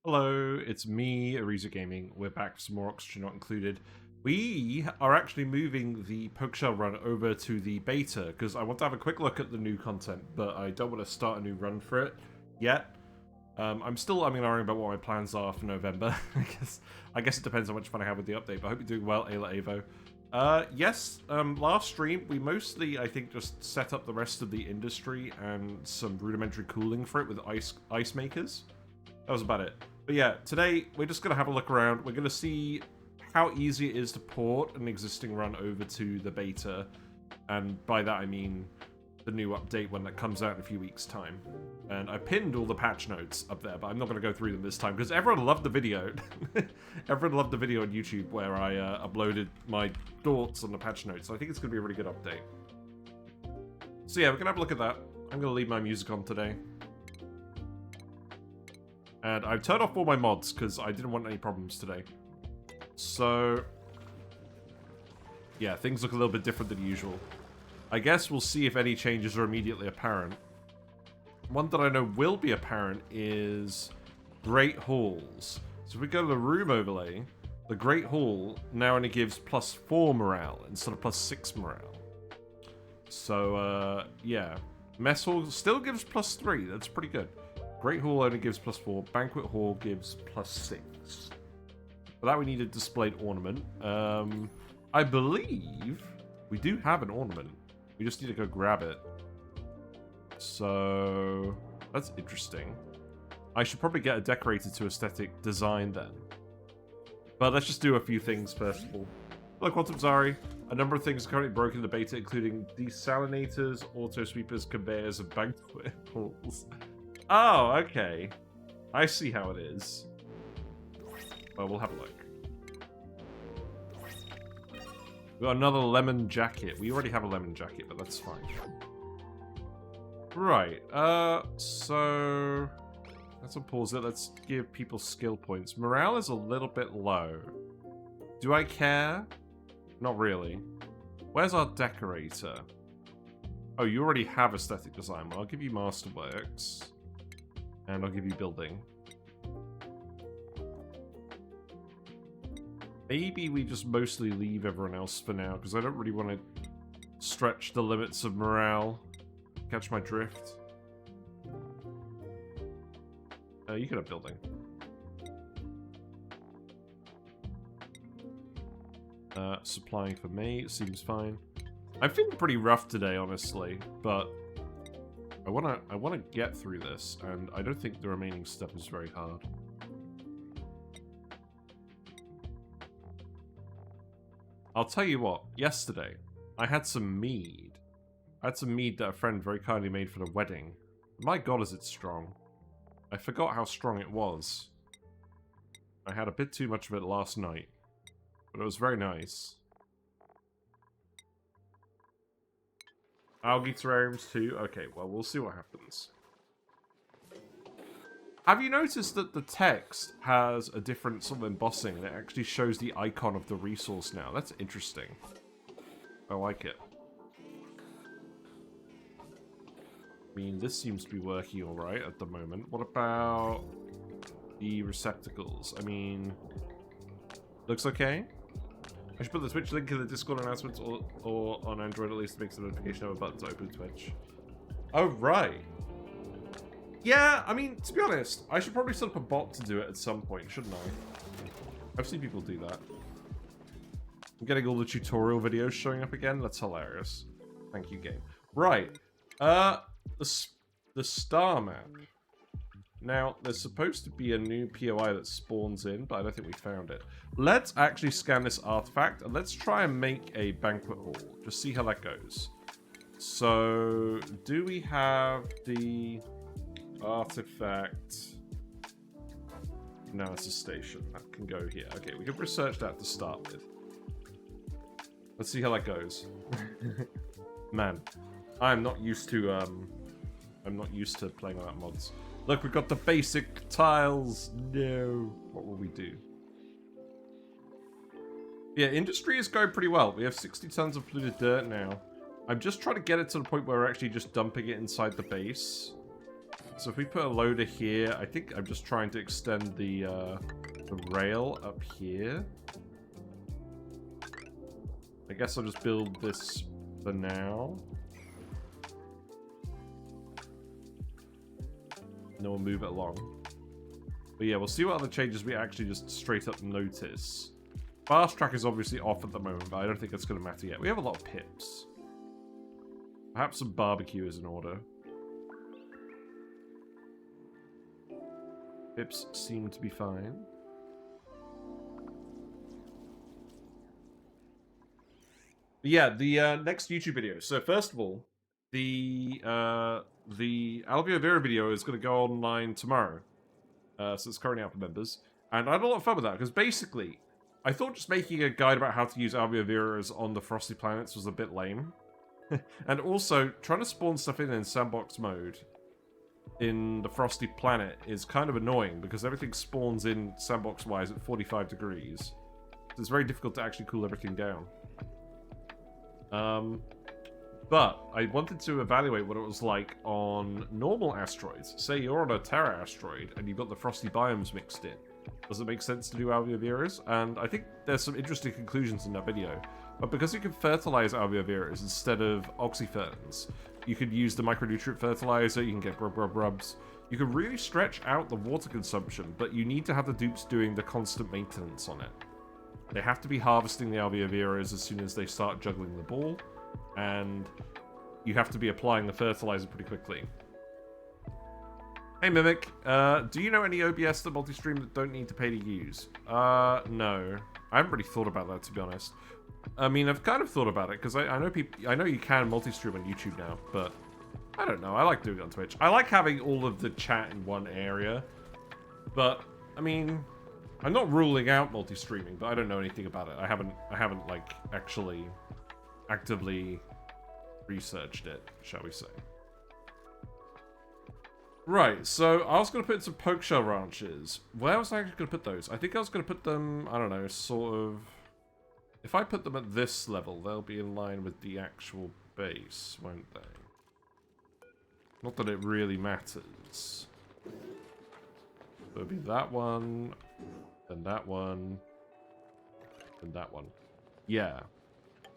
Hello, it's me, Ariza Gaming. We're back for some more Oxygen Not Included. We are actually moving the Pokeshell run over to the beta, because I want to have a quick look at the new content, but I don't want to start a new run for it yet. I'm still umming and ahhing about what my plans are for November. I guess it depends how much fun I have with the update, but I hope you're doing well, Ayla Avo. Yes, last stream, we mostly, I think, just set up the rest of the industry and some rudimentary cooling for it with ice makers. That was about it. But yeah, today we're just going to have a look around. We're going to see how easy it is to port an existing run over to the beta. And by that I mean the new update when that comes out in a few weeks' time. And I pinned all the patch notes up there, but I'm not going to go through them this time because everyone loved the video. Everyone loved the video on YouTube where I uploaded my thoughts on the patch notes. So I think it's going to be a really good update. So yeah, we're going to have a look at that. I'm going to leave my music on today. And I've turned off all my mods because I didn't want any problems today. So, yeah, things look a little bit different than usual. I guess we'll see if any changes are immediately apparent. One that I know will be apparent is Great Halls. So if we go to the room overlay, the Great Hall now only gives +4 morale instead of +6 morale. So, yeah. Mess Hall still gives +3. That's pretty good. Great Hall only gives +4. Banquet Hall gives +6. For that we need a displayed ornament. I believe we do have an ornament. We just need to go grab it. So that's interesting. I should probably get a decorator to aesthetic design then. But let's just do a few things first of all. Hello, Quantum Zari. A number of things are currently broken in the beta, including desalinators, auto sweepers, conveyors, and banquet halls. Oh, okay. I see how it is. Well, we'll have a look. We got another lemon jacket. We already have a lemon jacket, but that's fine. Right. So let's pause it. Let's give people skill points. Morale is a little bit low. Do I care? Not really. Where's our decorator? Oh, you already have aesthetic design. Well, I'll give you Masterworks. And I'll give you building. Maybe we just mostly leave everyone else for now, because I don't really want to stretch the limits of morale. Catch my drift. You could have building. Supplying for me, seems fine. I'm feeling pretty rough today, honestly, but I wanna get through this, and I don't think the remaining stuff is very hard. I'll tell you what, yesterday, I had some mead. I had some mead that a friend very kindly made for the wedding. My god, is it strong. I forgot how strong it was. I had a bit too much of it last night, but it was very nice. Algae terrariums too? Okay, well, we'll see what happens. Have you noticed that the text has a different sort of embossing and it actually shows the icon of the resource now? That's interesting. I like it. I mean, this seems to be working alright at the moment. What about the receptacles? I mean, looks okay. I should put the Twitch link in the Discord announcements or on Android at least to make the notification of a button to open Twitch. Oh, right. Yeah, I mean, to be honest, I should probably set up a bot to do it at some point, shouldn't I? I've seen people do that. I'm getting all the tutorial videos showing up again. That's hilarious. Thank you, game. Right. The star map. Now, there's supposed to be a new POI that spawns in, but I don't think we found it. Let's actually scan this artifact, and let's try and make a banquet hall. Just see how that goes. So, do we have the artifact? No, it's a station. That can go here. Okay, we can research that to start with. Let's see how that goes. Man, I'm not used to playing without mods. Look, we've got the basic tiles. No. What will we do? Yeah, industry is going pretty well. We have 60 tons of polluted dirt now. I'm just trying to get it to the point where we're actually just dumping it inside the base. So if we put a loader here, I think I'm just trying to extend the rail up here. I guess I'll just build this for now. And then we'll move it along. But yeah, we'll see what other changes we actually just straight up notice. Fast track is obviously off at the moment, but I don't think it's going to matter yet. We have a lot of pips. Perhaps some barbecue is in order. Pips seem to be fine. But yeah, the next YouTube video. So first of all, the Alvio Vera video is going to go online tomorrow. So it's currently out for members. And I had a lot of fun with that, because basically, I thought just making a guide about how to use Alvio Veras on the Frosty Planets was a bit lame. And also, trying to spawn stuff in sandbox mode in the Frosty Planet is kind of annoying, because everything spawns in sandbox-wise at 45 degrees. So it's very difficult to actually cool everything down. But I wanted to evaluate what it was like on normal asteroids. Say you're on a Terra asteroid and you've got the frosty biomes mixed in. Does it make sense to do Alvio Veras? And I think there's some interesting conclusions in that video. But because you can fertilize Alvio Veras instead of oxyferns, you could use the micronutrient fertilizer, you can get grubs. You can really stretch out the water consumption, but you need to have the dupes doing the constant maintenance on it. They have to be harvesting the Alvio Veras as soon as they start juggling the ball, and you have to be applying the fertilizer pretty quickly. Hey Mimic, do you know any OBS that multi-stream that don't need to pay to use? No. I haven't really thought about that, to be honest. I mean, I've kind of thought about it, because I know you can multi-stream on YouTube now, but I don't know. I like doing it on Twitch. I like having all of the chat in one area, but, I mean, I'm not ruling out multi-streaming, but I don't know anything about it. I haven't like, actually actively researched it, shall we say. Right, so I was going to put some Pokeshell ranches. Where was I actually going to put those? I think I was going to put them, I don't know, sort of... If I put them at this level, they'll be in line with the actual base, won't they? Not that it really matters. It'll be that one, then that one, and that one. Yeah.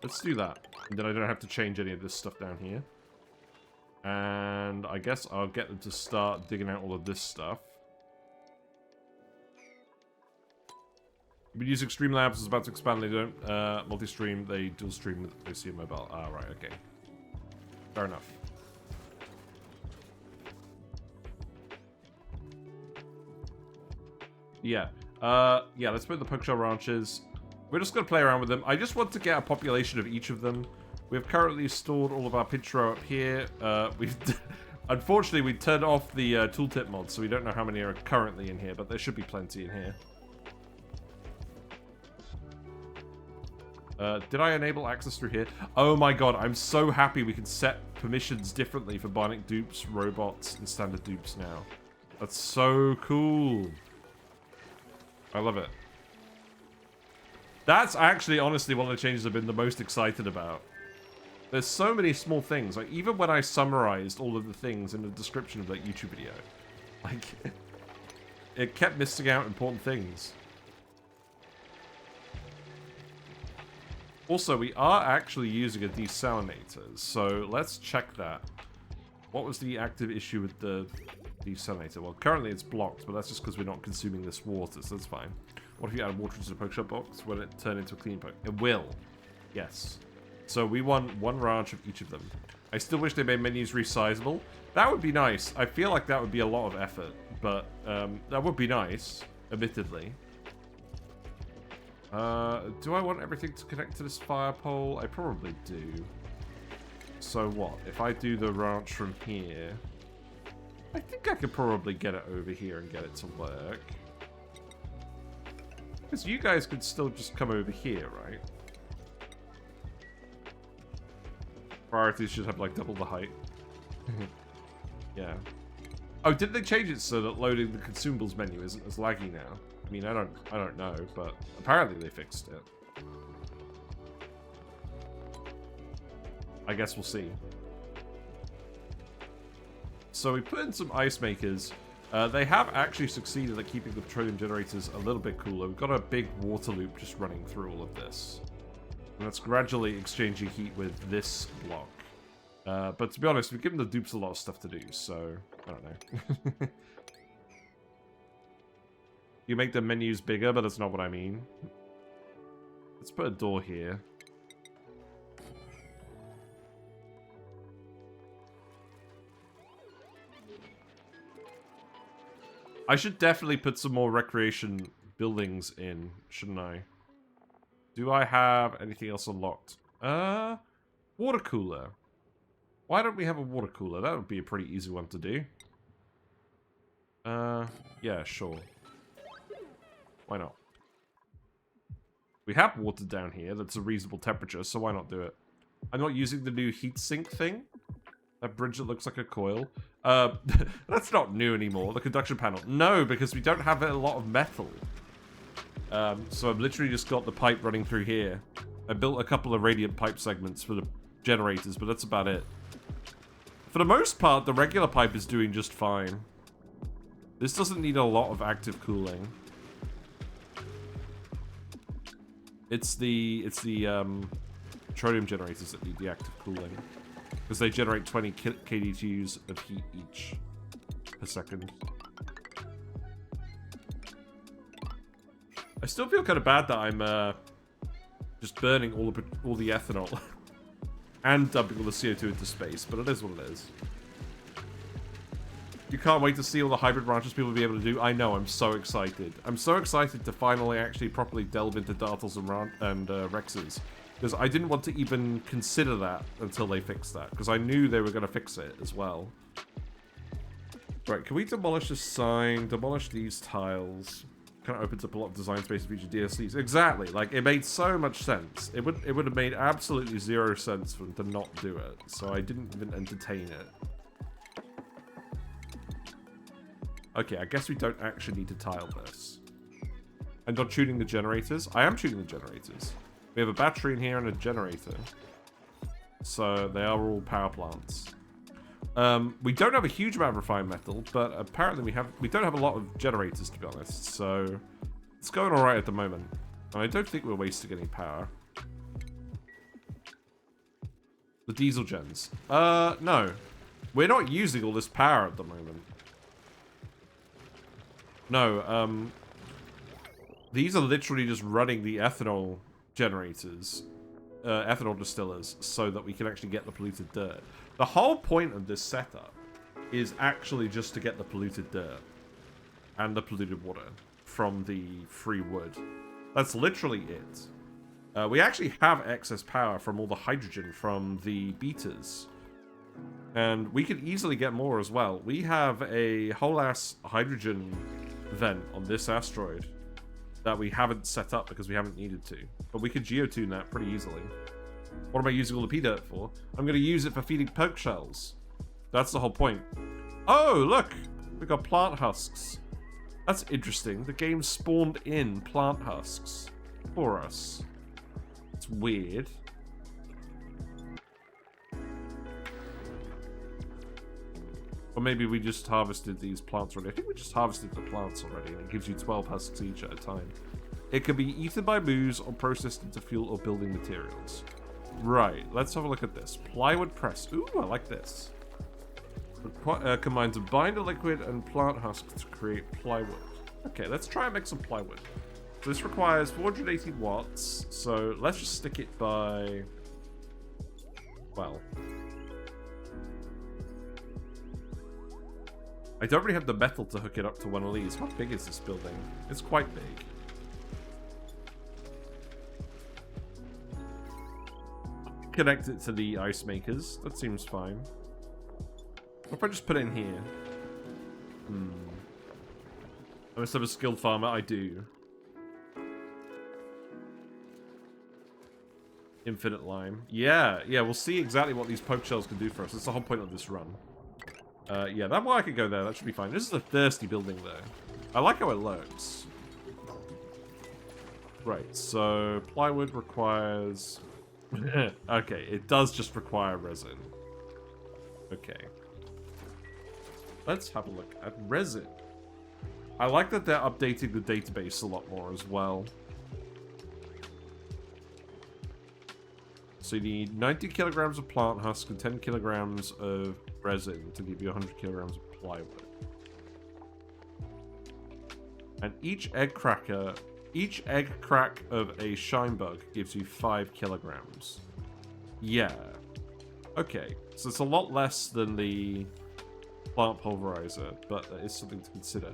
Let's do that. And then I don't have to change any of this stuff down here. And I guess I'll get them to start digging out all of this stuff. You've been using Streamlabs, is about to expand, they don't multi-stream, they dual stream with OC Mobile. Ah, right, okay. Fair enough. Yeah. Yeah, let's put the Pokeshell ranches. We're just going to play around with them. I just want to get a population of each of them. We've currently stored all of our Pinchero up here. Unfortunately, we turned off the tooltip mod, so we don't know how many are currently in here, but there should be plenty in here. Did I enable access through here? Oh my god, I'm so happy we can set permissions differently for bionic dupes, robots, and standard dupes now. That's so cool. I love it. That's actually, honestly, one of the changes I've been the most excited about. There's so many small things. Like, even when I summarized all of the things in the description of that YouTube video, like, it kept missing out important things. Also, we are actually using a desalinator, so let's check that. What was the active issue with the desalinator? Well, currently it's blocked, but that's just because we're not consuming this water, so that's fine. What if you add water into the Pokeshell box? Will it turn into a clean Poke? It will. Yes. So we want one ranch of each of them. I still wish they made menus resizable. That would be nice. I feel like that would be a lot of effort, but that would be nice, admittedly. Do I want everything to connect to this fire pole? I probably do. So what? If I do the ranch from here, I think I could probably get it over here and get it to work. Because you guys could still just come over here, right? Priorities should have like double the height. Yeah. Oh, did they change it so that loading the consumables menu isn't as laggy now? I mean, I don't know, but apparently they fixed it. I guess we'll see. So we put in some ice makers. They have actually succeeded at keeping the petroleum generators a little bit cooler. We've got a big water loop just running through all of this. And that's gradually exchanging heat with this block. But to be honest, we've given the dupes a lot of stuff to do, so I don't know. You make the menus bigger, but that's not what I mean. Let's put a door here. I should definitely put some more recreation buildings in, shouldn't I? Do I have anything else unlocked? Water cooler. Why don't we have a water cooler? That would be a pretty easy one to do. Yeah, sure. Why not? We have water down here that's a reasonable temperature, so why not do it? I'm not using the new heatsink thing. That bridge that looks like a coil. That's not new anymore. The conduction panel. No, because we don't have a lot of metal. So I've literally just got the pipe running through here. I built a couple of radiant pipe segments for the generators, but that's about it. For the most part, the regular pipe is doing just fine. This doesn't need a lot of active cooling. It's the petroleum generators that need the active cooling. Because they generate 20 kDTs of heat each per second. I still feel kind of bad that I'm just burning all the ethanol and dumping all the CO2 into space, but it is what it is. You can't wait to see all the hybrid ranches people will be able to do. I know, I'm so excited. I'm so excited to finally actually properly delve into Dartles and Rexes. Because I didn't want to even consider that until they fixed that. Because I knew they were going to fix it as well. Right, can we demolish this sign? Demolish these tiles. Kind of opens up a lot of design space for future DLCs. Exactly, like, it made so much sense. It would have made absolutely zero sense for them to not do it. So I didn't even entertain it. Okay, I guess we don't actually need to tile this. I'm not tuning the generators. I am tuning the generators. We have a battery in here and a generator. So they are all power plants. We don't have a huge amount of refined metal, but apparently we don't have a lot of generators, to be honest. So it's going alright at the moment. And I don't think we're wasting any power. The diesel gens. No. We're not using all this power at the moment. No, these are literally just running the ethanol generators, ethanol distillers, so that we can actually get the polluted dirt. The whole point of this setup is actually just to get the polluted dirt and the polluted water from the free wood. That's literally it. We actually have excess power from all the hydrogen from the beaters. And we could easily get more as well. We have a whole ass hydrogen vent on this asteroid that we haven't set up because we haven't needed to. But we could geotune that pretty easily. What am I using all the P-dirt for? I'm going to use it for feeding Pokeshells. That's the whole point. Oh, look! We got plant husks. That's interesting. The game spawned in plant husks for us. It's weird. Or maybe we just harvested these plants already. I think we just harvested the plants already, and it gives you 12 husks each at a time. It can be eaten by moose or processed into fuel or building materials. Right, let's have a look at this. Plywood press. Ooh, I like this. Combines a binder liquid and plant husk to create plywood. Okay, let's try and make some plywood. So this requires 480 watts, so let's just stick it by... well... I don't really have the metal to hook it up to one of these. How big is this building? It's quite big. Connect it to the ice makers. That seems fine. What if I just put it in here? I must have a skilled farmer. I do. Infinite lime. Yeah, we'll see exactly what these Pokeshells can do for us. That's the whole point of this run. Yeah, that one I could go there. That should be fine. This is a thirsty building, though. I like how it looks. Right, so plywood requires... okay, it does just require resin. Okay. Let's have a look at resin. I like that they're updating the database a lot more as well. So you need 90 kilograms of plant husk and 10 kilograms of resin to give you 100 kilograms of plywood. And each egg crack of a shine bug gives you 5 kilograms. Yeah. Okay, so it's a lot less than the plant pulverizer, but that is something to consider.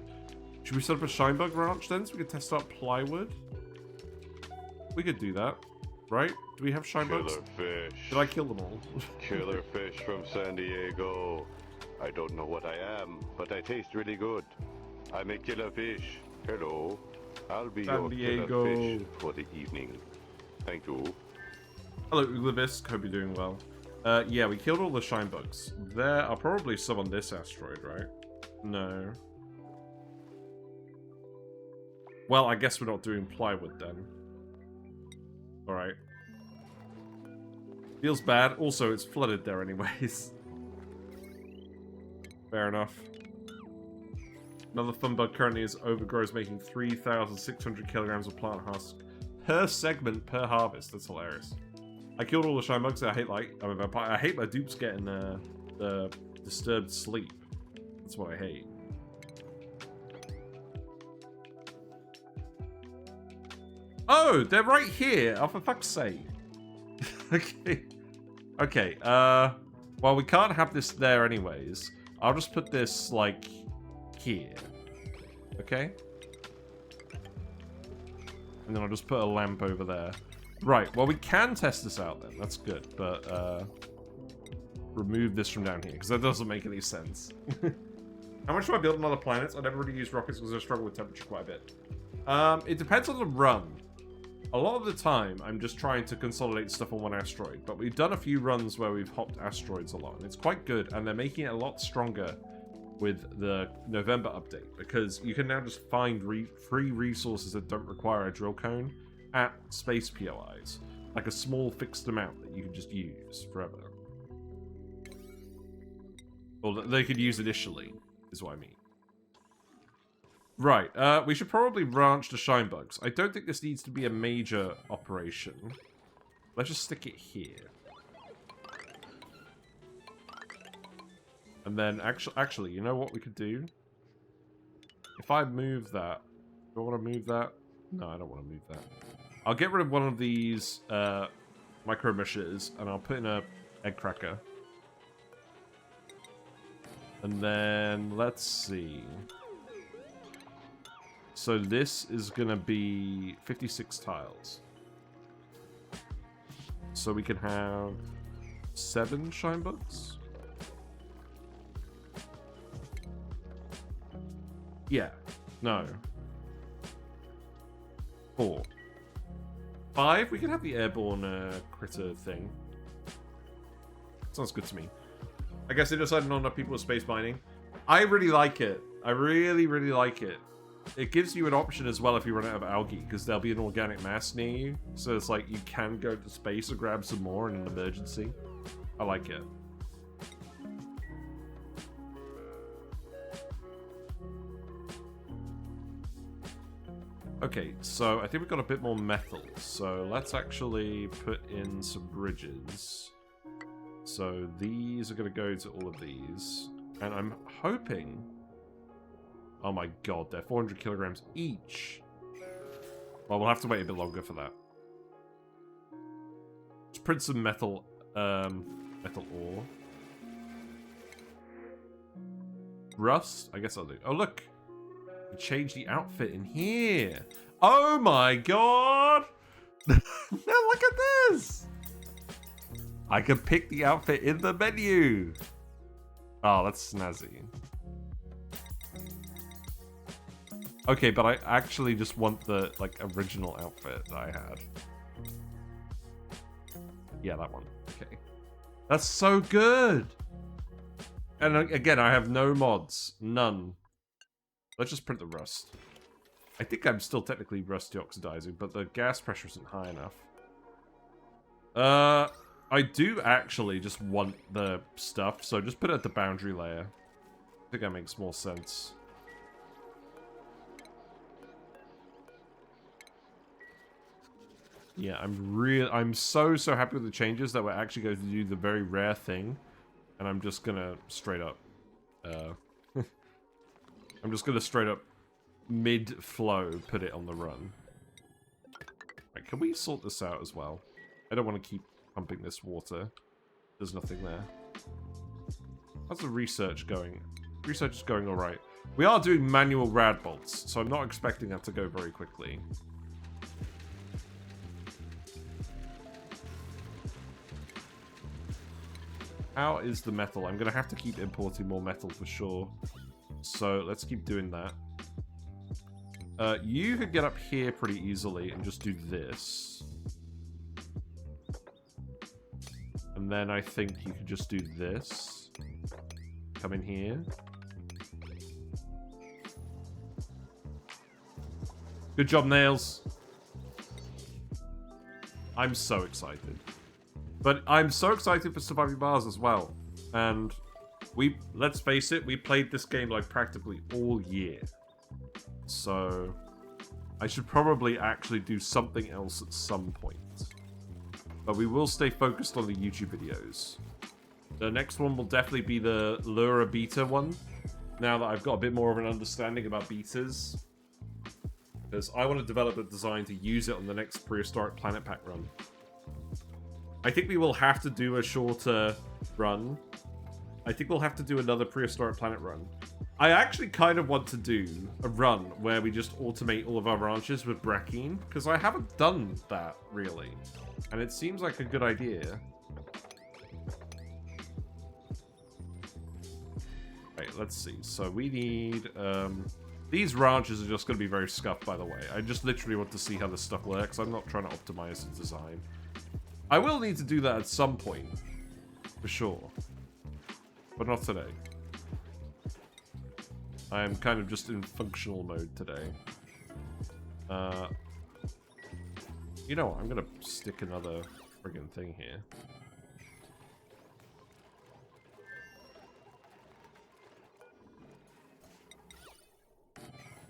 Should we set up a shine bug ranch then, so we can test out plywood? We could do that, right? Do we have shine bugs? Killer fish. Did I kill them all? Killer fish from San Diego. I don't know what I am, but I taste really good. I'm a killer fish. Hello. I'll be San your Diego. killer fish for the evening. Thank you. Hello, Uglivisk. Hope you're doing well. Yeah, we killed all the shine bugs. There are probably some on this asteroid, right? No. Well, I guess we're not doing plywood then. Alright. Feels bad. Also, it's flooded there anyways. Fair enough. Another fun bug currently is overgrows, making 3,600 kilograms of plant husk per segment per harvest. That's hilarious. I killed all the shine bugs. I hate I'm a vampire. I hate my dupes getting the disturbed sleep. That's what I hate. Oh, they're right here. Oh, for fuck's sake. Okay. Okay. Well, we can't have this there anyways. I'll just put this like here. Okay. And then I'll just put a lamp over there. Right, well, we can test this out then. That's good, but remove this from down here, because that doesn't make any sense. How much do I build on other planets? I never really use rockets because I struggle with temperature quite a bit. It depends on the run. A lot of the time, I'm just trying to consolidate stuff on one asteroid, but we've done a few runs where we've hopped asteroids a lot, and it's quite good, and they're making it a lot stronger with the November update, because you can now just find free resources that don't require a drill cone at space POIs, like a small fixed amount that you can just use forever. Or that they could use initially, is what I mean. Right, we should probably ranch the shine bugs. I don't think this needs to be a major operation. Let's just stick it here. And then, actually, you know what we could do? If I move that... Do I want to move that? No, I don't want to move that. I'll get rid of one of these micro meshes, and I'll put in a egg cracker. And then, let's see. So this is going to be 56 tiles. So we can have 7 shine bugs? Yeah. No. 4. 5? We can have the airborne critter thing. Sounds good to me. I guess they decided not enough people with space mining. I really like it. I really, really like it. It gives you an option as well if you run out of algae, because there'll be an organic mass near you. So it's like you can go to space or grab some more in an emergency. I like it. Okay, so I think we've got a bit more metal. So let's actually put in some bridges. So these are going to go to all of these. And I'm hoping... Oh my god, they're 400 kilograms each. Well, we'll have to wait a bit longer for that. Let's print some metal, metal ore. Rust? I guess I'll do. Oh, look! Change the outfit in here. Oh my god! Now look at this! I can pick the outfit in the menu. Oh, that's snazzy. Okay, but I actually just want the, like, original outfit that I had. Yeah, that one. Okay. That's so good! And again, I have no mods. None. Let's just print the rust. I think I'm still technically rust deoxidizing, but the gas pressure isn't high enough. I do actually just want the stuff, so just put it at the boundary layer. I think that makes more sense. Yeah, I'm so happy with the changes that we're actually going to do the very rare thing. And I'm just gonna straight up I'm just gonna straight up mid-flow put it on the run. Right, can we sort this out as well? I don't want to keep pumping this water. There's nothing there. How's the research going? Research is going alright. We are doing manual rad bolts, so I'm not expecting that to go very quickly. How is the metal? I'm going to have to keep importing more metal for sure. So let's keep doing that. You could get up here pretty easily and just do this. And then I think you could just do this. Come in here. Good job, Nails. I'm so excited. But I'm so excited for Surviving Mars as well. And let's face it, we played this game like practically all year. So I should probably actually do something else at some point. But we will stay focused on the YouTube videos. The next one will definitely be the Lura beta one. Now that I've got a bit more of an understanding about betas. Because I want to develop a design to use it on the next Prehistoric Planet Pack run. I think we will have to do a shorter run. I think we'll have to do another Prehistoric Planet run. I actually kind of want to do a run where we just automate all of our ranches with Brackeen, because I haven't done that, really. And it seems like a good idea. Right, let's see. So we need... these ranches are just going to be very scuffed, by the way. I just literally want to see how this stuff works. I'm not trying to optimize the design. I will need to do that at some point, for sure. But not today. I am kind of just in functional mode today. You know what? I'm going to stick another friggin' thing here.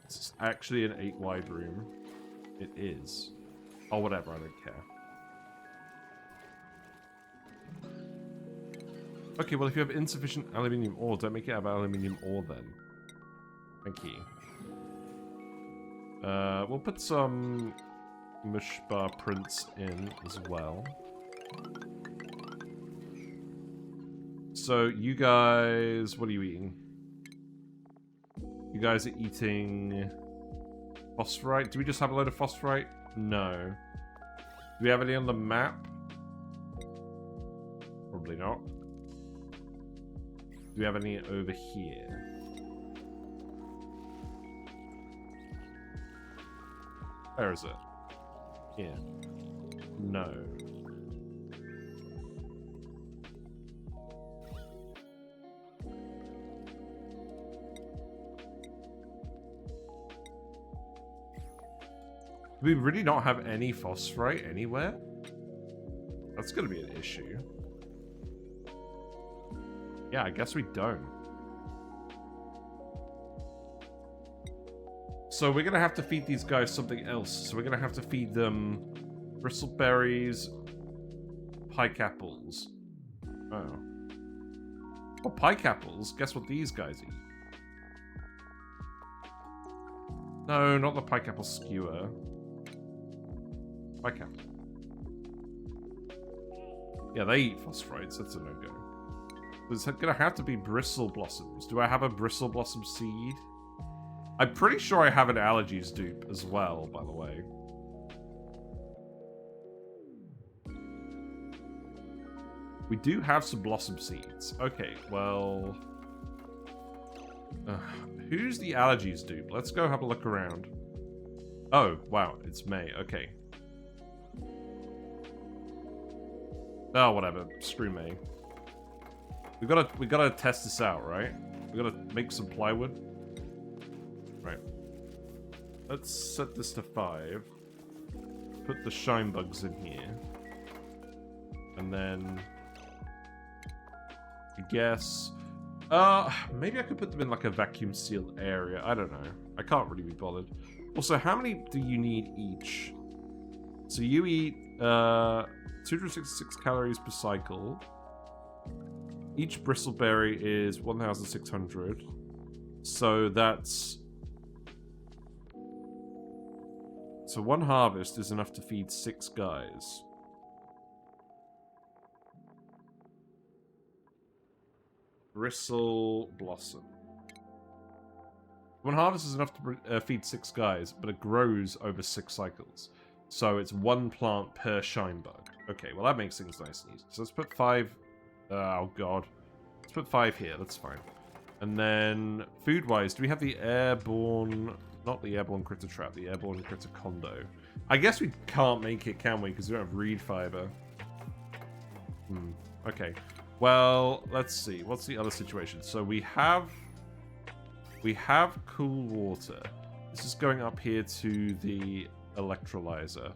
This is actually an 8-wide room. It is. Oh, whatever. I don't care. Okay, well, if you have insufficient aluminium ore, don't make it out of aluminium ore then. Thank you. We'll put some mush bar prints in as well. So, you guys... What are you eating? You guys are eating... phosphorite? Do we just have a load of phosphorite? No. Do we have any on the map? Probably not. Do we have any over here? Where is it? Here. No. Do we really not have any phosphorite anywhere? That's gonna be an issue. Yeah, I guess we don't. So we're gonna have to feed these guys something else. So we're gonna have to feed them bristleberries, pike apples. Oh. Oh, pike apples? Guess what these guys eat? No, not the pike apple skewer. Pike apple. Yeah, they eat phosphorites. That's a no-go. There's gonna have to be bristle blossoms. Do I have a bristle blossom seed? I'm pretty sure I have an allergies dupe as well, by the way. We do have some blossom seeds. Okay, well... who's the allergies dupe? Let's go have a look around. Oh, wow, it's May. Okay. Oh, whatever. Screw May. We gotta test this out, right? We gotta make some plywood. Right. Let's set this to 5. Put the shine bugs in here. And then... I guess... Maybe I could put them in like a vacuum sealed area. I don't know. I can't really be bothered. Also, how many do you need each? So you eat 266 calories per cycle. Each bristleberry is 1,600. So that's... So one harvest is enough to feed 6 guys. Bristle Blossom. One harvest is enough to feed 6 guys, but it grows over 6 cycles. So it's 1 plant per shine bug. Okay, well that makes things nice and easy. So let's put 5... oh god. Let's put 5 here, that's fine. And then, food-wise, do we have the airborne... Not the airborne critter trap, the airborne critter condo. I guess we can't make it, can we? Because we don't have reed fiber. Okay. Well, let's see. What's the other situation? So we have cool water. This is going up here to the electrolyzer.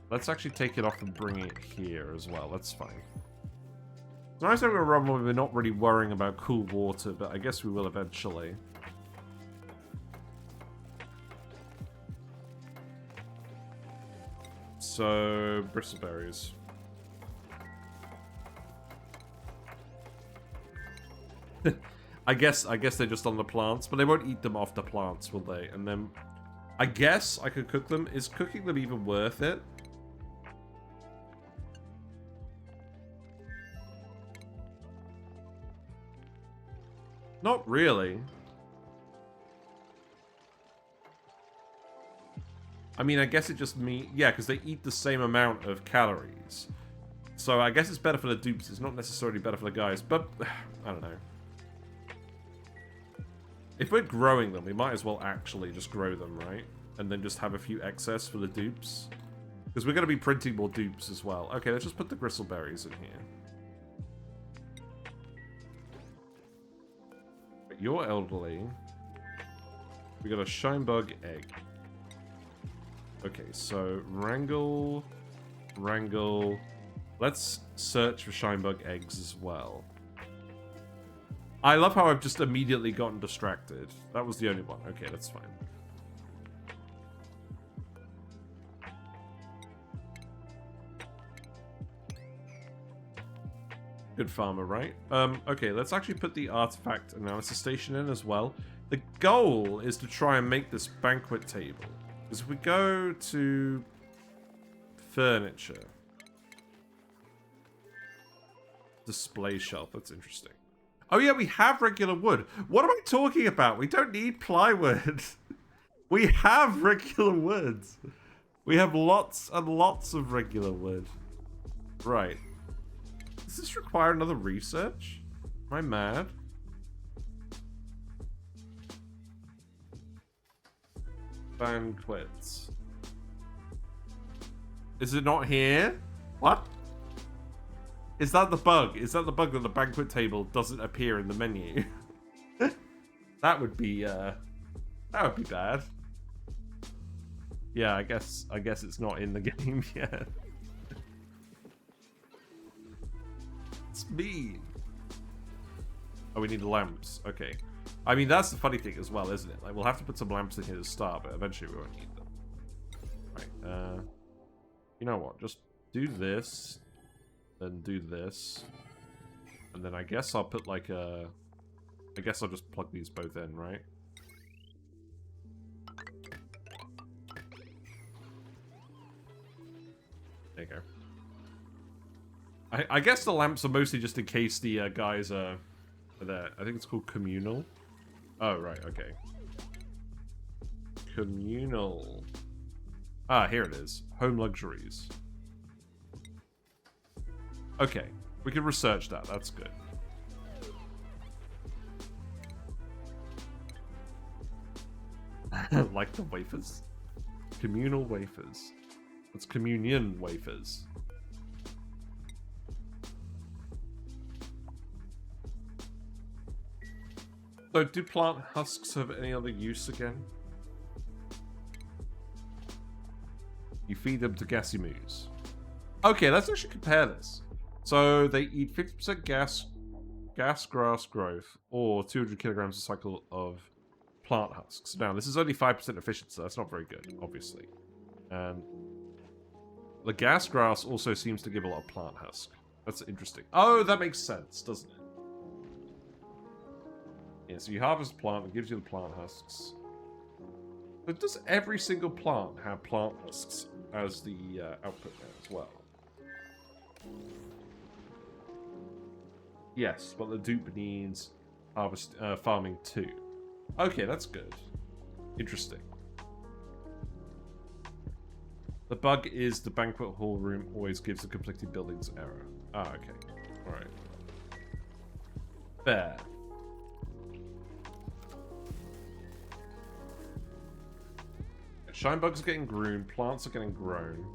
Let's actually take it off and bring it here as well. That's fine. It's nice that we're not really worrying about cool water, but I guess we will eventually. So, bristleberries. I guess they're just on the plants, but they won't eat them off the plants, will they? And then, I guess I could cook them. Is cooking them even worth it? Not really. I mean, I guess it just means... Yeah, because they eat the same amount of calories. So I guess it's better for the dupes. It's not necessarily better for the guys, but... I don't know. If we're growing them, we might as well actually just grow them, right? And then just have a few excess for the dupes. Because we're going to be printing more dupes as well. Okay, let's just put the gristleberries in here. You're elderly. We got a shinebug egg. Okay, so wrangle. Let's search for shinebug eggs as well. I love how I've just immediately gotten distracted. That was the only one. Okay, that's fine. Good farmer, right? Okay, let's actually put the artifact analysis station in as well. The goal is to try and make this banquet table. Because if we go to furniture, display shelf, that's interesting. Oh yeah, we have regular wood. What am I talking about? We don't need plywood. We have regular wood. We have lots and lots of regular wood. Right. Does this require another research? Am I mad? Banquets. Is it not here? What? Is that the bug? Is that the bug that the banquet table doesn't appear in the menu? That would be bad. Yeah, I guess it's not in the game yet. It's mean. Oh, we need lamps. Okay. I mean, that's the funny thing as well, isn't it? Like, we'll have to put some lamps in here to start, but eventually we won't need them. Right, you know what? Just do this, then do this, and then I guess I'll put like a... I guess I'll just plug these both in, right? There you go. I guess the lamps are mostly just in case the guys are there. I think it's called communal. Oh, right, okay. Communal. Ah, here it is. Home luxuries. Okay, we can research that. That's good. Like the wafers? Communal wafers. It's communion wafers. So, do plant husks have any other use again? You feed them to gassy moos. Okay, let's actually compare this. So, they eat 50% gas gas grass growth, or 200 kilograms a cycle of plant husks. Now, this is only 5% efficient, so that's not very good, obviously. The gas grass also seems to give a lot of plant husk. That's interesting. Oh, that makes sense, doesn't it? Yeah, so you harvest a plant, it gives you the plant husks. But does every single plant have plant husks as the output there as well? Yes, but the dupe needs farming too. Okay, that's good. Interesting. The bug is the banquet hall room always gives the conflicting buildings error. Ah, okay. Alright. Fair. Shine bugs are getting grown, plants are getting grown.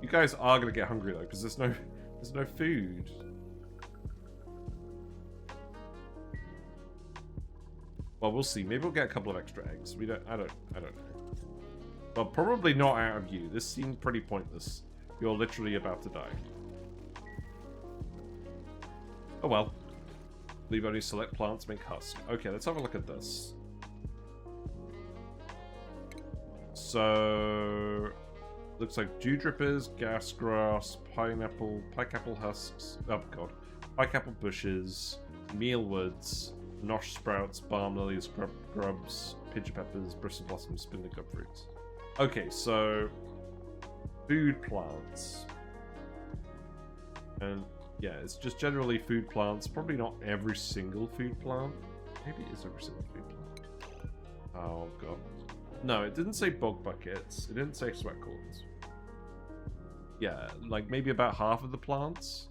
You guys are gonna get hungry though, because there's no food. Well, we'll see. Maybe we'll get a couple of extra eggs. I don't know. Well, probably not out of you. This seemed pretty pointless. You're literally about to die. Oh well. Leave only select plants make husk. Okay, let's have a look at this. So, looks like dew drippers, gas grass, pineapple husks. Oh god, pineapple bushes, mealwoods, nosh sprouts, balm lilies, grubs, pigeon peppers, bristle blossoms, spindle cup fruits. Okay, so food plants, and yeah, it's just generally food plants. Probably not every single food plant. Maybe it is every single food plant. Oh god. No, it didn't say bog buckets. It didn't say sweat corns. Yeah, like maybe about half of the plants.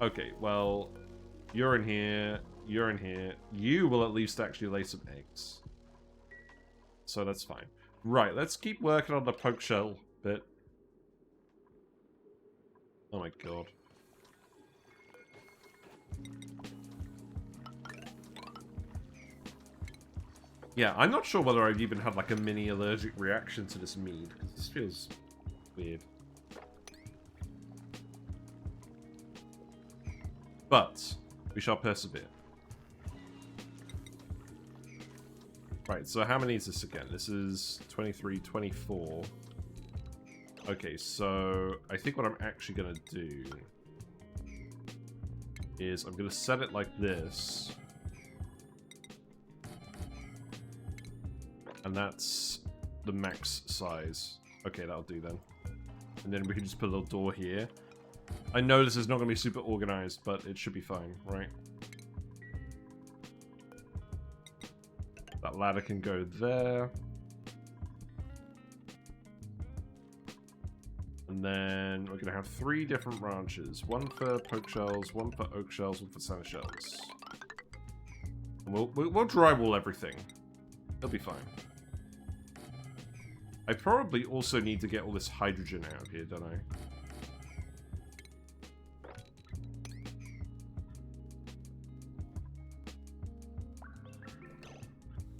Okay, well, you're in here. You're in here. You will at least actually lay some eggs. So that's fine. Right, let's keep working on the Pokeshell bit. Oh my god. Yeah, I'm not sure whether I've even had like a mini allergic reaction to this mead, because this feels weird. But we shall persevere. Right, so how many is this again? This is 23, 24. Okay, so I think what I'm actually going to do is I'm going to set it like this. And that's the max size. Okay, that'll do then. And then we can just put a little door here. I know this is not going to be super organized, but it should be fine, right? That ladder can go there. And then we're going to have 3 different branches. One for Pokeshells, one for Oakshells, one for Seneshells. And we'll drywall everything. It'll be fine. I probably also need to get all this hydrogen out of here, don't I?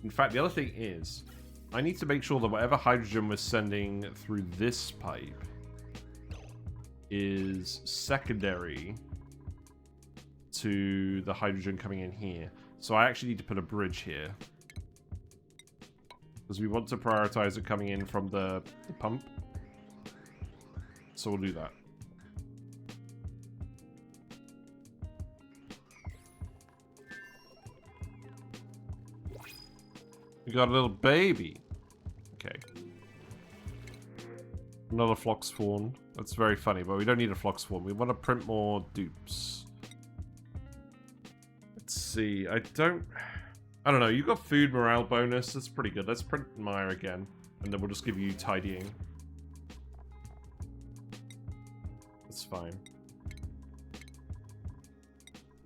In fact, the other thing is, I need to make sure that whatever hydrogen we're sending through this pipe is secondary to the hydrogen coming in here. So I actually need to put a bridge here. Because we want to prioritize it coming in from the pump. So we'll do that. We got a little baby. Okay. Another flock spawn. That's very funny, but we don't need a flock spawn. We want to print more dupes. Let's see. I don't know. You got food morale bonus. That's pretty good. Let's print Maya again. And then we'll just give you tidying. That's fine.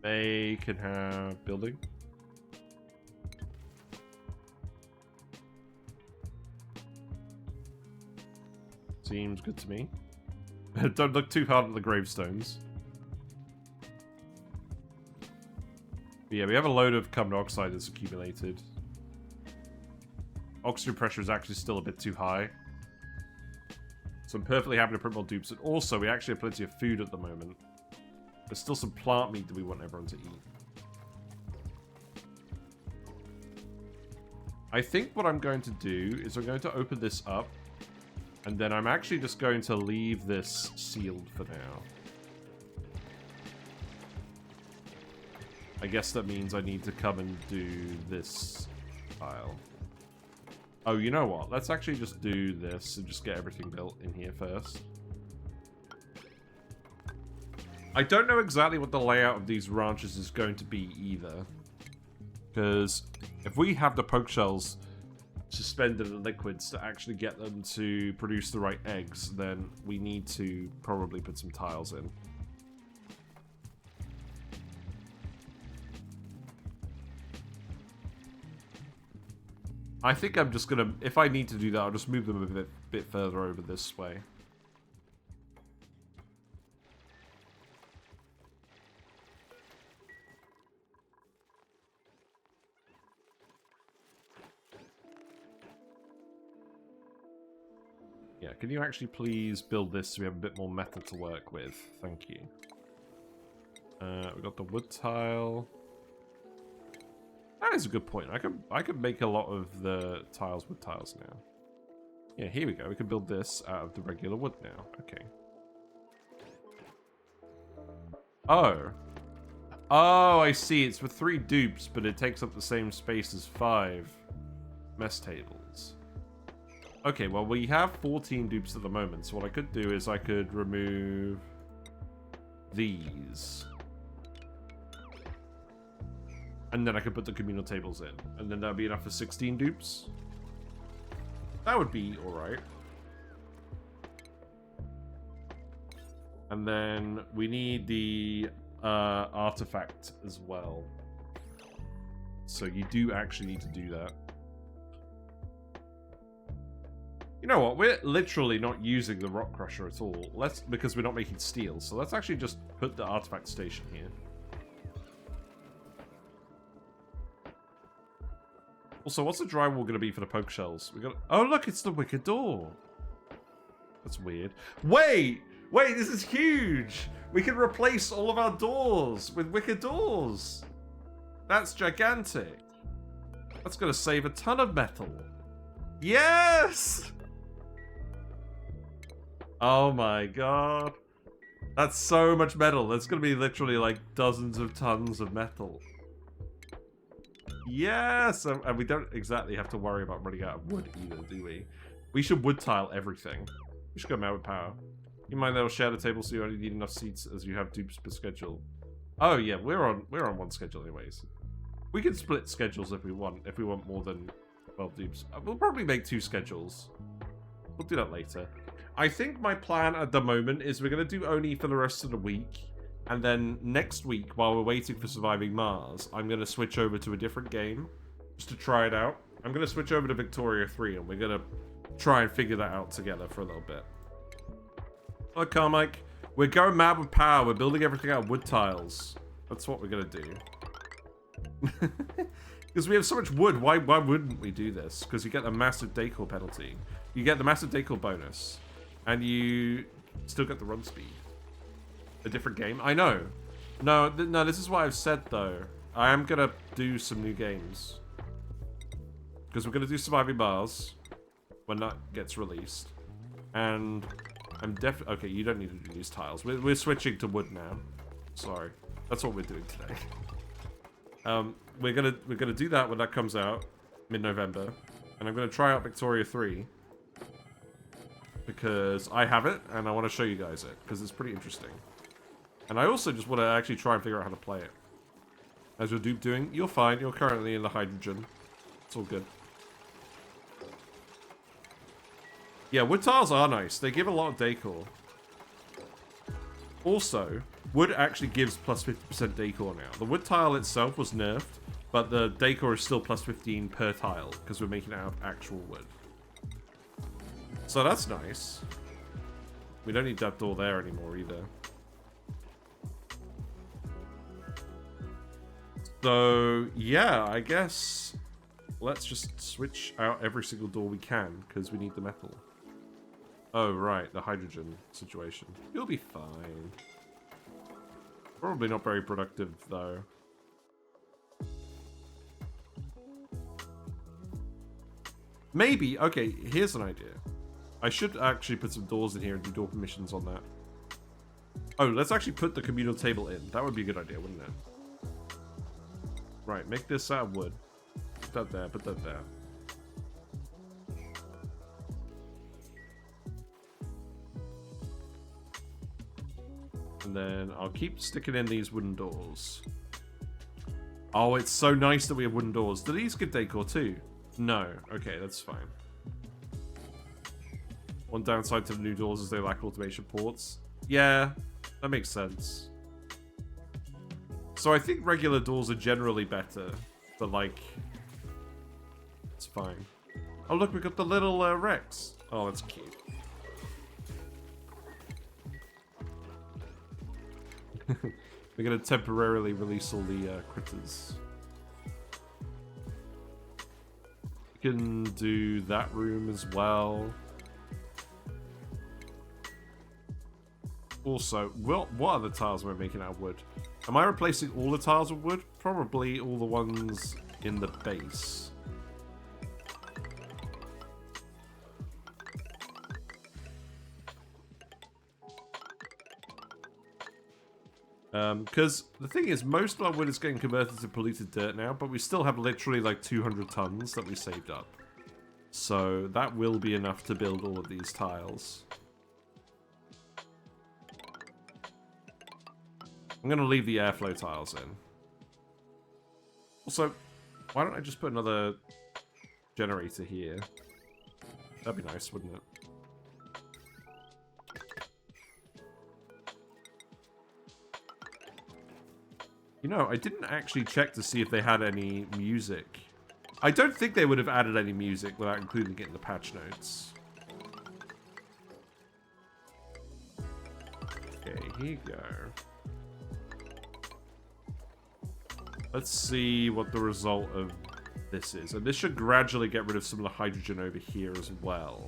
They can have building. Seems good to me. Don't look too hard at the gravestones. But yeah, we have a load of carbon dioxide that's accumulated. Oxygen pressure is actually still a bit too high. So I'm perfectly happy to print more dupes. And also, we actually have plenty of food at the moment. There's still some plant meat that we want everyone to eat. I think what I'm going to do is I'm going to open this up. And then I'm actually just going to leave this sealed for now. I guess that means I need to come and do this tile. Oh, you know what? Let's actually just do this and just get everything built in here first. I don't know exactly what the layout of these ranches is going to be either. Because if we have the Pokeshells suspended in liquids to actually get them to produce the right eggs, then we need to probably put some tiles in. I think I'm just gonna, if I need to do that, I'll just move them a bit further over this way. Yeah, can you actually please build this so we have a bit more metal to work with? Thank you. We got the wood tile. That is a good point. I could make a lot of the tiles wood tiles now. Yeah, here we go. We can build this out of the regular wood now. Okay. Oh. Oh, I see. It's for 3 dupes, but it takes up the same space as 5 mess tables. Okay, well, we have 14 dupes at the moment, so what I could do is I could remove these. And then I could put the communal tables in. And then that would be enough for 16 dupes. That would be alright. And then we need the artifact as well. So you do actually need to do that. You know what? We're literally not using the rock crusher at all. Because we're not making steel. So let's actually just put the artifact station here. Also, what's the drywall going to be for the Pokeshells? We got. Oh, look, it's the wicker door. That's weird. Wait, this is huge. We can replace all of our doors with wicker doors. That's gigantic. That's going to save a ton of metal. Yes. Oh my god. That's so much metal. That's going to be literally like dozens of tons of metal. Yes! And we don't exactly have to worry about running out of wood either, do we? We should wood tile everything. We should go mad with power. You mind they'll share the table so you only need enough seats as you have dupes per schedule. Oh yeah, we're on one schedule anyways. We can split schedules if we want more than 12 dupes. We'll probably make 2 schedules. We'll do that later. I think my plan at the moment is we're going to do ONI for the rest of the week. And then next week, while we're waiting for Surviving Mars, I'm going to switch over to a different game just to try it out. I'm going to switch over to Victoria 3 and we're going to try and figure that out together for a little bit. Look, Carmike, we're going mad with power. We're building everything out of wood tiles. That's what we're going to do. Because we have so much wood, why wouldn't we do this? Because you get a massive decor penalty. You get the massive decor bonus. And you still get the run speed. A different game? I know. No, this is what I've said, though. I am going to do some new games. Because we're going to do Surviving Mars when that gets released. And I'm definitely... Okay, you don't need to do these tiles. We're switching to wood now. Sorry. That's what we're doing today. We're gonna do that when that comes out, mid-November. And I'm going to try out Victoria 3. Because I have it, and I want to show you guys it. Because it's pretty interesting. And I also just want to actually try and figure out how to play it. How's your dupe doing? You're fine. You're currently in the hydrogen. It's all good. Yeah, wood tiles are nice. They give a lot of decor. Also, wood actually gives plus 50% decor now. The wood tile itself was nerfed, but the decor is still plus 15 per tile because we're making it out of actual wood. So that's nice. We don't need that door there anymore either. So, yeah, I guess let's just switch out every single door we can, because we need the metal. Oh, right, the hydrogen situation. You'll be fine. Probably not very productive, though. Maybe. Okay, here's an idea. I should actually put some doors in here and do door permissions on that. Oh, let's actually put the communal table in. That would be a good idea, wouldn't it? Right, make this out of wood. Put that there, put that there. And then I'll keep sticking in these wooden doors. Oh, it's so nice that we have wooden doors. Do these give decor too? No. Okay, that's fine. One downside to the new doors is they lack automation ports. Yeah, that makes sense. So I think regular doors are generally better, but like, it's fine. Oh look, we got the little Rex. Oh, that's cute. We're gonna temporarily release all the critters. We can do that room as well. Also, what other tiles am I making out of wood? Am I replacing all the tiles with wood? Probably all the ones in the base. Because the thing is, most of our wood is getting converted to polluted dirt now, but we still have literally like 200 tons that we saved up. So that will be enough to build all of these tiles. I'm going to leave the airflow tiles in. Also, why don't I just put another generator here? That'd be nice, wouldn't it? You know, I didn't actually check to see if they had any music. I don't think they would have added any music without including it in the patch notes. Okay, here you go. Let's see what the result of this is. And this should gradually get rid of some of the hydrogen over here as well.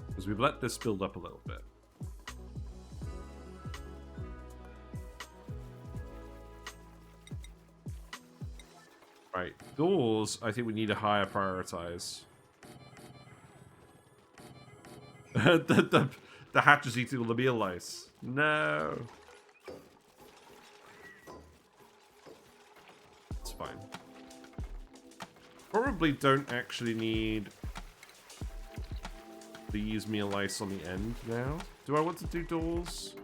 Because we've let this build up a little bit. Right, doors, I think we need to higher prioritize. the hatch is eating all the meal lice. No. It's fine. Probably don't actually need these meal lice on the end now. Do I want to do doors?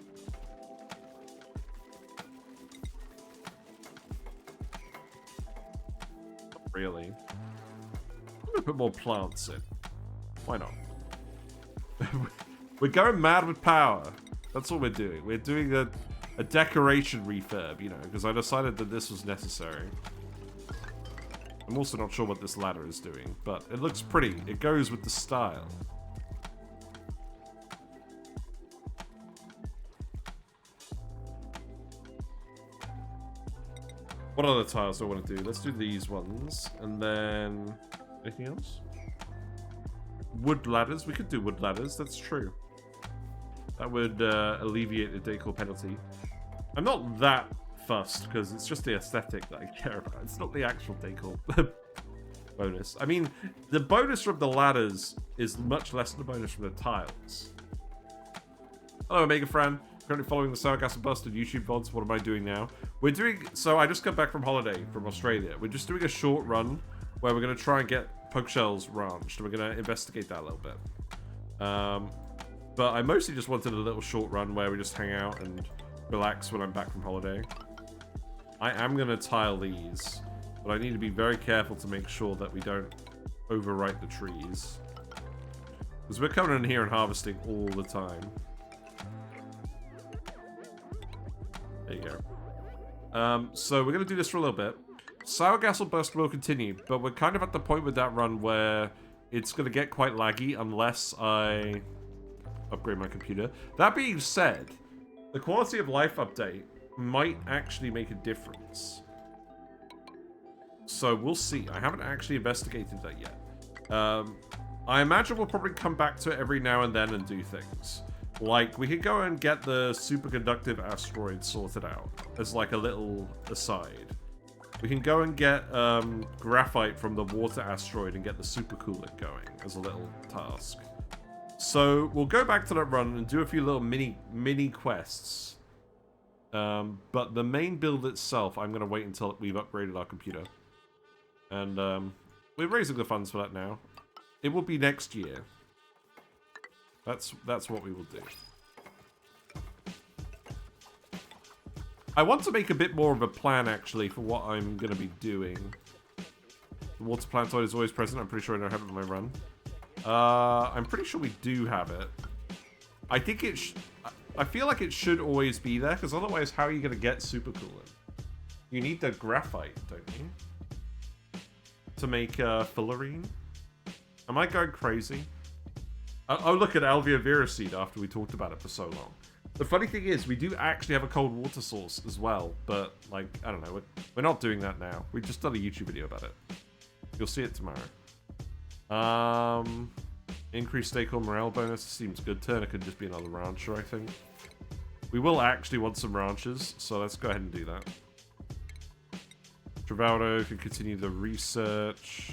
Really? I'm gonna put more plants in. Why not? We're going mad with power. That's what we're doing. We're doing a decoration refurb, you know, because I decided that this was necessary. I'm also not sure what this ladder is doing, but it looks pretty. It goes with the style. What other tiles do I want to do? Let's do these ones. And then... anything else? Wood ladders. We could do wood ladders. That's true. That would alleviate the decor penalty. I'm not that fussed, because it's just the aesthetic that I care about. It's not the actual decor bonus. I mean, the bonus from the ladders is much less than the bonus from the tiles. Hello, Omega Fran. Currently following the Sargasso Bust and YouTube VODs. What am I doing now? We're doing... so I just got back from holiday from Australia. We're just doing a short run where we're going to try and get Pokeshells ranched. And we're going to investigate that a little bit. But I mostly just wanted a little short run where we just hang out and relax when I'm back from holiday. I am going to tile these. But I need to be very careful to make sure that we don't overwrite the trees. Because we're coming in here and harvesting all the time. There you go. So we're going to do this for a little bit. Sour Gas or Burst will continue, but we're kind of at the point with that run where it's going to get quite laggy unless I upgrade my computer. That being said, the quality of life update might actually make a difference. So we'll see. I haven't actually investigated that yet. I imagine we'll probably come back to it every now and then and do things. Like, we could go and get the superconductive asteroid sorted out as like a little aside. We can go and get graphite from the water asteroid and get the supercoolant going as a little task. So we'll go back to that run and do a few little mini quests. But the main build itself, I'm going to wait until we've upgraded our computer. And we're raising the funds for that now. It will be next year. That's what we will do. I want to make a bit more of a plan, actually, for what I'm going to be doing. The water planetoid is always present. I'm pretty sure I don't have it in my run. I'm pretty sure we do have it. I think I feel like it should always be there, because otherwise, how are you going to get supercoolant? You need the graphite, don't you? To make fullerene? Am I going crazy? Oh, look at Alveovirus seed after we talked about it for so long. The funny thing is, we do actually have a cold water source as well, but, like, I don't know, we're not doing that now. We've just done a YouTube video about it. You'll see it tomorrow. Increased stakeholder morale bonus seems good. Turner could just be another rancher, I think. We will actually want some ranchers, so let's go ahead and do that. Travaldo can continue the research.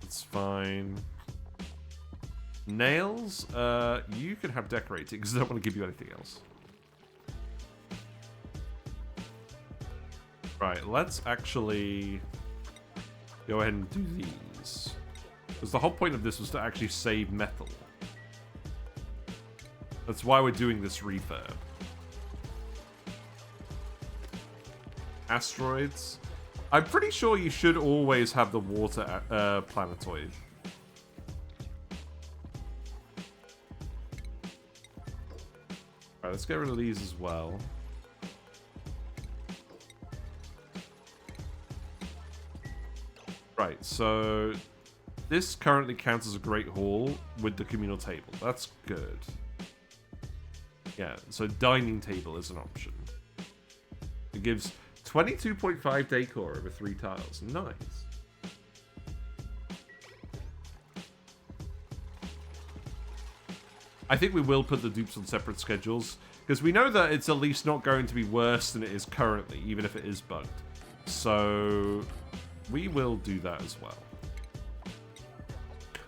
It's fine. Nails, you can have decorating because I don't want to give you anything else. Right, let's actually go ahead and do these. Because the whole point of this was to actually save metal. That's why we're doing this refurb. Asteroids. I'm pretty sure you should always have the water planetoid. Alright, let's get rid of these as well. Right, so this currently counts as a Great Hall with the communal table. That's good. Yeah, so dining table is an option. It gives 22.5 decor over 3 tiles. Nice. I think we will put the dupes on separate schedules, because we know that it's at least not going to be worse than it is currently, even if it is bugged. So we will do that as well.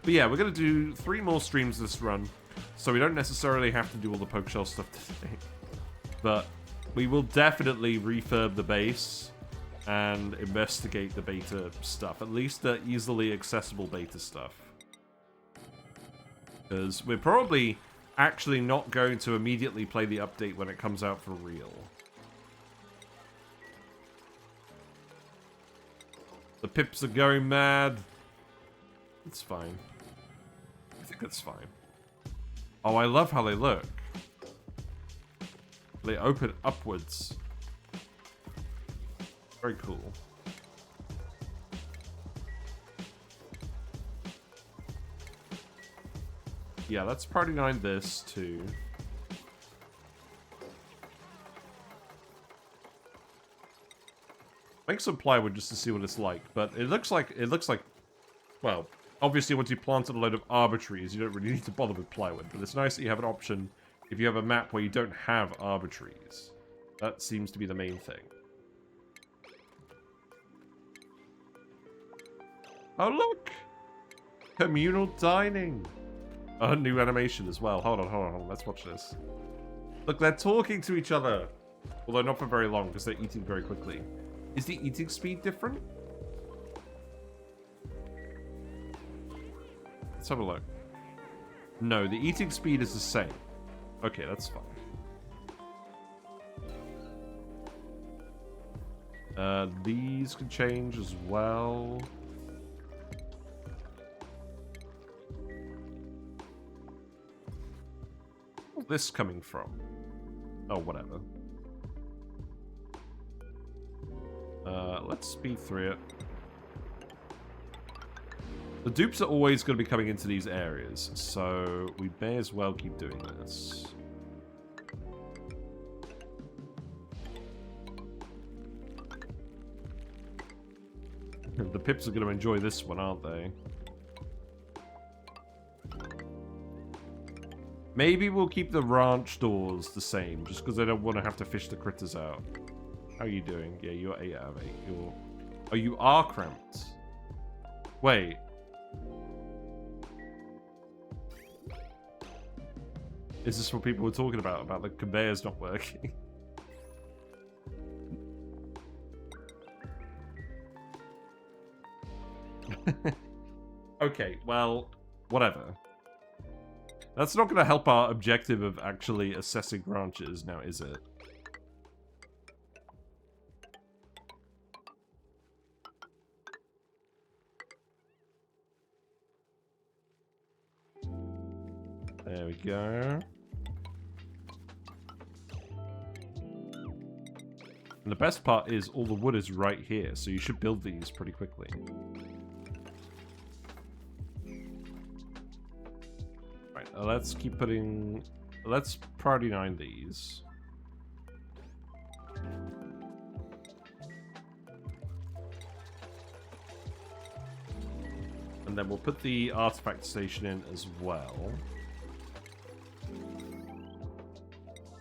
But yeah, we're going to do 3 more streams this run, so we don't necessarily have to do all the Pokeshell stuff today. But we will definitely refurb the base and investigate the beta stuff, at least the easily accessible beta stuff. Because we're probably actually not going to immediately play the update when it comes out for real. The pips are going mad. It's fine. I think it's fine. Oh, I love how they look. They open upwards. Very cool. Yeah, let's party 9 this too. Make some plywood just to see what it's like, but it looks like well, obviously once you planted a load of arbor trees, you don't really need to bother with plywood, but it's nice that you have an option if you have a map where you don't have arbor trees. That seems to be the main thing. Oh look! Communal dining! A new animation as well. Hold on. Let's watch this. Look, they're talking to each other. Although not for very long, because they're eating very quickly. Is the eating speed different? Let's have a look. No, the eating speed is the same. Okay, that's fine. These can change as well. Where's this coming from? Oh, whatever. Let's speed through it. The dupes are always going to be coming into these areas, so we may as well keep doing this. The pips are going to enjoy this one, aren't they? Maybe we'll keep the ranch doors the same, just because I don't want to have to fish the critters out. How are you doing? Yeah, you're 8 out of 8. You're... Oh, you are cramped. Wait. Is this what people were talking about the conveyors not working? Okay, well, whatever. That's not going to help our objective of actually assessing branches now, is it? There we go. And the best part is all the wood is right here, so you should build these pretty quickly. Right, let's keep putting... Let's priority 9 these. And then we'll put the artifact station in as well.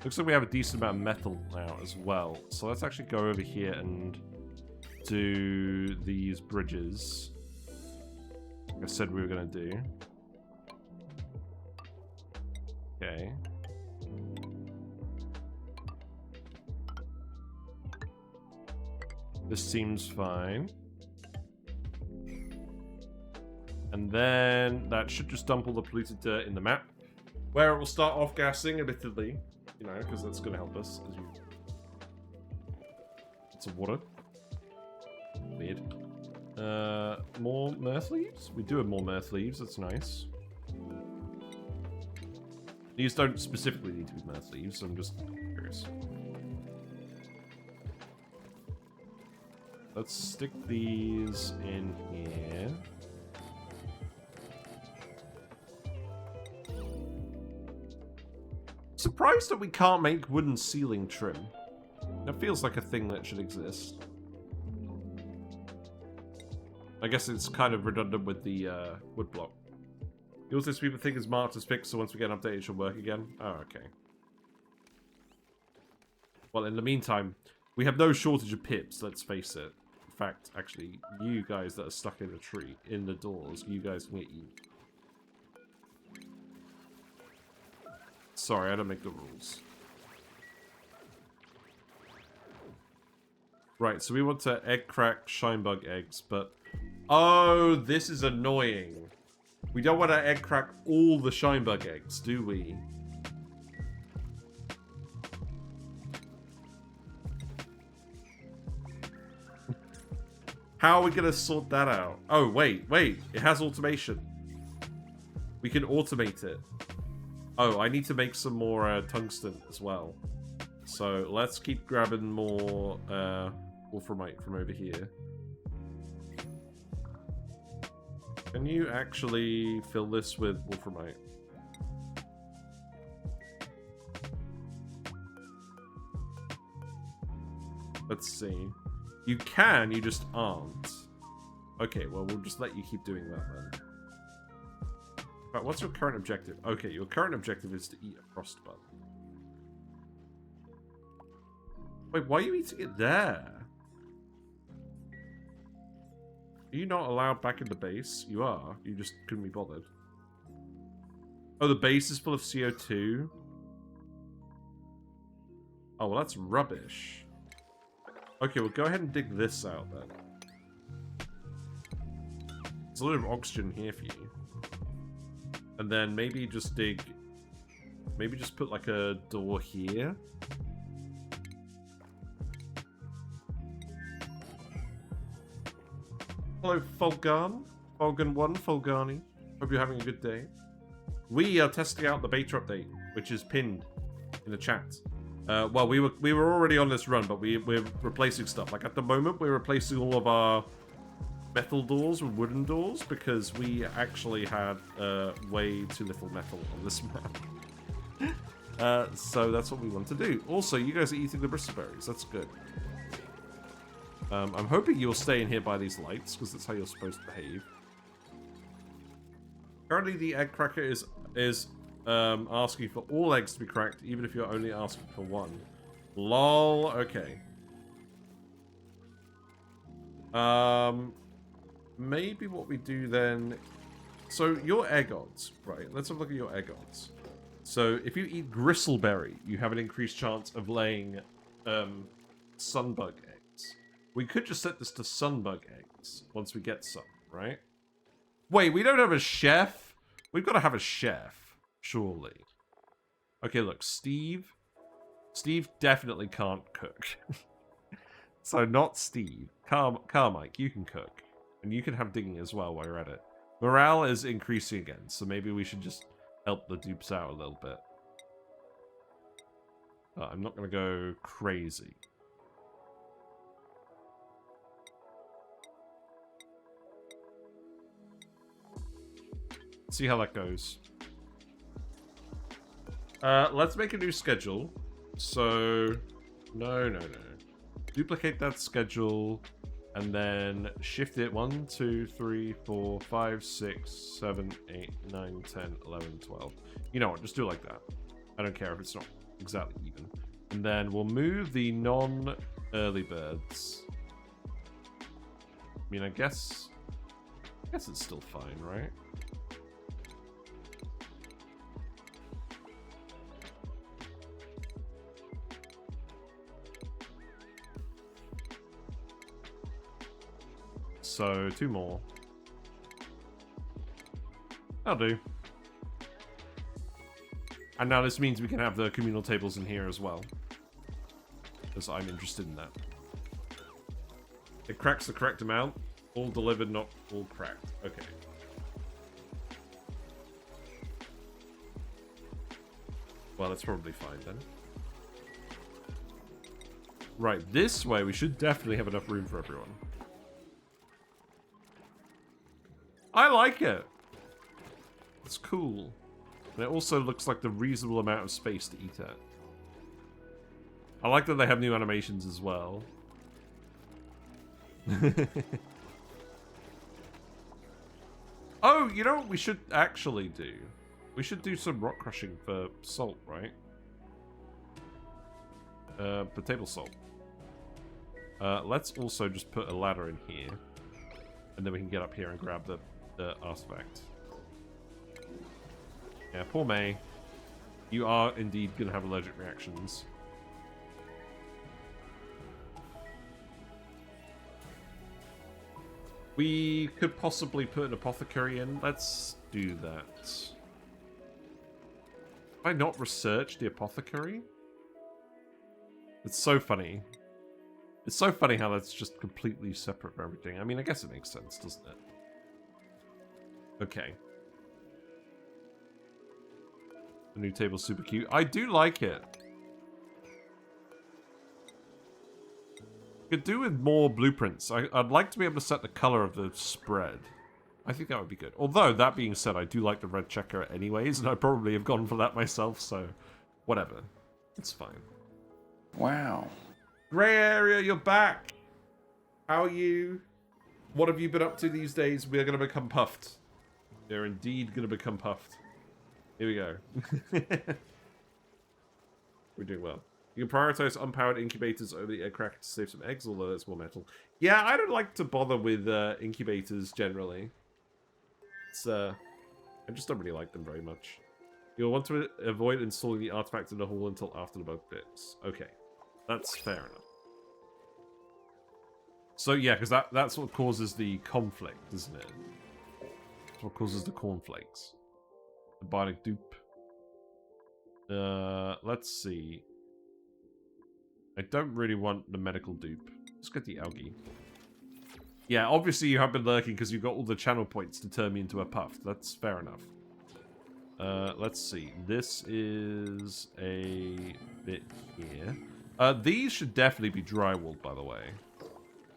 Looks like we have a decent amount of metal now as well. So let's actually go over here and do these bridges. Like I said we were going to do. Okay. This seems fine. And then that should just dump all the polluted dirt in the map, where it will start off gassing, admittedly. You know, because that's going to help us. It's a water. Weird. More mirth leaves? We do have more mirth leaves, that's nice. These don't specifically need to be mirth leaves, so I'm just curious. Let's stick these in here. Surprised that we can't make wooden ceiling trim. That feels like a thing that should exist. I guess it's kind of redundant with the wood block. Yours this people think is marked as fixed, so once we get an update it should work again. Oh, okay. Well, in the meantime, we have no shortage of pips, let's face it. In fact, actually, you guys that are stuck in a tree, in the doors, you guys can get eaten. Sorry, I don't make the rules. Right, so we want to egg crack shinebug eggs, but... Oh, this is annoying. We don't want to egg crack all the shinebug eggs, do we? How are we going to sort that out? Oh, wait. It has automation. We can automate it. Oh, I need to make some more tungsten as well. So let's keep grabbing more wolframite from over here. Can you actually fill this with wolframite? Let's see. You can, you just aren't. Okay, well, we'll just let you keep doing that then. Right, what's your current objective? Okay, your current objective is to eat a frostbud. Wait, why are you eating it there? Are you not allowed back in the base? You are. You just couldn't be bothered. Oh, the base is full of CO2? Oh, well, that's rubbish. Okay, well, go ahead and dig this out, then. There's a lot of oxygen here for you. And then maybe just dig... Maybe just put, like, a door here. Hello, Fulgan. Fulgan1, Fulgani. Hope you're having a good day. We are testing out the beta update, which is pinned in the chat. Well, we were already on this run, but we're replacing stuff. Like, at the moment, we're replacing all of our metal doors with wooden doors, because we actually had way too little metal on this map. So that's what we want to do. Also, you guys are eating the bristleberries. That's good. I'm hoping you'll stay in here by these lights, because that's how you're supposed to behave. Currently, the egg cracker is asking for all eggs to be cracked, even if you're only asking for one. Lol, okay. Maybe what we do then... So, your egg odds, right? Let's have a look at your egg odds. So, if you eat gristleberry, you have an increased chance of laying sunbug eggs. We could just set this to sunbug eggs once we get some, right? Wait, we don't have a chef? We've got to have a chef, surely. Okay, look, Steve. Steve definitely can't cook. So not Steve. Carmike, you can cook. And you can have digging as well while you're at it. Morale is increasing again, so maybe we should just help the dupes out a little bit. I'm not going to go crazy. See how that goes. Let's make a new schedule. So, no. Duplicate that schedule, and then shift it 1, 2, 3, 4, 5, 6, 7, 8, 9, 10, 11, 12. You know what? Just do it like that. I don't care if it's not exactly even. And then we'll move the non-early birds. I mean, I guess it's still fine, right? So, 2 more. That'll do. And now this means we can have the communal tables in here as well. Because I'm interested in that. It cracks the correct amount. All delivered, not all cracked. Okay. Well, that's probably fine then. Right, this way we should definitely have enough room for everyone. I like it. It's cool. And it also looks like the reasonable amount of space to eat at. I like that they have new animations as well. Oh, you know what we should actually do? We should do some rock crushing for salt, right? For table salt. Let's also just put a ladder in here. And then we can get up here and grab the artifact. Yeah, poor May. You are indeed going to have allergic reactions. We could possibly put an apothecary in. Let's do that. Have I not researched the apothecary? It's so funny. It's so funny how that's just completely separate from everything. I mean, I guess it makes sense, doesn't it? Okay. The new table's super cute. I do like it. Could do with more blueprints. I'd like to be able to set the color of the spread. I think that would be good. Although, that being said, I do like the red checker anyways, and I probably have gone for that myself, so whatever. It's fine. Wow. Grey Area, you're back! How are you? What have you been up to these days? We are going to become puffed. They're indeed going to become puffed. Here we go. We're doing well. You can prioritize unpowered incubators over the aircraft to save some eggs, although that's more metal. Yeah, I don't like to bother with incubators generally. It's I just don't really like them very much. You'll want to avoid installing the artifact in the hall until after the bug fix. Okay, that's fair enough. So yeah, because that's what causes the conflict, isn't it? That's what causes the cornflakes. The bionic dupe. Let's see. I don't really want the medical dupe. Let's get the algae. Yeah, obviously you have been lurking because you've got all the channel points to turn me into a puff. That's fair enough. Let's see. This is a bit here. These should definitely be drywall, by the way.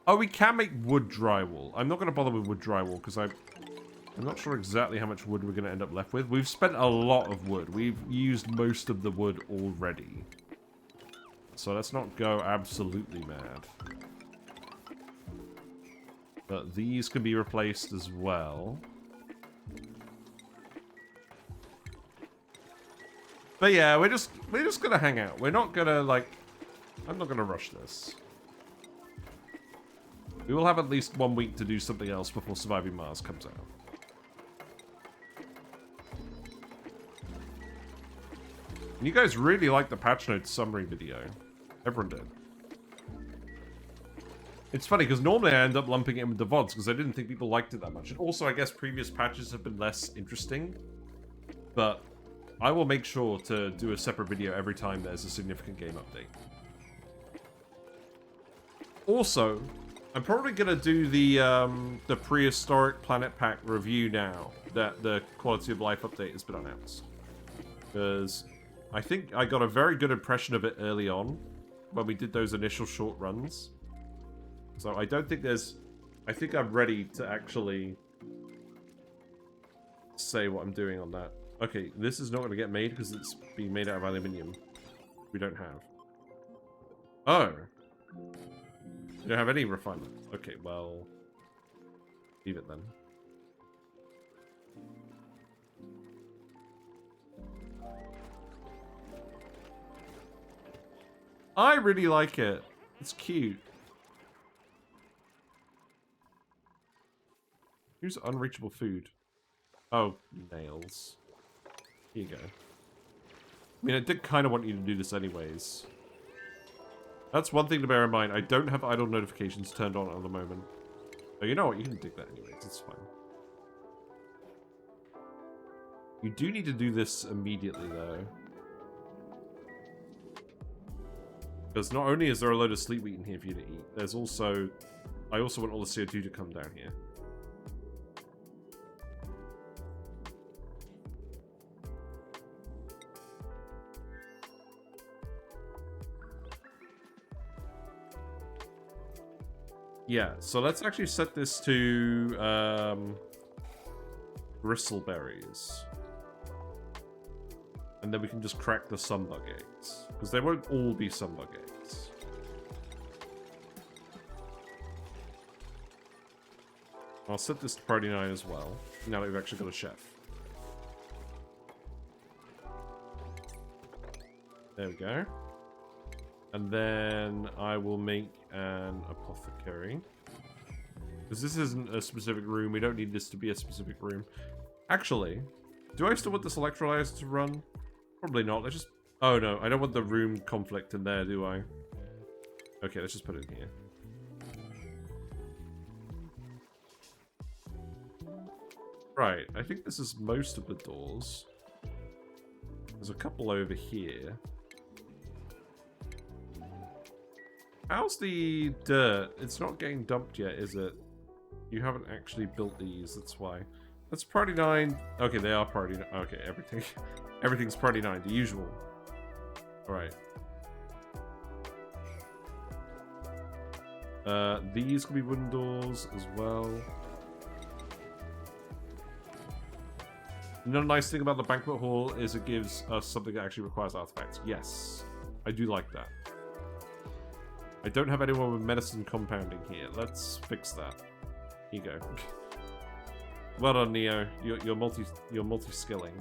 Oh, we can make wood drywall. I'm not going to bother with wood drywall because I'm not sure exactly how much wood we're going to end up left with. We've spent a lot of wood. We've used most of the wood already. So let's not go absolutely mad. But these can be replaced as well. But yeah, we're just gonna hang out. We're not gonna like. I'm not gonna rush this. We will have at least 1 week to do something else before Surviving Mars comes out. And you guys really liked the patch notes summary video. Everyone did. It's funny, because normally I end up lumping it in with the VODs, because I didn't think people liked it that much. And also, I guess previous patches have been less interesting. But I will make sure to do a separate video every time there's a significant game update. Also, I'm probably going to do the prehistoric planet pack review now that the quality of life update has been announced. Because I think I got a very good impression of it early on when we did those initial short runs. So I don't think there's... I think I'm ready to actually say what I'm doing on that. Okay, this is not going to get made because it's being made out of aluminium. We don't have. Oh. You don't have any refinement. Okay, well... leave it then. I really like it. It's cute. Use unreachable food. Oh, nails. Here you go. I mean, I did kind of want you to do this anyways. That's one thing to bear in mind. I don't have idle notifications turned on at the moment. Oh, you know what? You can dig that anyways. It's fine. You do need to do this immediately, though. Because not only is there a load of sleep wheat in here for you to eat, there's also... I also want all the CO2 to come down here. Yeah, so let's actually set this to bristleberries. And then we can just crack the sunbug eggs. Because they won't all be sunbug eggs. I'll set this to priority 9 as well, now that we've actually got a chef. There we go. And then I will make an apothecary. Because this isn't a specific room. We don't need this to be a specific room. Actually, do I still want this electrolyzer to run? Probably not. Let's just... Oh, no. I don't want the room conflict in there, do I? Okay, let's just put it in here. Right. I think this is most of the doors. There's a couple over here. How's the dirt? It's not getting dumped yet, is it? You haven't actually built these, that's why. That's priority 9. Okay, they are priority 9. Okay, everything's priority 9, the usual. Alright. These can be wooden doors as well. Another nice thing about the banquet hall is it gives us something that actually requires artifacts. Yes, I do like that. I don't have anyone with medicine compounding here. Let's fix that. Here you go. Well done, Neo. You're multi-skilling.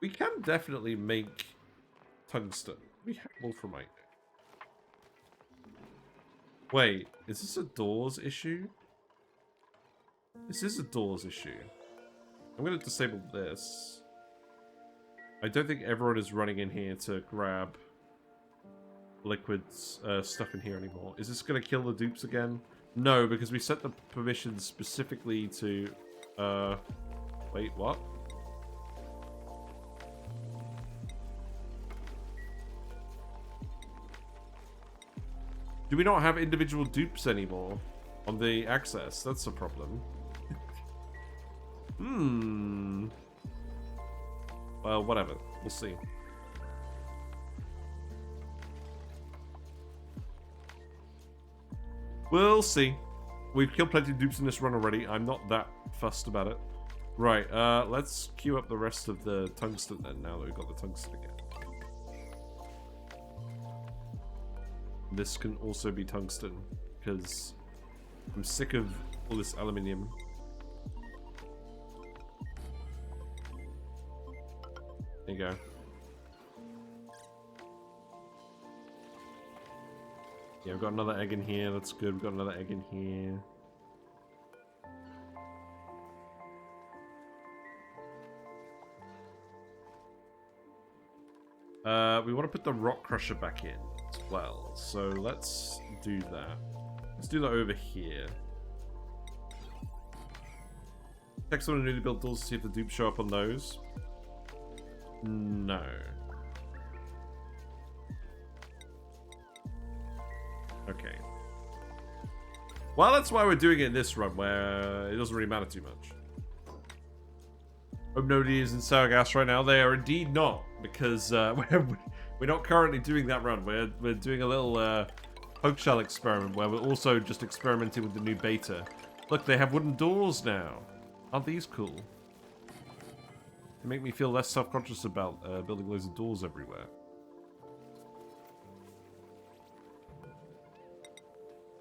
We can definitely make tungsten. We have wolframite. Wait, is this a doors issue? This is a doors issue. I'm going to disable this. I don't think everyone is running in here to grab liquids stuff in here anymore. Is this going to kill the dupes again? No, because we set the permissions specifically to... wait, what? Do we not have individual dupes anymore on the access? That's a problem. Well, whatever. We'll see. We'll see. We've killed plenty of dupes in this run already. I'm not that fussed about it. Right, let's queue up the rest of the tungsten then, now that we've got the tungsten again. This can also be tungsten, because I'm sick of all this aluminium. There you go. Yeah, we've got another egg in here. That's good. We've got another egg in here. We want to put the rock crusher back in as well. So let's do that. Let's do that over here. Check some of the newly built doors to see if the dupes show up on those. No. Okay. Well, that's why we're doing it in this run, where it doesn't really matter too much. Hope nobody is in Sargasso right now. They are indeed not, because we're not currently doing that run. We're doing a little Pokeshell experiment where we're also just experimenting with the new beta. Look, they have wooden doors now. Aren't these cool? They make me feel less self-conscious about building loads of doors everywhere.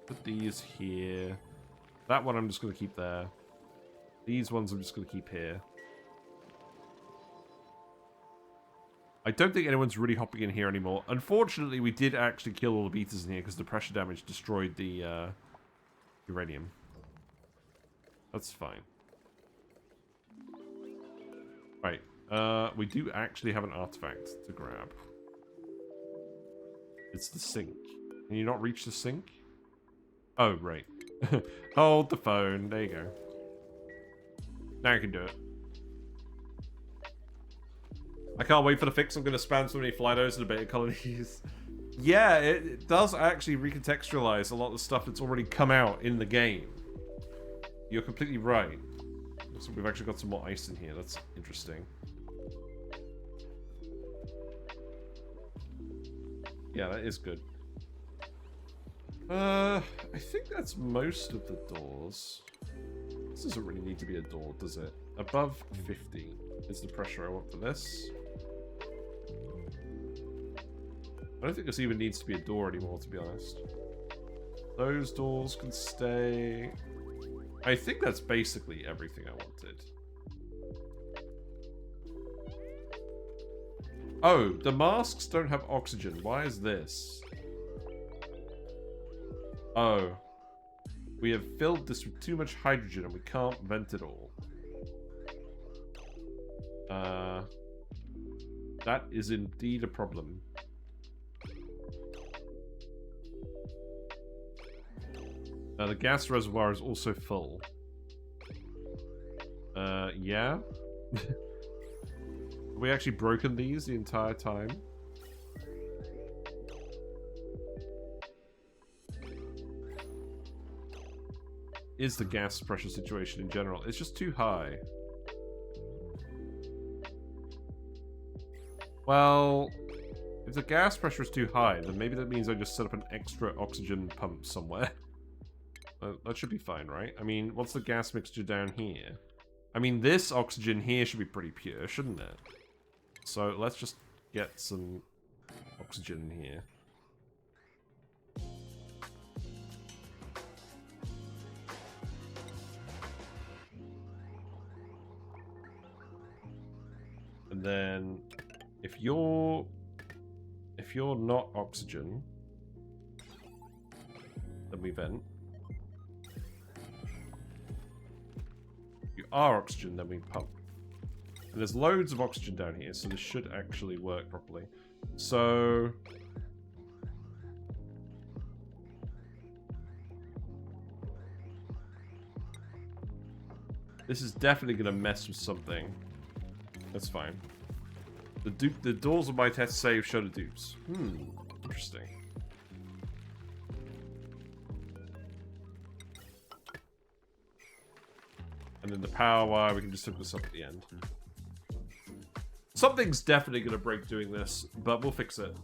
Put these here. That one I'm just going to keep there. These ones I'm just going to keep here. I don't think anyone's really hopping in here anymore. Unfortunately, we did actually kill all the beaters in here because the pressure damage destroyed the uranium. That's fine. Right. We do actually have an artifact to grab. It's the sink. Can you not reach the sink? Oh, right. Hold the phone. There you go. Now you can do it. I can't wait for the fix. I'm going to spam so many Flydos in the beta colonies. Yeah, it does actually recontextualize a lot of the stuff that's already come out in the game. You're completely right. So we've actually got some more ice in here. That's interesting. Yeah, that is good. I think that's most of the doors. This doesn't really need to be a door, does it? Above 50 is the pressure I want for this. I don't think this even needs to be a door anymore, to be honest. Those doors can stay. I think that's basically everything I wanted. Oh, the masks don't have oxygen. Why is this? Oh. We have filled this with too much hydrogen and we can't vent it all. That is indeed a problem. The gas reservoir is also full. Yeah? Have we actually broken these the entire time? Is the gas pressure situation in general? It's just too high. Well, if the gas pressure is too high, then maybe that means I just set up an extra oxygen pump somewhere. That should be fine, right? I mean, what's the gas mixture down here? I mean, this oxygen here should be pretty pure, shouldn't it? So let's just get some oxygen in here. And then if you're not oxygen, then we vent. If you are oxygen, then we pump. And there's loads of oxygen down here, so this should actually work properly. So this is definitely gonna mess with something. That's fine. The doors of my test save show the dupes. Interesting. And then the power wire, we can just hook this up at the end. Something's definitely going to break doing this, but we'll fix it.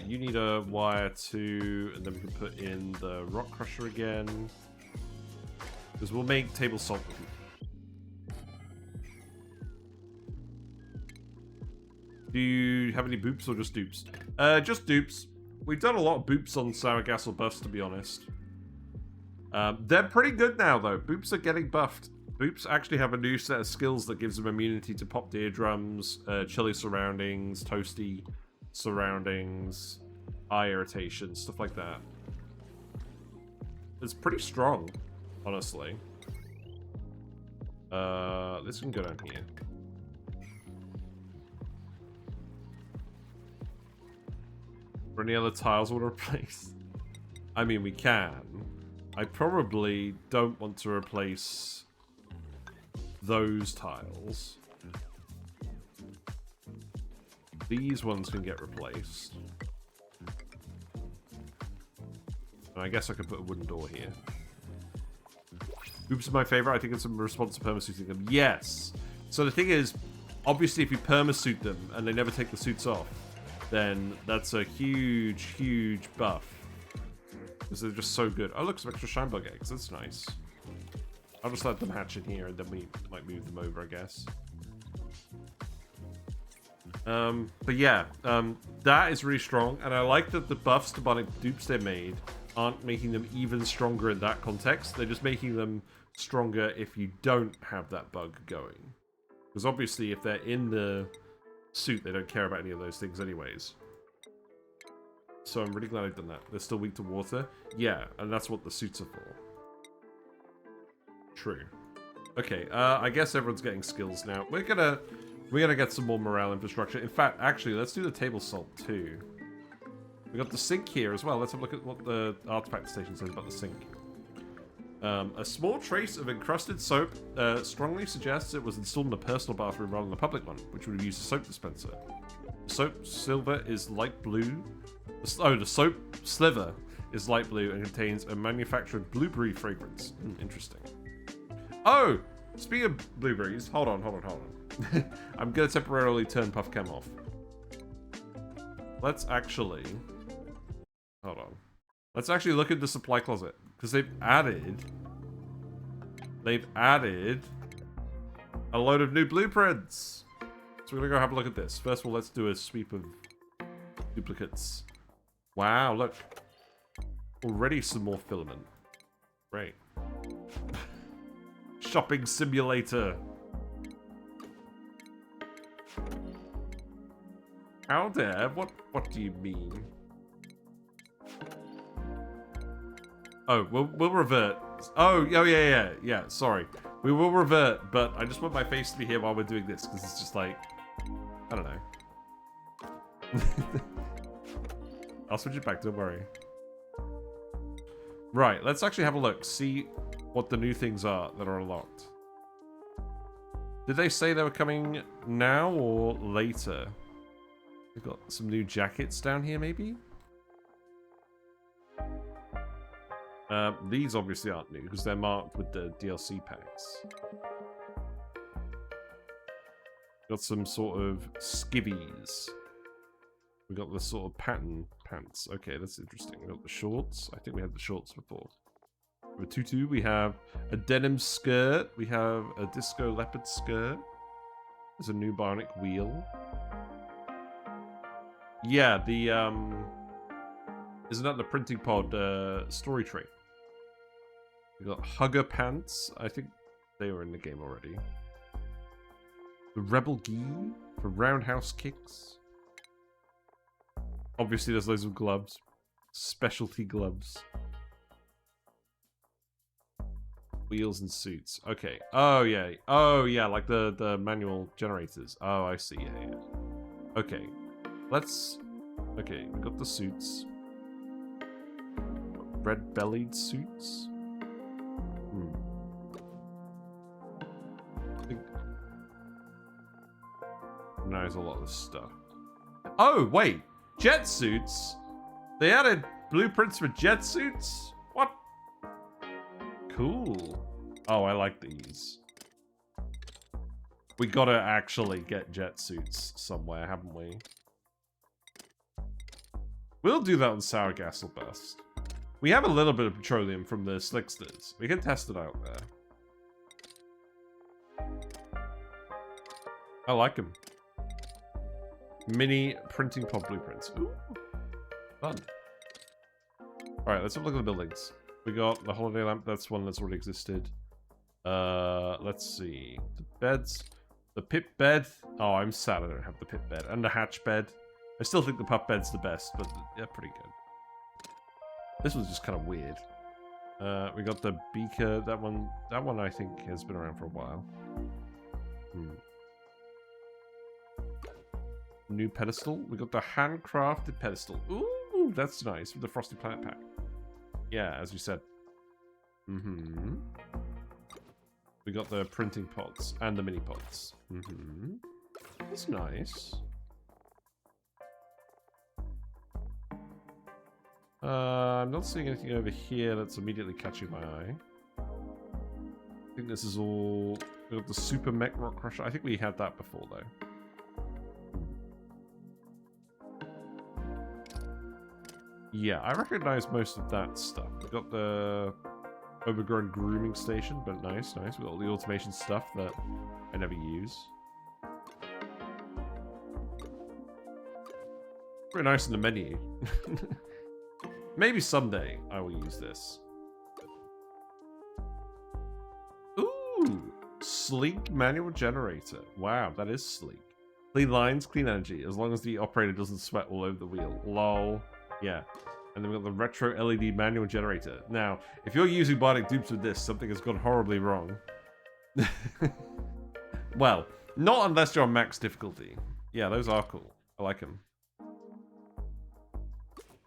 You need a wire too, and then we can put in the rock crusher again. Because we'll make table salt with you. Do you have any boops or just dupes? Just dupes. We've done a lot of boops on Sour Gasol buffs, to be honest. They're pretty good now, though. Boops are getting buffed. Boops actually have a new set of skills that gives them immunity to popped eardrums, chilly surroundings, toasty surroundings, eye irritation, stuff like that. It's pretty strong, honestly. This can go down here. Or any other tiles we'll replace? I mean, we can. I probably don't want to replace those tiles. These ones can get replaced. And I guess I could put a wooden door here. Oops, my favorite. I think it's in response to permasuiting them. Yes! So the thing is, obviously if you permasuit them and they never take the suits off, then that's a huge, huge buff. Because they're just so good. Oh, look, some extra shine bug eggs. That's nice. I'll just let them hatch in here and then we might move them over, I guess. But yeah, that is really strong. And I like that the buffs to bionic dupes they made aren't making them even stronger in that context. They're just making them stronger if you don't have that bug going. Because obviously if they're in the suit, they don't care about any of those things anyways. So I'm really glad I've done that. They're still weak to water. Yeah, and that's what the suits are for. True. Okay, I guess everyone's getting skills now. We're gonna get some more morale infrastructure. In fact, actually, let's do the table salt too. We got the sink here as well. Let's have a look at what the artifact station says about the sink. A small trace of encrusted soap strongly suggests it was installed in a personal bathroom rather than a public one, which would have used a soap dispenser. The soap silver is light blue. Oh, the soap sliver is light blue and contains a manufactured blueberry fragrance. Interesting. Oh, speaking of blueberries, hold on. I'm gonna temporarily turn Puff Cam off. Let's actually... Hold on. Let's actually look at the supply closet. Because they've added a load of new blueprints. So we're gonna go have a look at this. First of all, let's do a sweep of duplicates. Wow, look. Already some more filament. Great. Shopping simulator. How dare? What do you mean? Oh, we'll revert. Oh, yeah. Sorry. We will revert, but I just want my face to be here while we're doing this, because it's just like... I don't know. I'll switch it back, don't worry. Right, let's actually have a look. See what the new things are that are unlocked. Did they say they were coming now or later? We've got some new jackets down here, maybe? These obviously aren't new because they're marked with the DLC packs. Got some sort of skivvies. We got the sort of pattern pants. Okay, that's interesting. We got the shorts. I think we had the shorts before. We have a tutu. We have a denim skirt. We have a disco leopard skirt. There's a new bionic wheel. Yeah, the isn't that the printing pod story trait? We got hugger pants. I think they were in the game already. The rebel gi for roundhouse kicks. Obviously, there's loads of gloves, specialty gloves, wheels and suits. Okay. Oh yeah, like the manual generators. Oh, I see. Yeah. Okay. Okay, we got the suits. Red-bellied suits? I think... Now there's a lot of stuff. Oh, wait! Jet suits? They added blueprints for jet suits? What? Cool. Oh, I like these. We gotta actually get jet suits somewhere, haven't we? We'll do that on Sour Gasol Burst. We have a little bit of petroleum from the Slicksters. We can test it out there. I like them. Mini printing pod blueprints. Ooh, fun. Alright, let's have a look at the buildings. We got the holiday lamp, that's one that's already existed. Let's see. The beds. The pit bed. Oh, I'm sad I don't have the pit bed. And the hatch bed. I still think the pup bed's the best, but they're pretty good. This was just kind of weird. We got the beaker. That one I think has been around for a while. New pedestal. We got the handcrafted pedestal. Ooh, that's nice with the Frosty Planet pack. Yeah, as you said. We got the printing pods and the mini pods. That's nice. I'm not seeing anything over here that's immediately catching my eye. I think this is all... We got the Super Mech Rock Crusher. I think we had that before, though. Yeah, I recognize most of that stuff. We got the overgrown grooming station, but nice, nice. We got all the automation stuff that I never use. Pretty nice in the menu. Maybe someday I will use this. Ooh, sleek manual generator. Wow, that is sleek. Clean lines, clean energy, as long as the operator doesn't sweat all over the wheel. Lol. Yeah. And then we've got the retro LED manual generator. Now, if you're using bionic dupes with this, something has gone horribly wrong. Well, not unless you're on max difficulty. Yeah, those are cool. I like them.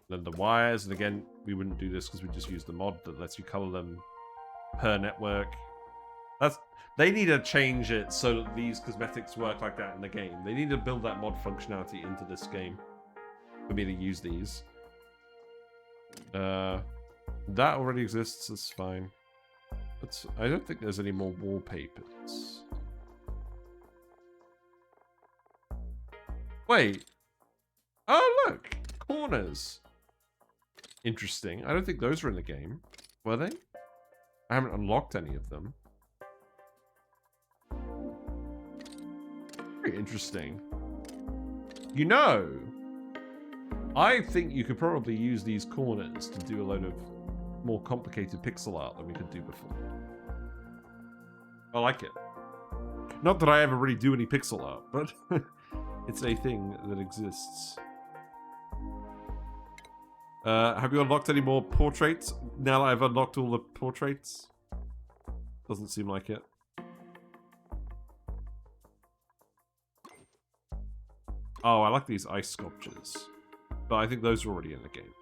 Then the wires, and again, we wouldn't do this because we just use the mod that lets you color them per network. They need to change it so that these cosmetics work like that in the game. They need to build that mod functionality into this game for me to use these. That already exists, that's fine. I don't think there's any more wallpapers. Wait. Oh, look! Corners. Interesting. I don't think those were in the game. Were they? I haven't unlocked any of them. Very interesting. You know, I think you could probably use these corners to do a load of more complicated pixel art than we could do before. I like it. Not that I ever really do any pixel art, but it's a thing that exists. Have you unlocked any more portraits? Now that I've unlocked all the portraits? Doesn't seem like it. Oh, I like these ice sculptures. But I think those are already in the game.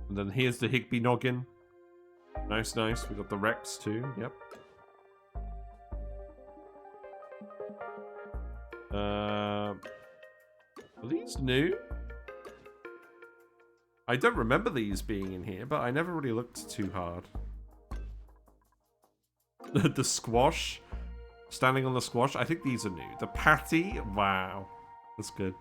And then here's the Higby noggin. Nice, nice. We got the Rex too. Yep. Are these new? I don't remember these being in here, but I never really looked too hard. The squash. Standing on the squash. I think these are new. The patty. Wow. That's good.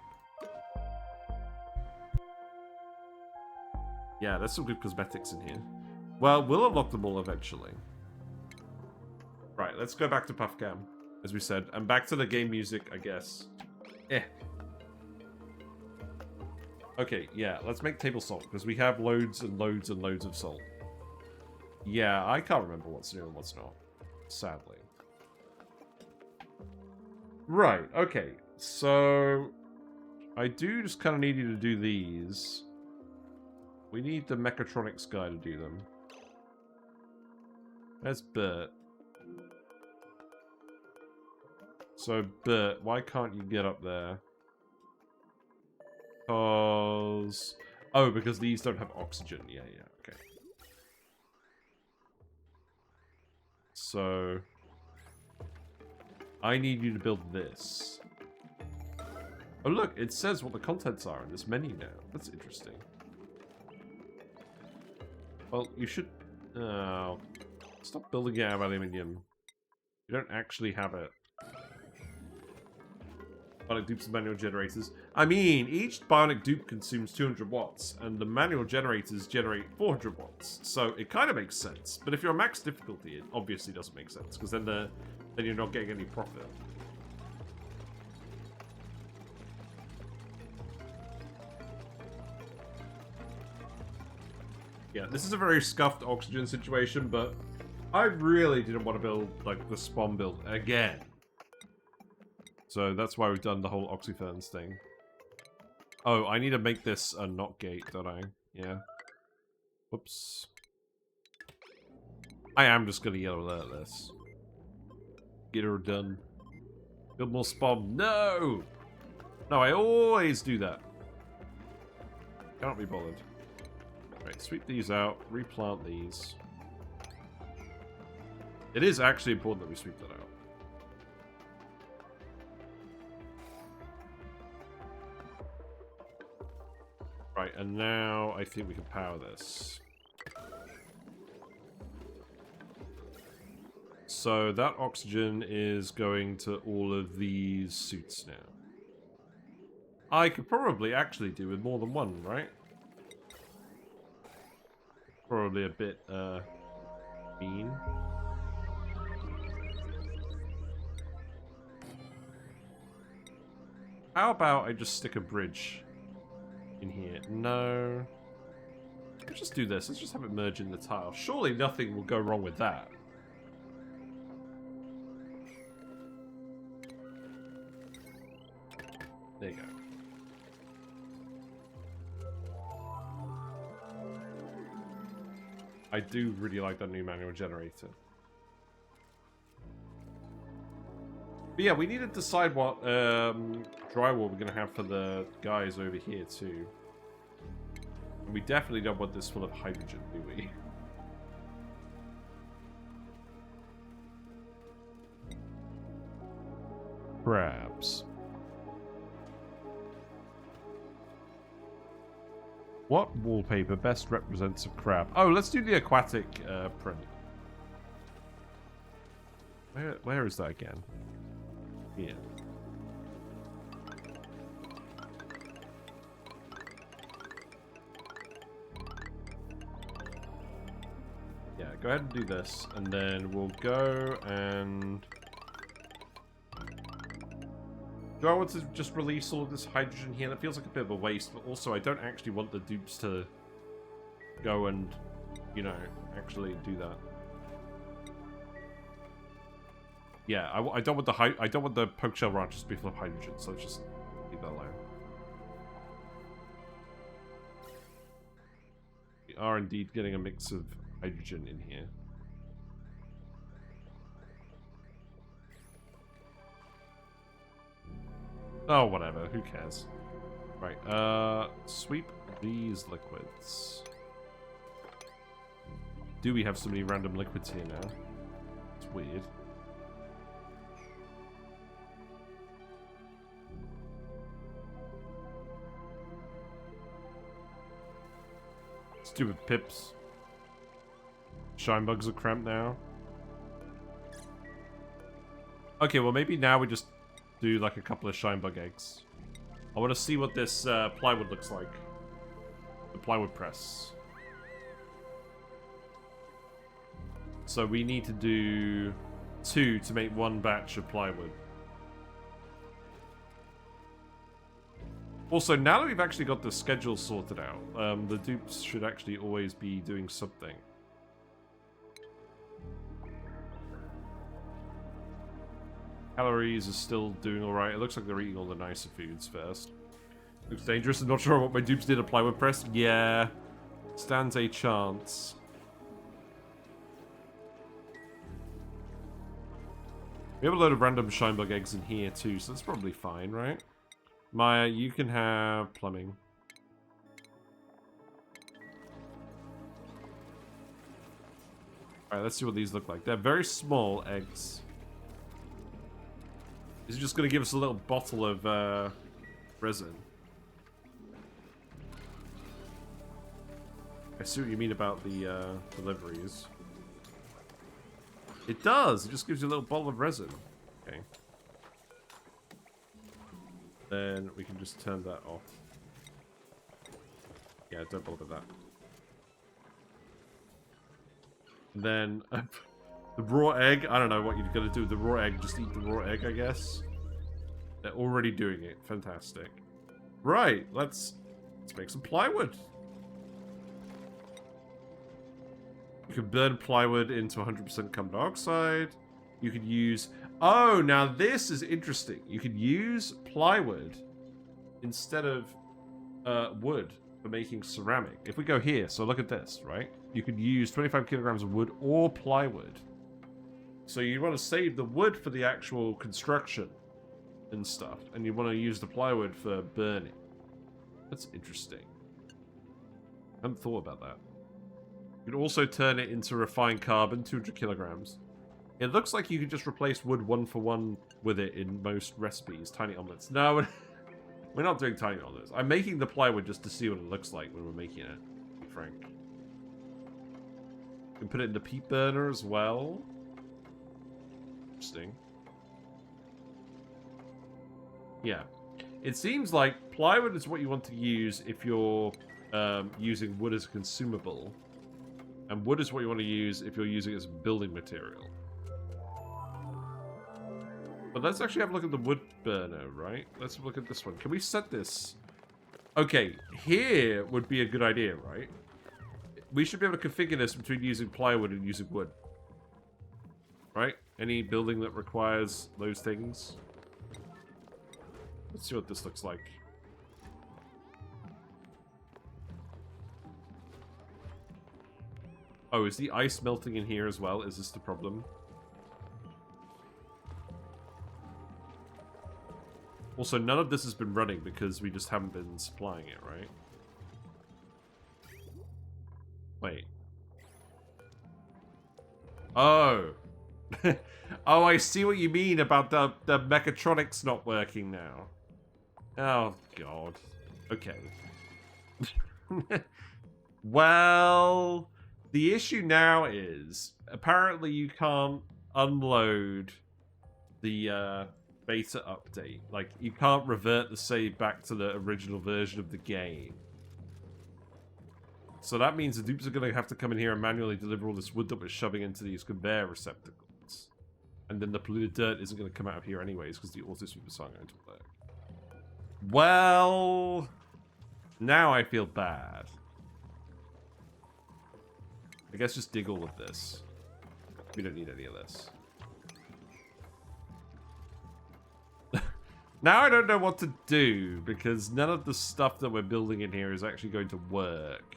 Yeah, there's some good cosmetics in here. Well, we'll unlock them all eventually. Right, let's go back to PuffCam, as we said. And back to the game music, I guess. Okay, yeah, let's make table salt, because we have loads and loads and loads of salt. Yeah, I can't remember what's new and what's not, sadly. Right, okay, so I do just kind of need you to do these. We need the mechatronics guy to do them. There's Bert. So, Bert, why can't you get up there? Because... Oh, because these don't have oxygen. Yeah, yeah, okay. So... I need you to build this. Oh, look, it says what the contents are in this menu now. That's interesting. Well, you should... Oh, stop building it out of aluminium. You don't actually have it. Bionic dupes and manual generators. I mean, each bionic dupe consumes 200 watts, and the manual generators generate 400 watts. So it kind of makes sense. But if you're on max difficulty, it obviously doesn't make sense, because then you're not getting any profit. Yeah, this is a very scuffed oxygen situation, but I really didn't want to build, like, the spawn build again. So that's why we've done the whole oxyferns thing. Oh, I need to make this a not gate, don't I? Yeah. Whoops. I am just gonna yellow alert this. Get her done. Build more spawn. No! No, I always do that. Cannot be bothered. Right, sweep these out, replant these. It is actually important that we sweep that out. Right, and now I think we can power this. So that oxygen is going to all of these suits now. I could probably actually do with more than one, right? Probably a bit, mean. How about I just stick a bridge in here? No. Let's just do this. Let's just have it merge in the tile. Surely nothing will go wrong with that. There you go. I do really like that new manual generator. But yeah, we need to decide what drywall we're going to have for the guys over here too. And we definitely don't want this full of hydrogen, do we? Crabs. What wallpaper best represents a crab? Oh, let's do the aquatic print. Where is that again? Here. Yeah, go ahead and do this, and then we'll go and... Do I want to just release all of this hydrogen here? That feels like a bit of a waste, but also I don't actually want the dupes to go and, you know, actually do that. Yeah, I don't want the Pokeshell ranches to be full of hydrogen, so let's just leave that alone. We are indeed getting a mix of hydrogen in here. Oh, whatever. Who cares? Right, sweep these liquids. Do we have so many random liquids here now? It's weird. Stupid pips. Shine bugs are cramped now. Okay, well maybe now we just do like a couple of shine bug eggs. I want to see what this plywood looks like. The plywood press. So we need to do 2 to make 1 batch of plywood. Also, now that we've actually got the schedule sorted out, the dupes should actually always be doing something. Calories are still doing alright. It looks like they're eating all the nicer foods first. Looks dangerous. I'm not sure what my dupes did at plywood press. Yeah. Stands a chance. We have a load of random shinebug eggs in here too, so that's probably fine, right? Maya, you can have plumbing. Alright, let's see what these look like. They're very small eggs. Is it just going to give us a little bottle of resin? I see what you mean about the deliveries. It does! It just gives you a little bottle of resin. Okay. Then we can just turn that off. Yeah, don't bother with that. And then the raw egg, I don't know what you're gonna do with the raw egg, just eat the raw egg, I guess. They're already doing it. Fantastic. Right, let's make some plywood. You can burn plywood into 100% carbon dioxide. You could use... Oh, now this is interesting. You could use plywood instead of wood for making ceramic. If we go here, so look at this, right? You could use 25 kilograms of wood or plywood. So you want to save the wood for the actual construction and stuff, and you want to use the plywood for burning. That's interesting. I hadn't thought about that. You can also turn it into refined carbon, 200 kilograms. It looks like you can just replace wood 1-for-1 with it in most recipes. Tiny omelets. No, we're not doing tiny omelets. I'm making the plywood just to see what it looks like when we're making it, to be frank. You can put it in the peat burner as well. Interesting. Yeah. It seems like plywood is what you want to use if you're using wood as a consumable. And wood is what you want to use if you're using it as a building material. But let's actually have a look at the wood burner, right? Let's look at this one. Can we set this? Okay, here would be a good idea, right? We should be able to configure this between using plywood and using wood. Right? Any building that requires those things. Let's see what this looks like. Oh, is the ice melting in here as well? Is this the problem? Also, none of this has been running because we just haven't been supplying it, right? Wait. Oh. Oh, I see what you mean about the mechatronics not working now. Oh, God. Okay. Well, the issue now is, apparently you can't unload the beta update. Like, you can't revert the save back to the original version of the game. So that means the dupes are going to have to come in here and manually deliver all this wood that we're shoving into these conveyor receptacles. And then the polluted dirt isn't going to come out of here anyways, because the auto sweepers aren't going to work. Well, now I feel bad. I guess just dig all of this. We don't need any of this. Now I don't know what to do, because none of the stuff that we're building in here is actually going to work.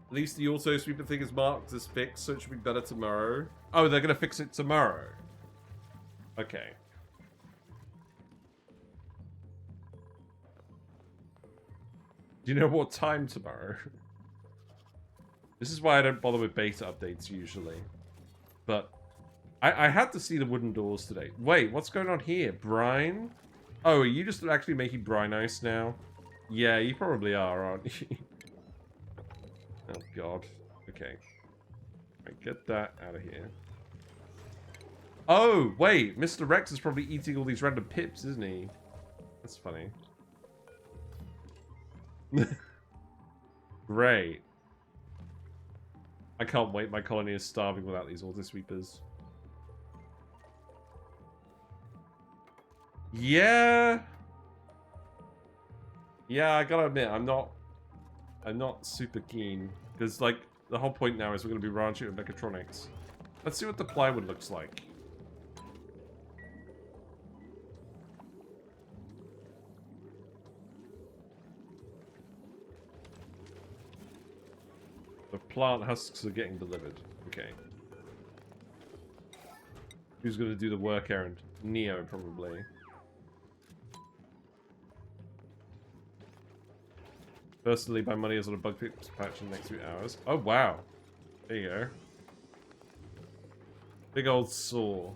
At least the auto sweeper thing is marked as fixed, so it should be better tomorrow. Oh, they're going to fix it tomorrow. Okay. Do you know what time tomorrow? This is why I don't bother with beta updates usually. But I had to see the wooden doors today. Wait, what's going on here? Brine? Oh, are you just actually making brine ice now? Yeah, you probably are, aren't you? Oh, God. Okay. Right, get that out of here. Oh, wait. Mr. Rex is probably eating all these random pips, isn't he? That's funny. Great. I can't wait. My colony is starving without these auto sweepers. Yeah. Yeah, I gotta admit, I'm not super keen. Because, like, the whole point now is we're gonna be ranching with mechatronics. Let's see what the plywood looks like. The plant husks are getting delivered. Okay. Who's going to do the work errand? Neo, probably. Personally, buy money as on a bug fix patch in the next few hours. Oh, wow. There you go. Big old saw.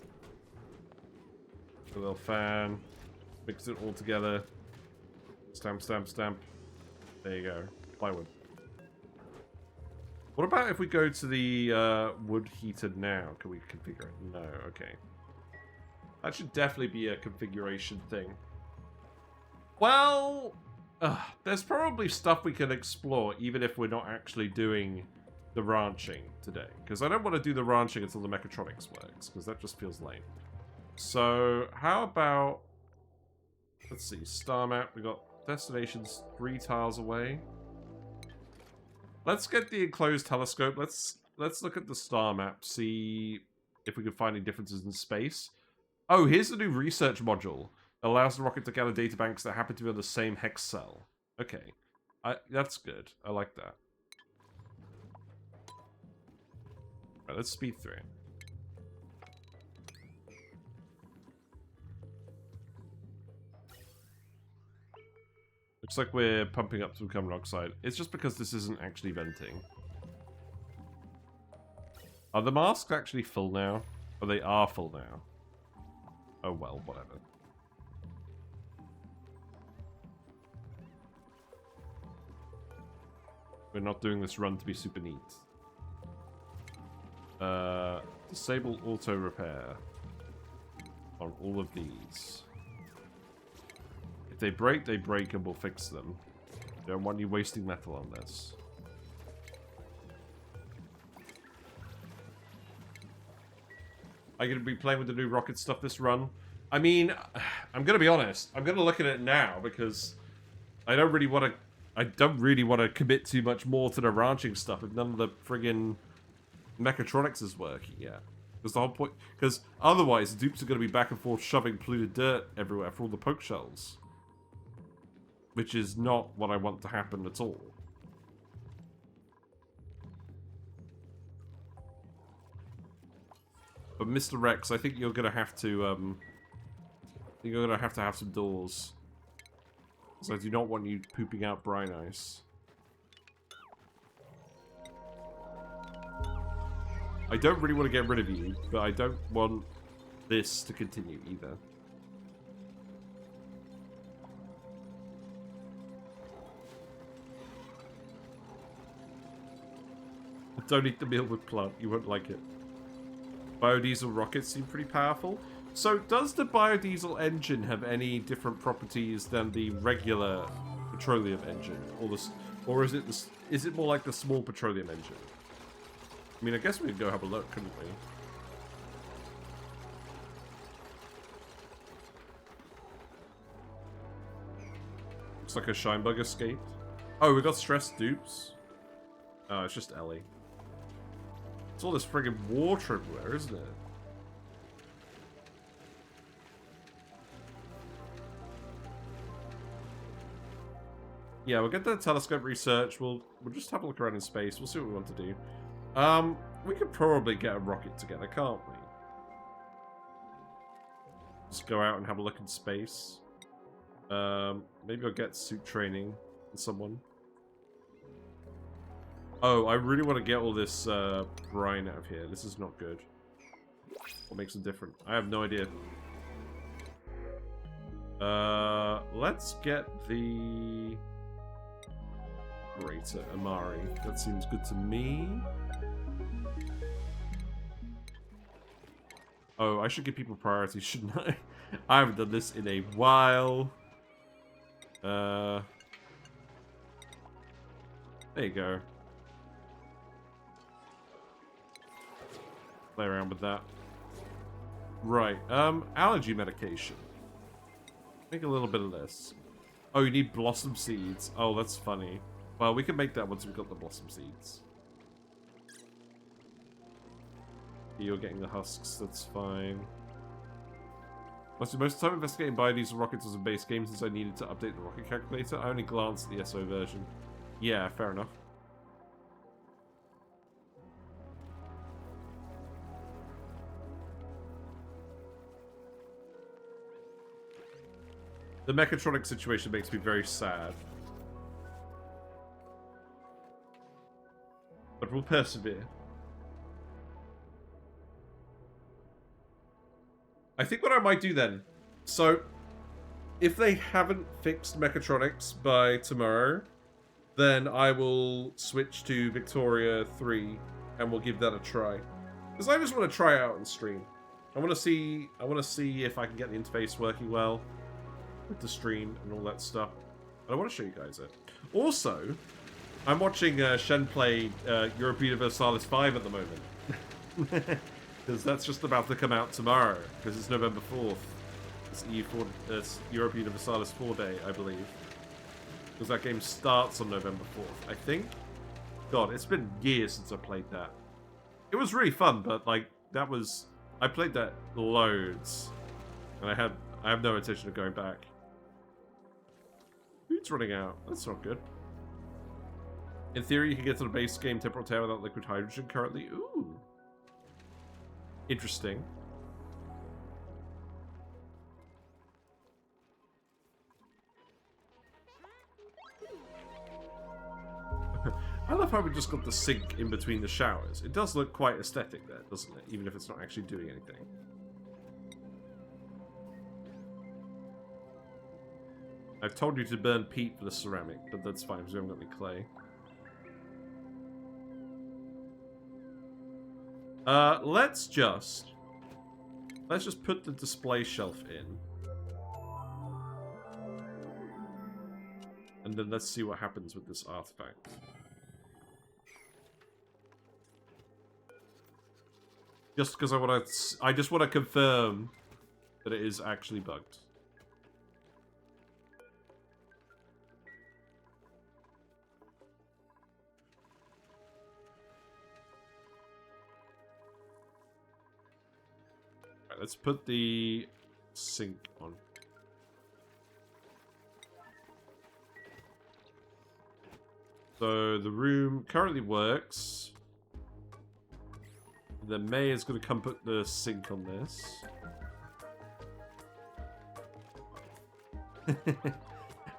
A little fan. Mix it all together. Stamp, stamp, stamp. There you go. Plywood. What about if we go to the wood heater now? Can we configure it? No, okay. That should definitely be a configuration thing. Well, there's probably stuff we can explore even if we're not actually doing the ranching today. Because I don't want to do the ranching until the mechatronics works, because that just feels lame. So, how about... Let's see, star map, we got Destination's 3 tiles away. Let's get the enclosed telescope. Let's look at the star map, see if we can find any differences in space. Oh, here's the new research module. It allows the rocket to gather databanks that happen to be on the same hex cell. Okay. That's good. I like that. Right, let's speed through it. Looks like we're pumping up some carbon dioxide. It's just because this isn't actually venting. Are the masks actually full now? Or they are full now? Oh well, whatever. We're not doing this run to be super neat. Disable auto repair on all of these. If they break and we'll fix them. Don't want you wasting metal on this. I'm going to be playing with the new rocket stuff this run. I mean, I'm going to be honest. I'm going to look at it now because I don't really want to commit too much more to the ranching stuff if none of the friggin' mechatronics is working yet. Because the whole point, because otherwise the dupes are going to be back and forth shoving polluted dirt everywhere for all the Pokeshells. Which is not what I want to happen at all. But Mr. Rex, I think you're gonna have to have some doors. Because I do not want you pooping out brine ice. I don't really want to get rid of you, but I don't want this to continue either. Don't eat the meal with plant, you won't like it. Biodiesel rockets seem pretty powerful. So, does the biodiesel engine have any different properties than the regular petroleum engine, or is it more like the small petroleum engine? I mean, I guess we could go have a look, couldn't we? Looks like a Shinebug escaped. Oh, we got stressed dupes. Oh, it's just Ellie. It's all this friggin' water everywhere, isn't it? Yeah, we'll get the telescope research. We'll just have a look around in space. We'll see what we want to do. We could probably get a rocket together, can't we? Just go out and have a look in space. Maybe I'll get suit training in someone. Oh, I really want to get all this brine out of here. This is not good. What makes it different? I have no idea. Let's get the greater Amari. That seems good to me. Oh, I should give people priority, shouldn't I? I haven't done this in a while. There you go. Play around with that. Right, allergy medication. Make a little bit of this. Oh, you need blossom seeds. Oh, that's funny. Well, we can make that once we've got the blossom seeds. You're getting the husks, that's fine. I spent most of the time investigating biodiesel rockets as a base game since I needed to update the rocket calculator. I only glanced at the SO version. Yeah, fair enough. The mechatronic situation makes me very sad. But we'll persevere. I think what I might do then... So, if they haven't fixed mechatronics by tomorrow, then I will switch to Victoria 3 and we'll give that a try. Because I just want to try it out on stream. I want to see if I can get the interface working well with the stream and all that stuff. And I want to show you guys it. Also, I'm watching Shen play Europa Universalis 5 at the moment. Because that's just about to come out tomorrow. Because it's November 4th. It's Europa Universalis 4 day, I believe. Because that game starts on November 4th, I think. God, it's been years since I played that. It was really fun, but like I played that loads, and I have no intention of going back. Food's running out. That's not good. In theory, you can get to the base game temporal tower without liquid hydrogen currently. Ooh, interesting. I love how we just got the sink in between the showers. It does look quite aesthetic there, doesn't it? Even if it's not actually doing anything. I've told you to burn peat for the ceramic, but that's fine because we haven't got any clay. Let's just put the display shelf in. And then let's see what happens with this artifact. Just because I just want to confirm that it is actually bugged. Right, let's put the sink on. So the room currently works. Then May is going to come put the sink on this.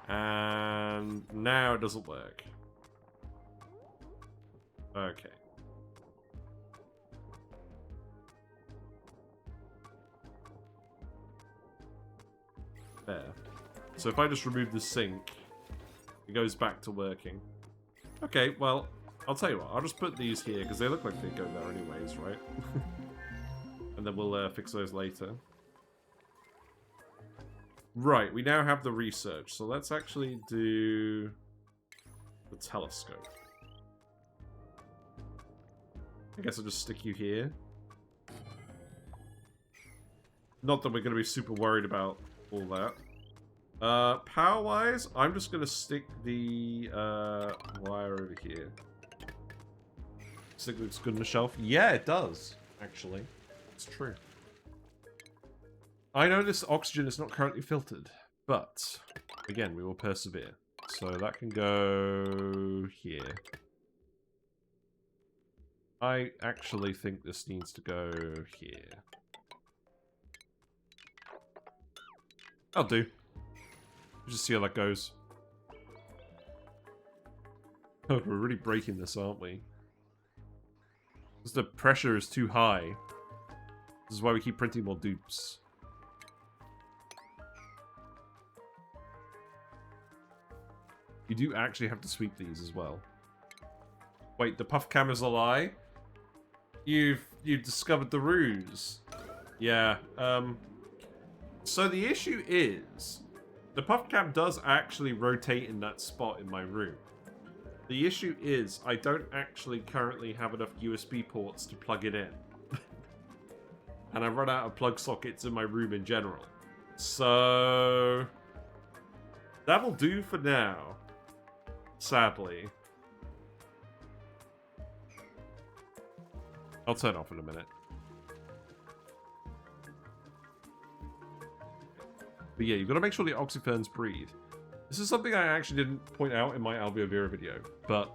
And now it doesn't work. Okay. There. So if I just remove the sink, it goes back to working. Okay, well, I'll tell you what, I'll just put these here, because they look like they go there anyways, right? And then we'll fix those later. Right, we now have the research, so let's actually do the telescope. I guess I'll just stick you here. Not that we're going to be super worried about all that. Power-wise, I'm just going to stick the wire over here. Stick looks good on the shelf. Yeah, it does, actually. It's true. I know this oxygen is not currently filtered, but again, we will persevere. So that can go here. I actually think this needs to go here. I'll do. Just see how that goes. Oh, we're really breaking this, aren't we? Because the pressure is too high. This is why we keep printing more dupes. You do actually have to sweep these as well. Wait, the puff cam is a lie? You've discovered the ruse. Yeah, so the issue is, the puff cam does actually rotate in that spot in my room. The issue is, I don't actually currently have enough USB ports to plug it in. And I've run out of plug sockets in my room in general. So that'll do for now, sadly. I'll turn off in a minute. But yeah, you've got to make sure the oxyferns breathe. This is something I actually didn't point out in my Albio Vera video, but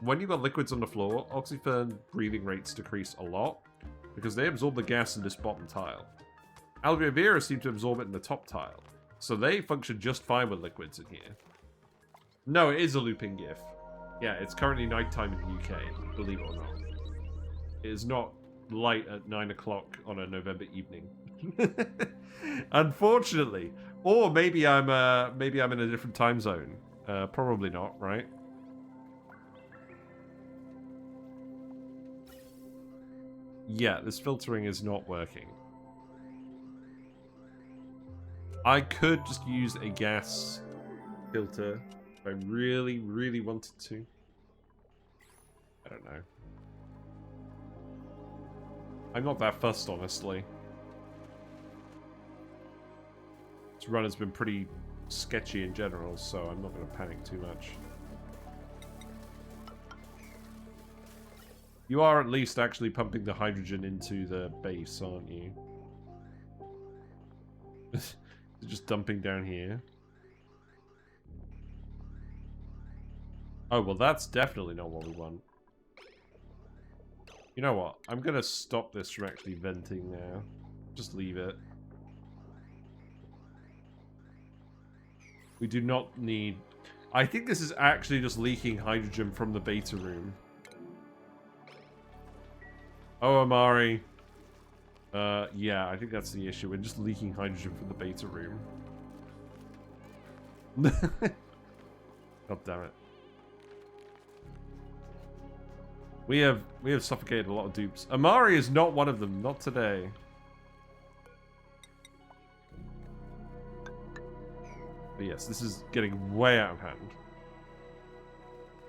when you've got liquids on the floor, oxyfern breathing rates decrease a lot, because they absorb the gas in this bottom tile. Albio Vera seem to absorb it in the top tile, so they function just fine with liquids in here. No, it is a looping GIF. Yeah, it's currently nighttime in the UK, believe it or not. It is not light at 9 o'clock on a November evening. Unfortunately. Or maybe I'm in a different time zone. Probably not, right? Yeah, this filtering is not working. I could just use a gas filter if I really, really wanted to. I don't know. I'm not that fussed, honestly. This run has been pretty sketchy in general, so I'm not going to panic too much. You are at least actually pumping the hydrogen into the base, aren't you? Just dumping down here. Oh, well, that's definitely not what we want. You know what? I'm going to stop this from actually venting now. Just leave it. We do not need... I think this is actually just leaking hydrogen from the beta room. Oh, Amari. Yeah, I think that's the issue. We're just leaking hydrogen from the beta room. God damn it. We have suffocated a lot of dupes. Amari is not one of them. Not today. But yes, this is getting way out of hand.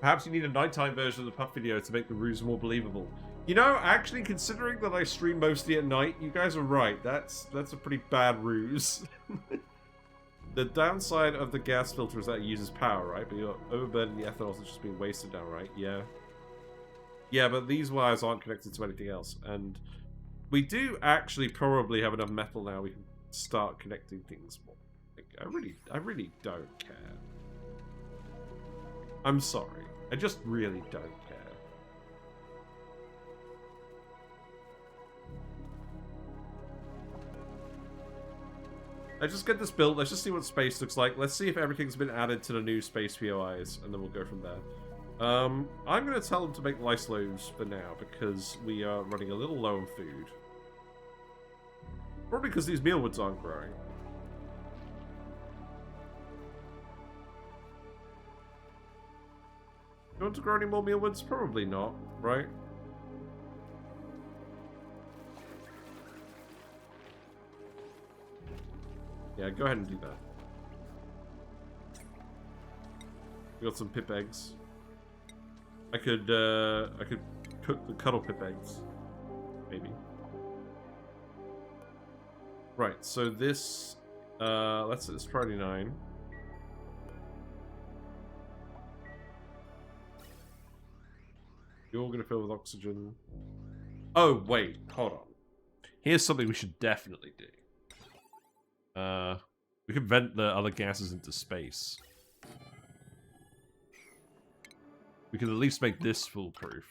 Perhaps you need a nighttime version of the puff video to make the ruse more believable. You know, actually, considering that I stream mostly at night, you guys are right. That's a pretty bad ruse. The downside of the gas filter is that it uses power, right? But you're overburdening the ethanol that's just being wasted now, right? Yeah. Yeah, but these wires aren't connected to anything else. And we do actually probably have enough metal now we can start connecting things more. Like, I really don't care. I'm sorry. I just really don't care. Let's just get this built. Let's just see what space looks like. Let's see if everything's been added to the new space POIs, and then we'll go from there. I'm going to tell them to make lice loaves for now, because we are running a little low on food. Probably because these mealwoods aren't growing. You want to grow any more mealwoods? Probably not, right? Yeah, go ahead and do that. We got some pip eggs. I could cook the cuddle pip eggs. Maybe. Right, so this let's set this priority 9. You're gonna fill with oxygen. Oh wait, hold on. Here's something we should definitely do. We can vent the other gases into space. We can at least make this foolproof.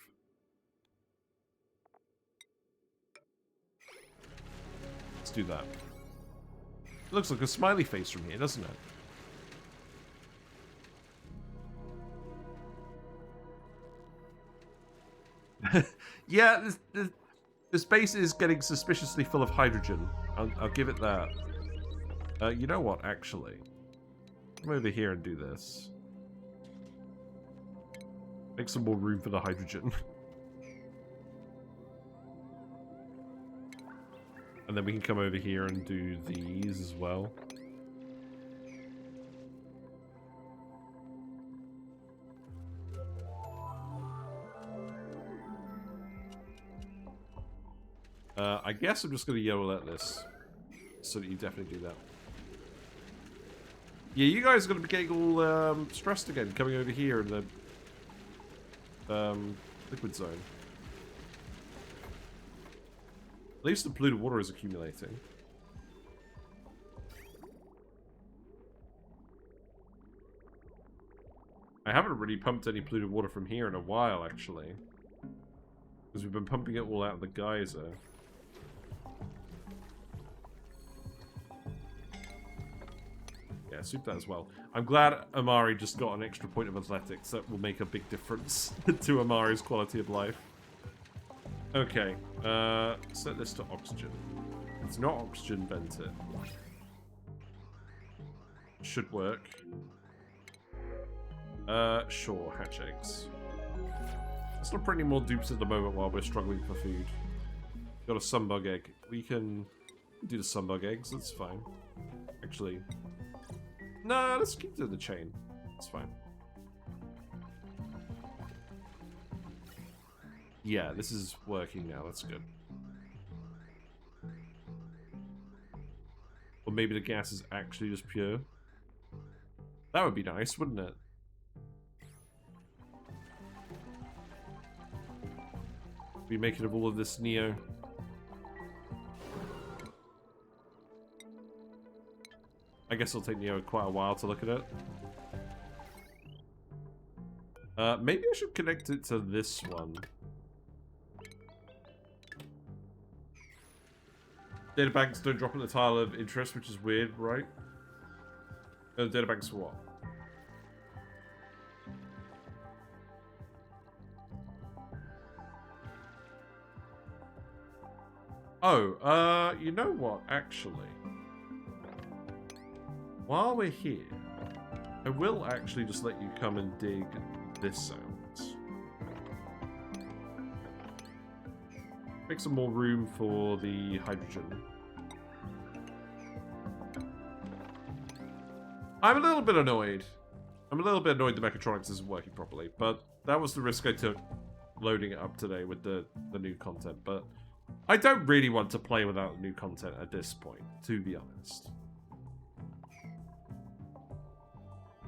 Let's do that. It looks like a smiley face from here, doesn't it? Yeah, this base is getting suspiciously full of hydrogen. I'll give it that. You know what, actually? Come over here and do this. Make some more room for the hydrogen. And then we can come over here and do these as well. I guess I'm just going to yell at this. So that you definitely do that. Yeah, you guys are going to be getting all stressed again, coming over here in the liquid zone. At least the polluted water is accumulating. I haven't really pumped any polluted water from here in a while, actually. Because we've been pumping it all out of the geyser. Yeah, soup that as well. I'm glad Amari just got an extra point of athletics. That will make a big difference to Amari's quality of life. Okay, set this to oxygen. It's not oxygen, vent it. Should work. Sure, hatch eggs. Let's not put any more dupes at the moment while we're struggling for food. Got a sunbug egg. We can do the sunbug eggs, that's fine. Actually, no, let's keep doing the chain. It's fine. Yeah, this is working now, that's good. Or maybe the gas is actually just pure. That would be nice, wouldn't it? Be making of all of this Neo. I guess it'll take Neo quite a while to look at it. Maybe I should connect it to this one. Databanks don't drop in the tile of interest, which is weird, right? Databanks for what? Oh, you know what, actually? While we're here, I will actually just let you come and dig this out. Make some more room for the hydrogen. I'm a little bit annoyed. I'm a little bit annoyed the mechatronics isn't working properly, but that was the risk I took loading it up today with the new content, but I don't really want to play without new content at this point, to be honest.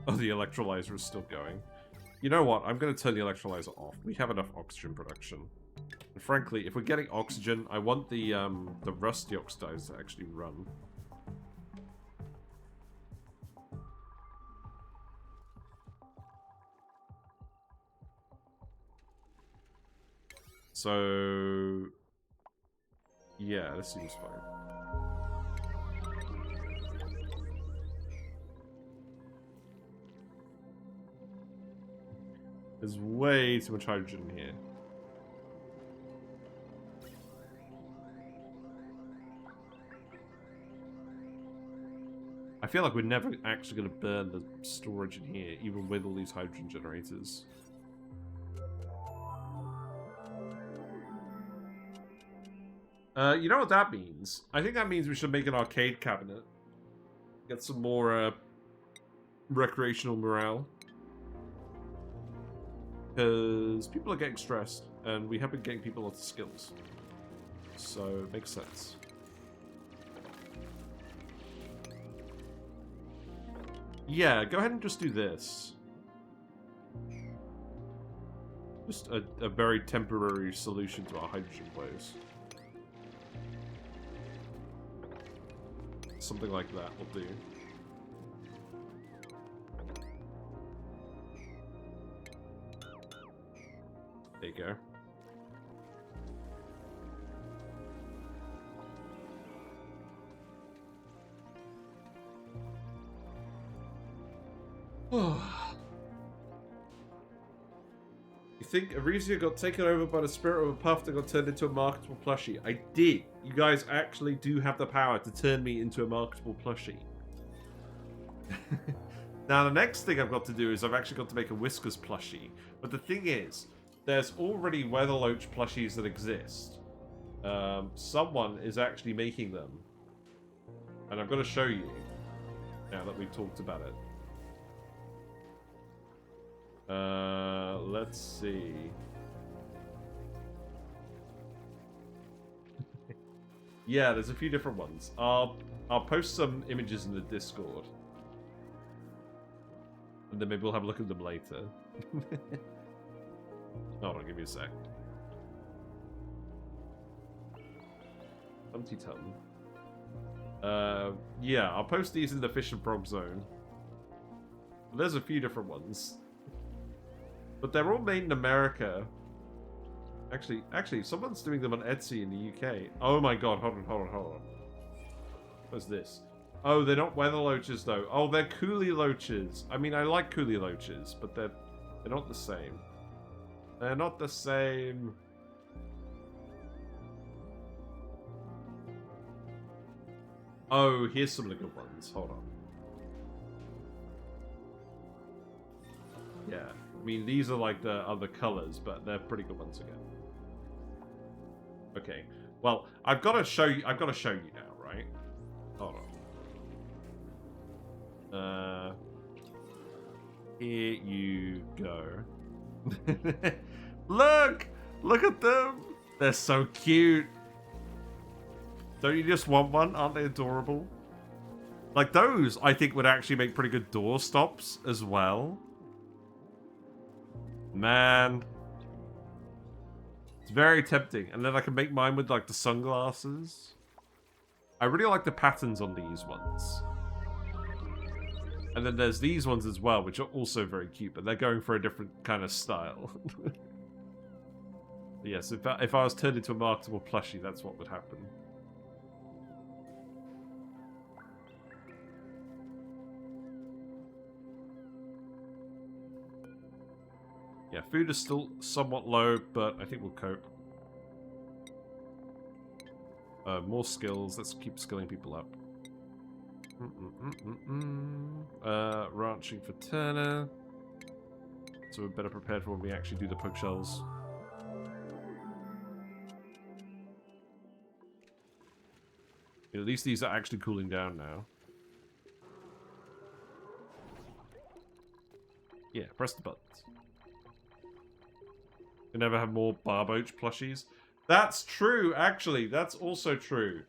Oh, the electrolyzer is still going. You know what? I'm going to turn the electrolyzer off. We have enough oxygen production. And frankly, if we're getting oxygen, I want the rusty oxidizer to actually run. So, yeah, this seems fine. There's way too much hydrogen in here. I feel like we're never actually going to burn the storage in here, even with all these hydrogen generators. You know what that means? I think that means we should make an arcade cabinet. Get some more recreational morale. Because people are getting stressed, and we have been getting people lots of skills. So, it makes sense. Yeah, go ahead and just do this. Just a very temporary solution to our hydrogen woes. Something like that will do. There you go. You think Arisia got taken over by the spirit of a puff that got turned into a marketable plushie? I did. You guys actually do have the power to turn me into a marketable plushie. Now the next thing I've got to do is I've actually got to make a Whiskers plushie. But the thing is, there's already Weatherloach plushies that exist. Someone is actually making them. And I'm going to show you, now that we've talked about it. Let's see. Yeah, there's a few different ones. I'll post some images in the Discord. And then maybe we'll have a look at them later. Hold on, give me a sec. Humpty Tum. Yeah, I'll post these in the Fish and Frog Zone. There's a few different ones. But they're all made in America. Actually, someone's doing them on Etsy in the UK. Oh my god, hold on. What's this? Oh, they're not Weatherloaches though. Oh, they're Coolie Loaches. I mean, I like Coolie Loaches, but they're not the same. They're not the same. Oh, here's some of the good ones. Hold on. Yeah. I mean, these are like the other colors, but they're pretty good ones again. Okay. Well, I've got to show you now, right? Hold on. Here you go. Look at them. They're so cute. Don't you just want one? Aren't they adorable? Like, those, I think, would actually make pretty good door stops as well. Man. It's very tempting. And then I can make mine with, like, the sunglasses. I really like the patterns on these ones. And then there's these ones as well, which are also very cute, but they're going for a different kind of style. Yes, if I was turned into a marketable plushie, that's what would happen. Yeah, food is still somewhat low, but I think we'll cope. More skills. Let's keep skilling people up. Ranching for Turner. So we're better prepared for when we actually do the Pokeshells. At least these are actually cooling down now. Yeah, press the buttons. We never have more Barboach plushies. That's true, actually. That's also true.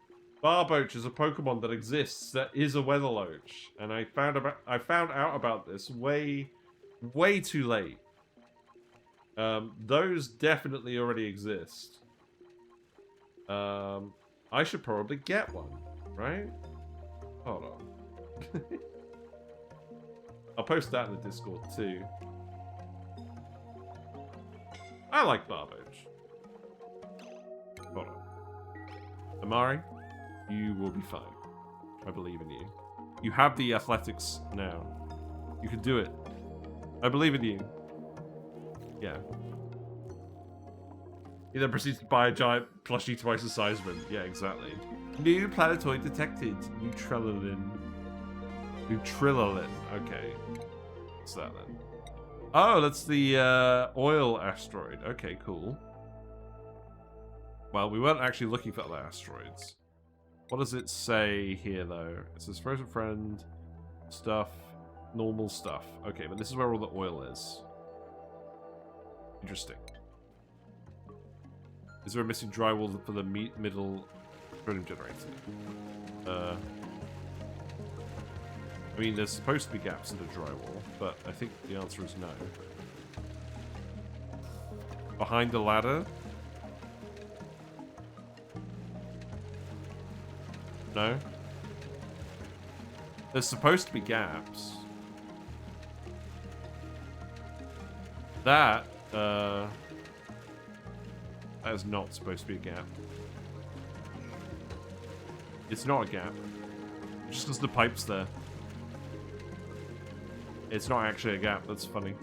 Barboach is a Pokemon that exists that is a Weatherloach, and I found out about this way too late. Those definitely already exist. I should probably get one, right? Hold on. I'll post that in the Discord too. I like Barboach. Hold on. Amari, you will be fine. I believe in you. You have the athletics now. You can do it. I believe in you. Yeah. He then proceeds to buy a giant plushie twice the size of him. Yeah, exactly. New planetoid detected. Neutralin. Okay. What's that then? Oh, that's the oil asteroid. Okay, cool. Well, we weren't actually looking for other asteroids. What does it say here, though? It says frozen friend, stuff, normal stuff. Okay, but this is where all the oil is. Interesting. Is there a missing drywall for the middle petroleum generator? I mean, there's supposed to be gaps in the drywall, but I think the answer is no. Behind the ladder? No? There's supposed to be gaps. That is not supposed to be a gap. It's not a gap. Just because the pipe's there. It's not actually a gap. That's funny.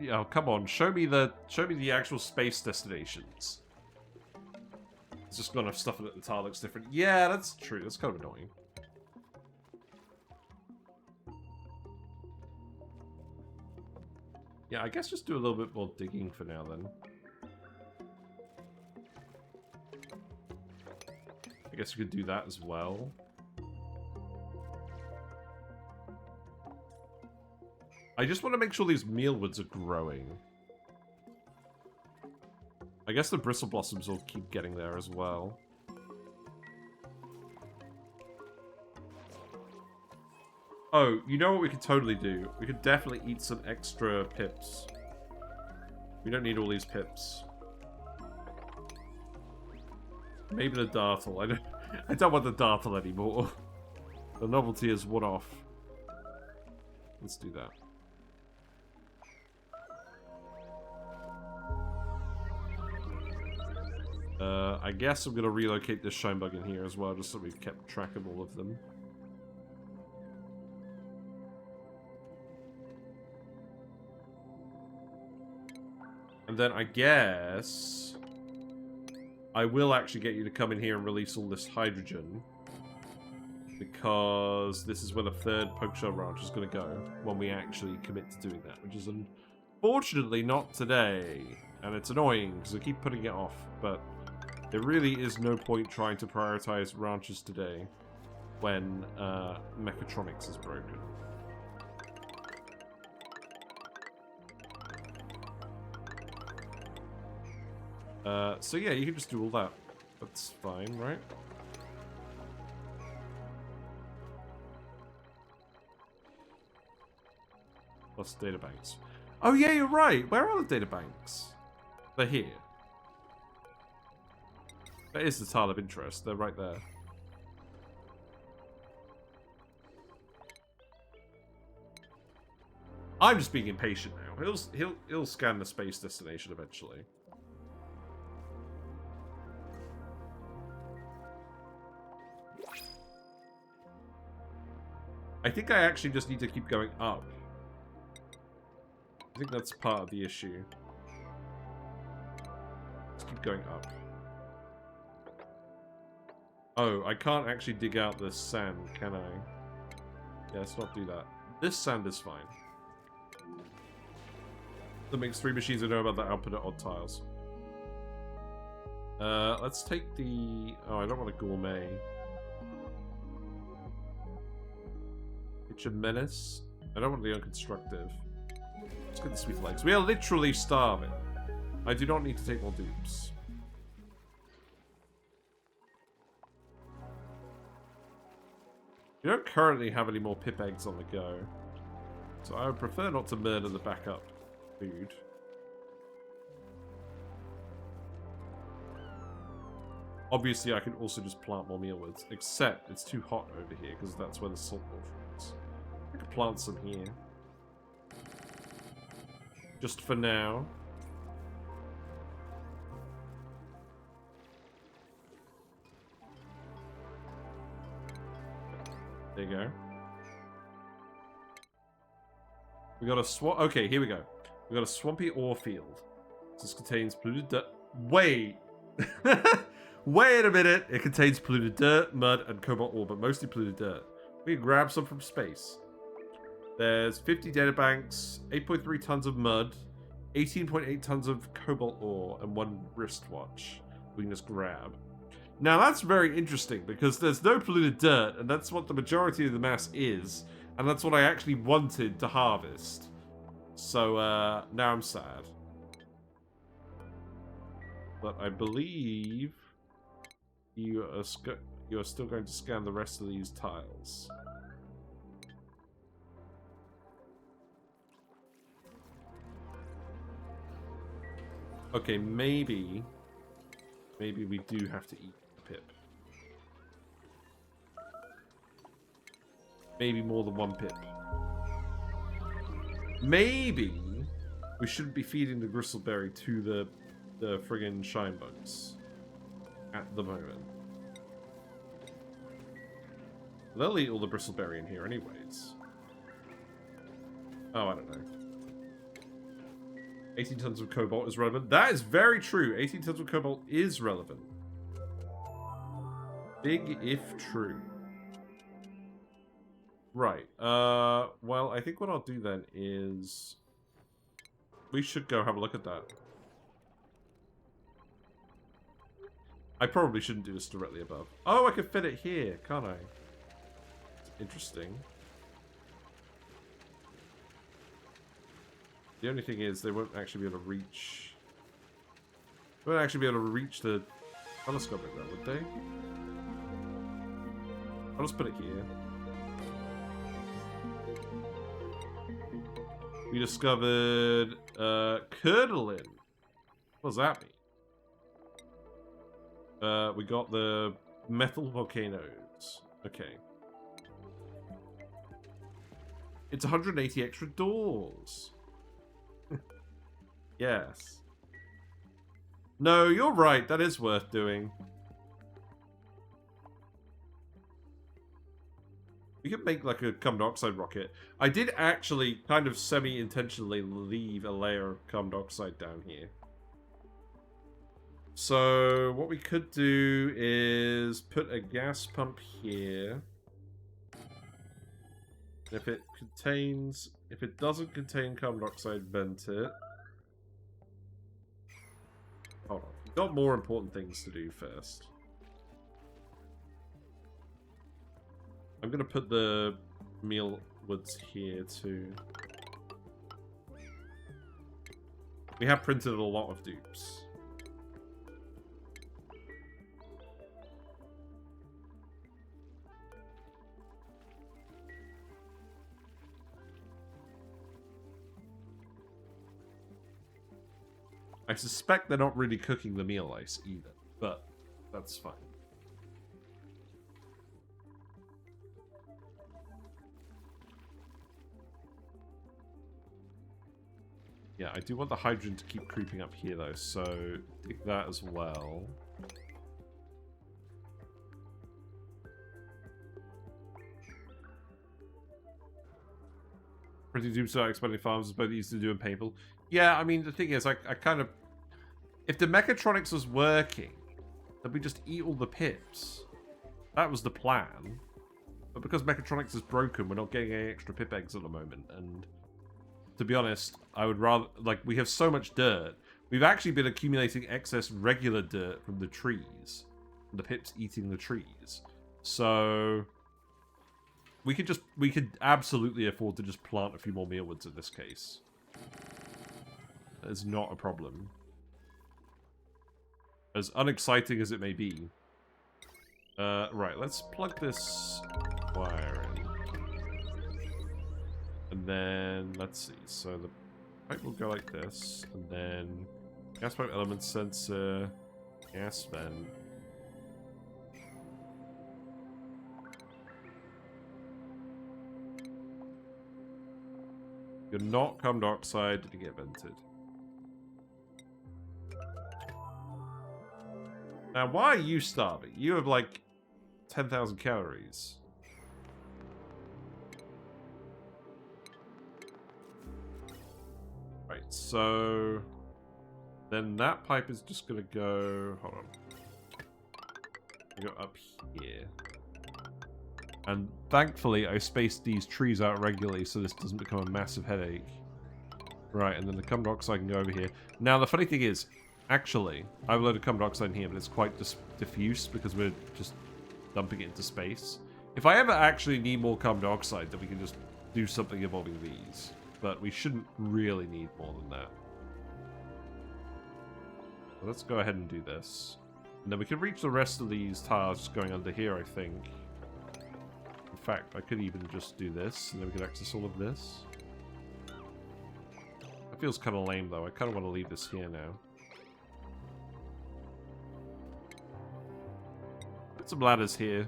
Yeah, oh, come on. Show me the actual space destinations. It's just got enough stuff in it. The tile looks different. Yeah, that's true. That's kind of annoying. Yeah, I guess just do a little bit more digging for now then. I guess you could do that as well. I just want to make sure these mealwoods are growing. I guess the bristle blossoms will keep getting there as well. Oh, you know what we could totally do? We could definitely eat some extra pips. We don't need all these pips. Maybe the Dartle. I don't want the Dartle anymore. The novelty is one off. Let's do that. I guess I'm going to relocate this Shinebug in here as well, just so we've kept track of all of them. And then I guess I will actually get you to come in here and release all this hydrogen. Because this is where the third Pokeshell ranch is going to go when we actually commit to doing that. Which is unfortunately not today. And it's annoying because I keep putting it off. But there really is no point trying to prioritize ranches today when mechatronics is broken. So yeah, you can just do all that. That's fine, right? Plus data banks. Oh yeah, you're right. Where are the data banks? They're here. That is the tile of interest. They're right there. I'm just being impatient now. He'll scan the space destination eventually. I think I actually just need to keep going up. I think that's part of the issue. Let's keep going up. Oh, I can't actually dig out the sand, can I? Yeah, let's not do that. This sand is fine. That makes 3 machines. I know about that output at odd tiles. Let's take the... Oh, I don't want a gourmet. It's a menace. I don't want the unconstructive. Let's get the sweet legs. We are literally starving. I do not need to take more dupes. You don't currently have any more pip eggs on the go. So I would prefer not to murder the backup food. Obviously, I can also just plant more mealworts, except it's too hot over here because that's where the salt water is. I could plant some here. Just for now. There you go. We got a swamp. Okay, here we go. We got a swampy ore field. This contains polluted dirt. Wait! Wait a minute! It contains polluted dirt, mud, and cobalt ore, but mostly polluted dirt. We can grab some from space. There's 50 data banks, 8.3 tons of mud, 18.8 tons of cobalt ore, and 1 wristwatch. We can just grab. Now that's very interesting because there's no polluted dirt, and that's what the majority of the mass is, and that's what I actually wanted to harvest. So now I'm sad. But I believe you are still going to scan the rest of these tiles. Okay, maybe we do have to eat a pip. Maybe more than 1 pip. Maybe we shouldn't be feeding the gristleberry to the friggin' shine bugs at the moment. They'll eat all the bristleberry in here anyways. Oh, I don't know. 18 tons of cobalt is relevant. That is very true. 18 tons of cobalt is relevant. Big if true. Right. Well, I think what I'll do then is... we should go have a look at that. I probably shouldn't do this directly above. Oh, I can fit it here, can't I? Interesting. The only thing is, they won't actually be able to reach... they won't actually be able to reach the telescope like that, would they? I'll just put it here. We discovered... curdling. What does that mean? We got the metal volcanoes. Okay. It's 180 extra doors. Yes. No, you're right. That is worth doing. We could make like a carbon dioxide rocket. I did actually kind of semi-intentionally leave a layer of carbon dioxide down here. So what we could do is put a gas pump here. If it doesn't contain carbon dioxide, vent it. Hold on. We've got more important things to do first. I'm going to put the meal woods here too. We have printed a lot of dupes. I suspect they're not really cooking the meal ice either, but that's fine. Yeah, I do want the hydrogen to keep creeping up here, though, so take that as well. Pretty doomed to start expanding farms is both easy to do and painful. Yeah, I mean, the thing is, I kind of... If the mechatronics was working, then we just eat all the pips. That was the plan. But because mechatronics is broken, we're not getting any extra pip eggs at the moment, and... To be honest, I would rather... Like, we have so much dirt. We've actually been accumulating excess regular dirt from the trees. From the pips eating the trees. So... We could absolutely afford to just plant a few more mealwoods in this case. That is not a problem. As unexciting as it may be. Right, let's plug this wire in. And then, let's see, so the pipe will go like this, and then gas pipe element sensor, gas vent. You're not carbon dioxide to get vented. Now, why are you starving? You have like 10,000 calories. Right, so then that pipe is just gonna go. Hold on. Go up here. And thankfully, I spaced these trees out regularly so this doesn't become a massive headache. Right, and then the carbon dioxide can go over here. Now, the funny thing is, actually, I have a load of carbon dioxide in here, but it's quite diffuse because we're just dumping it into space. If I ever actually need more carbon dioxide, then we can just do something involving these. But we shouldn't really need more than that. So let's go ahead and do this. And then we can reach the rest of these tiles just going under here, I think. In fact, I could even just do this, and then we could access all of this. That feels kind of lame, though. I kind of want to leave this here now. Put some ladders here.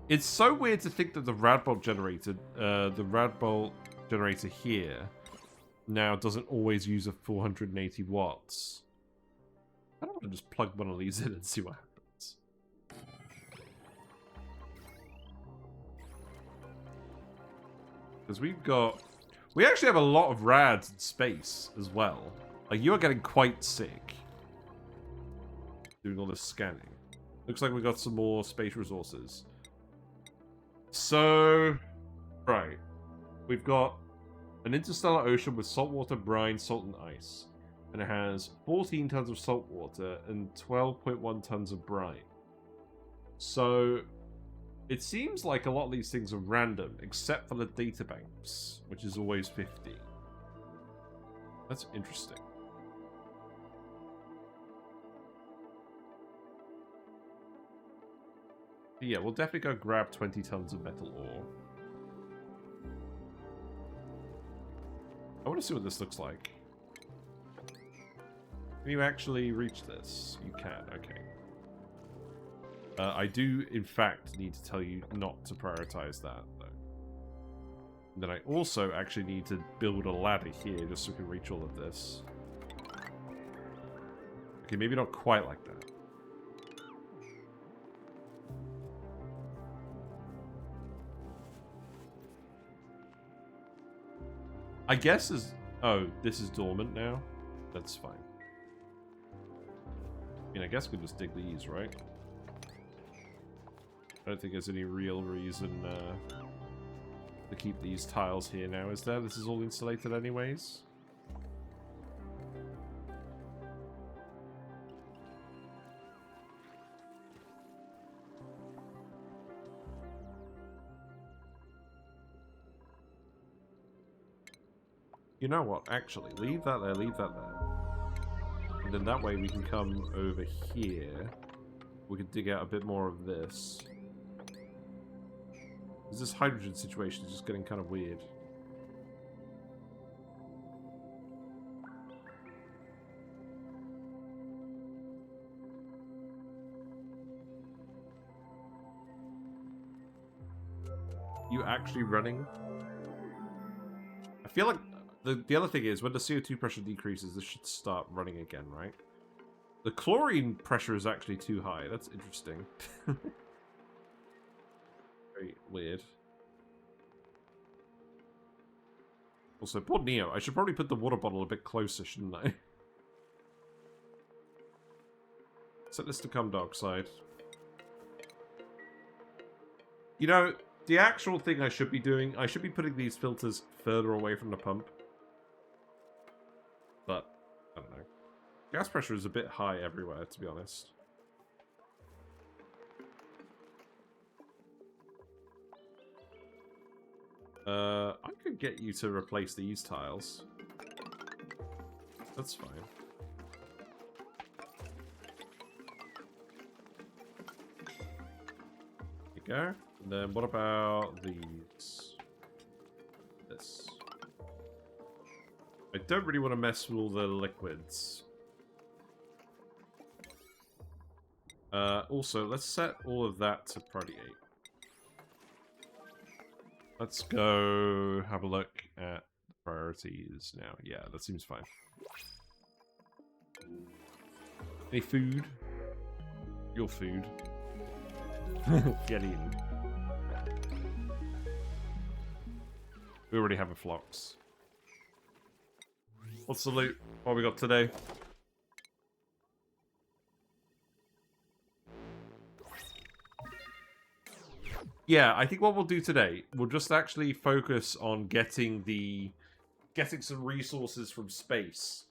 It's so weird to think that the Radbolt generator here now doesn't always use a 480 watts. I don't want to just plug one of these in and see what happens. Because we actually have a lot of rads in space as well. Like, you are getting quite sick doing all this scanning. Looks like we got some more space resources. So, right. We've got an interstellar ocean with saltwater, brine, salt, and ice. And it has 14 tons of salt water and 12.1 tons of brine. So, it seems like a lot of these things are random, except for the data banks, which is always 50. That's interesting. Yeah, we'll definitely go grab 20 tons of metal ore. I want to see what this looks like. Can you actually reach this? You can, okay. I do, in fact, need to tell you not to prioritize that, though. And then I also actually need to build a ladder here, just so we can reach all of this. Okay, maybe not quite like that. I guess is... Oh, this is dormant now? That's fine. I mean, I guess we just dig these, right? I don't think there's any real reason to keep these tiles here now, is there? This is all insulated anyways? You know what? Actually, leave that there, leave that there. And then that way we can come over here. We can dig out a bit more of this. This hydrogen situation is just getting kind of weird. You actually running? I feel like the other thing is, when the CO2 pressure decreases, this should start running again, right? The chlorine pressure is actually too high. That's interesting. Very weird. Also, poor Neo. I should probably put the water bottle a bit closer, shouldn't I? Set this to carbon dioxide. You know, the actual thing I should be doing, I should be putting these filters further away from the pump. But, I don't know. Gas pressure is a bit high everywhere, to be honest. I could get you to replace these tiles. That's fine. There you go. And then what about these? This. I don't really want to mess with all the liquids. Also, let's set all of that to priority 8. Let's go have a look at the priorities now. Yeah, that seems fine. Any food? Your food. Get eaten. We already have a flux. What's the loot? What we got today? Yeah, I think what we'll do today, we'll just actually focus on getting some resources from space.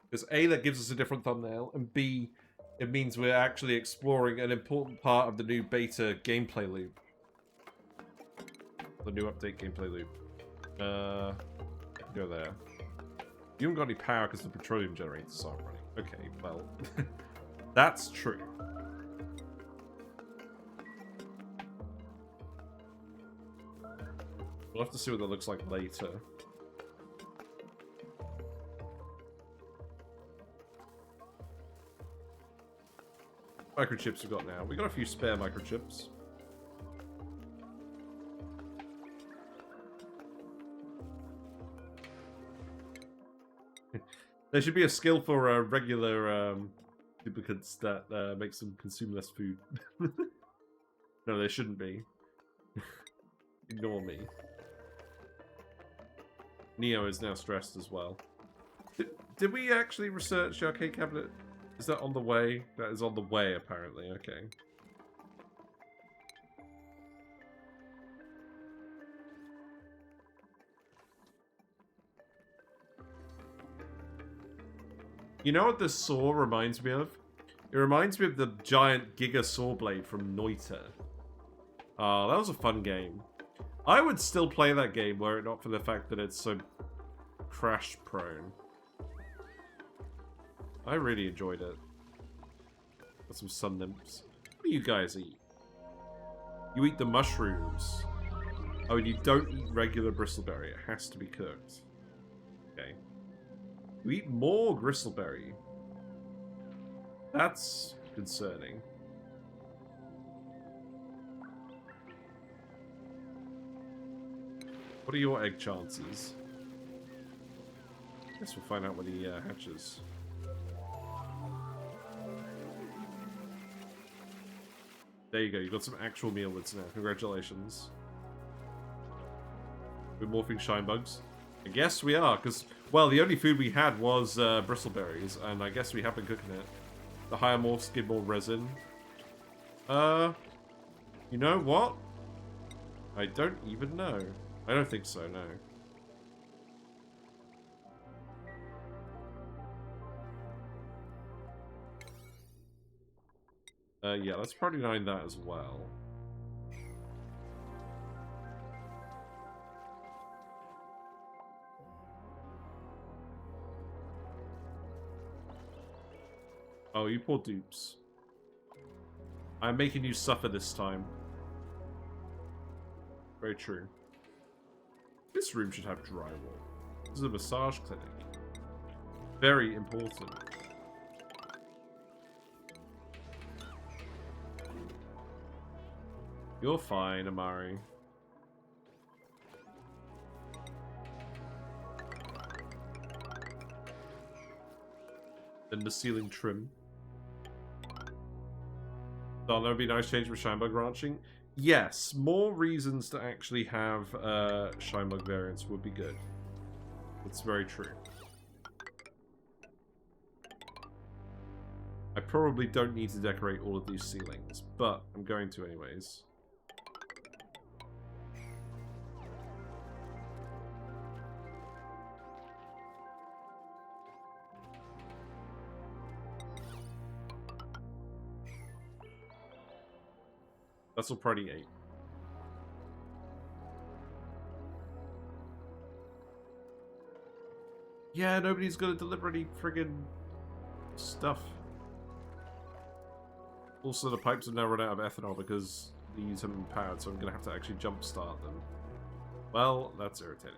Because A, that gives us a different thumbnail, and B, it means we're actually exploring an important part of the new beta gameplay loop. The new update gameplay loop. Go there. You haven't got any power because the petroleum generators aren't running. Okay, well, that's true. We'll have to see what that looks like later. Microchips we've got now. We got a few spare microchips. There should be a skill for regular duplicates that makes them consume less food. No, there shouldn't be. Ignore me. Neo is now stressed as well. Did we actually research the arcade cabinet? Is that on the way? That is on the way, apparently. Okay. You know what this saw reminds me of? It reminds me of the giant Giga Saw Blade from Noita. Oh, that was a fun game. I would still play that game were it not for the fact that it's so crash prone. I really enjoyed it. Got some sun nymphs. What do you guys eat? You eat the mushrooms. Oh, and you don't eat regular bristleberry. It has to be cooked. Okay. You eat more gristleberry. That's concerning. What are your egg chances? Guess we'll find out when he hatches. There you go, you got some actual mealworts now. Congratulations. We're morphing shine bugs. I guess we are, because, well, the only food we had was bristleberries, and I guess we have been cooking it. The higher morphs give more resin. You know what? I don't even know. I don't think so, no. Yeah, let's probably nine that as well. Oh, you poor dupes. I'm making you suffer this time. Very true. This room should have drywall. This is a massage clinic. Very important. You're fine, Amari. and the ceiling trim. Don't know, it'd be nice change with Shinebug ranching. Yes, more reasons to actually have Shinebug variants would be good. That's very true. I probably don't need to decorate all of these ceilings, but I'm going to anyways. Vessel Party 8. Yeah, nobody's gonna deliver any friggin' stuff. Also, the pipes have now run out of ethanol because these haven't been powered, so I'm gonna have to actually jumpstart them. Well, that's irritating.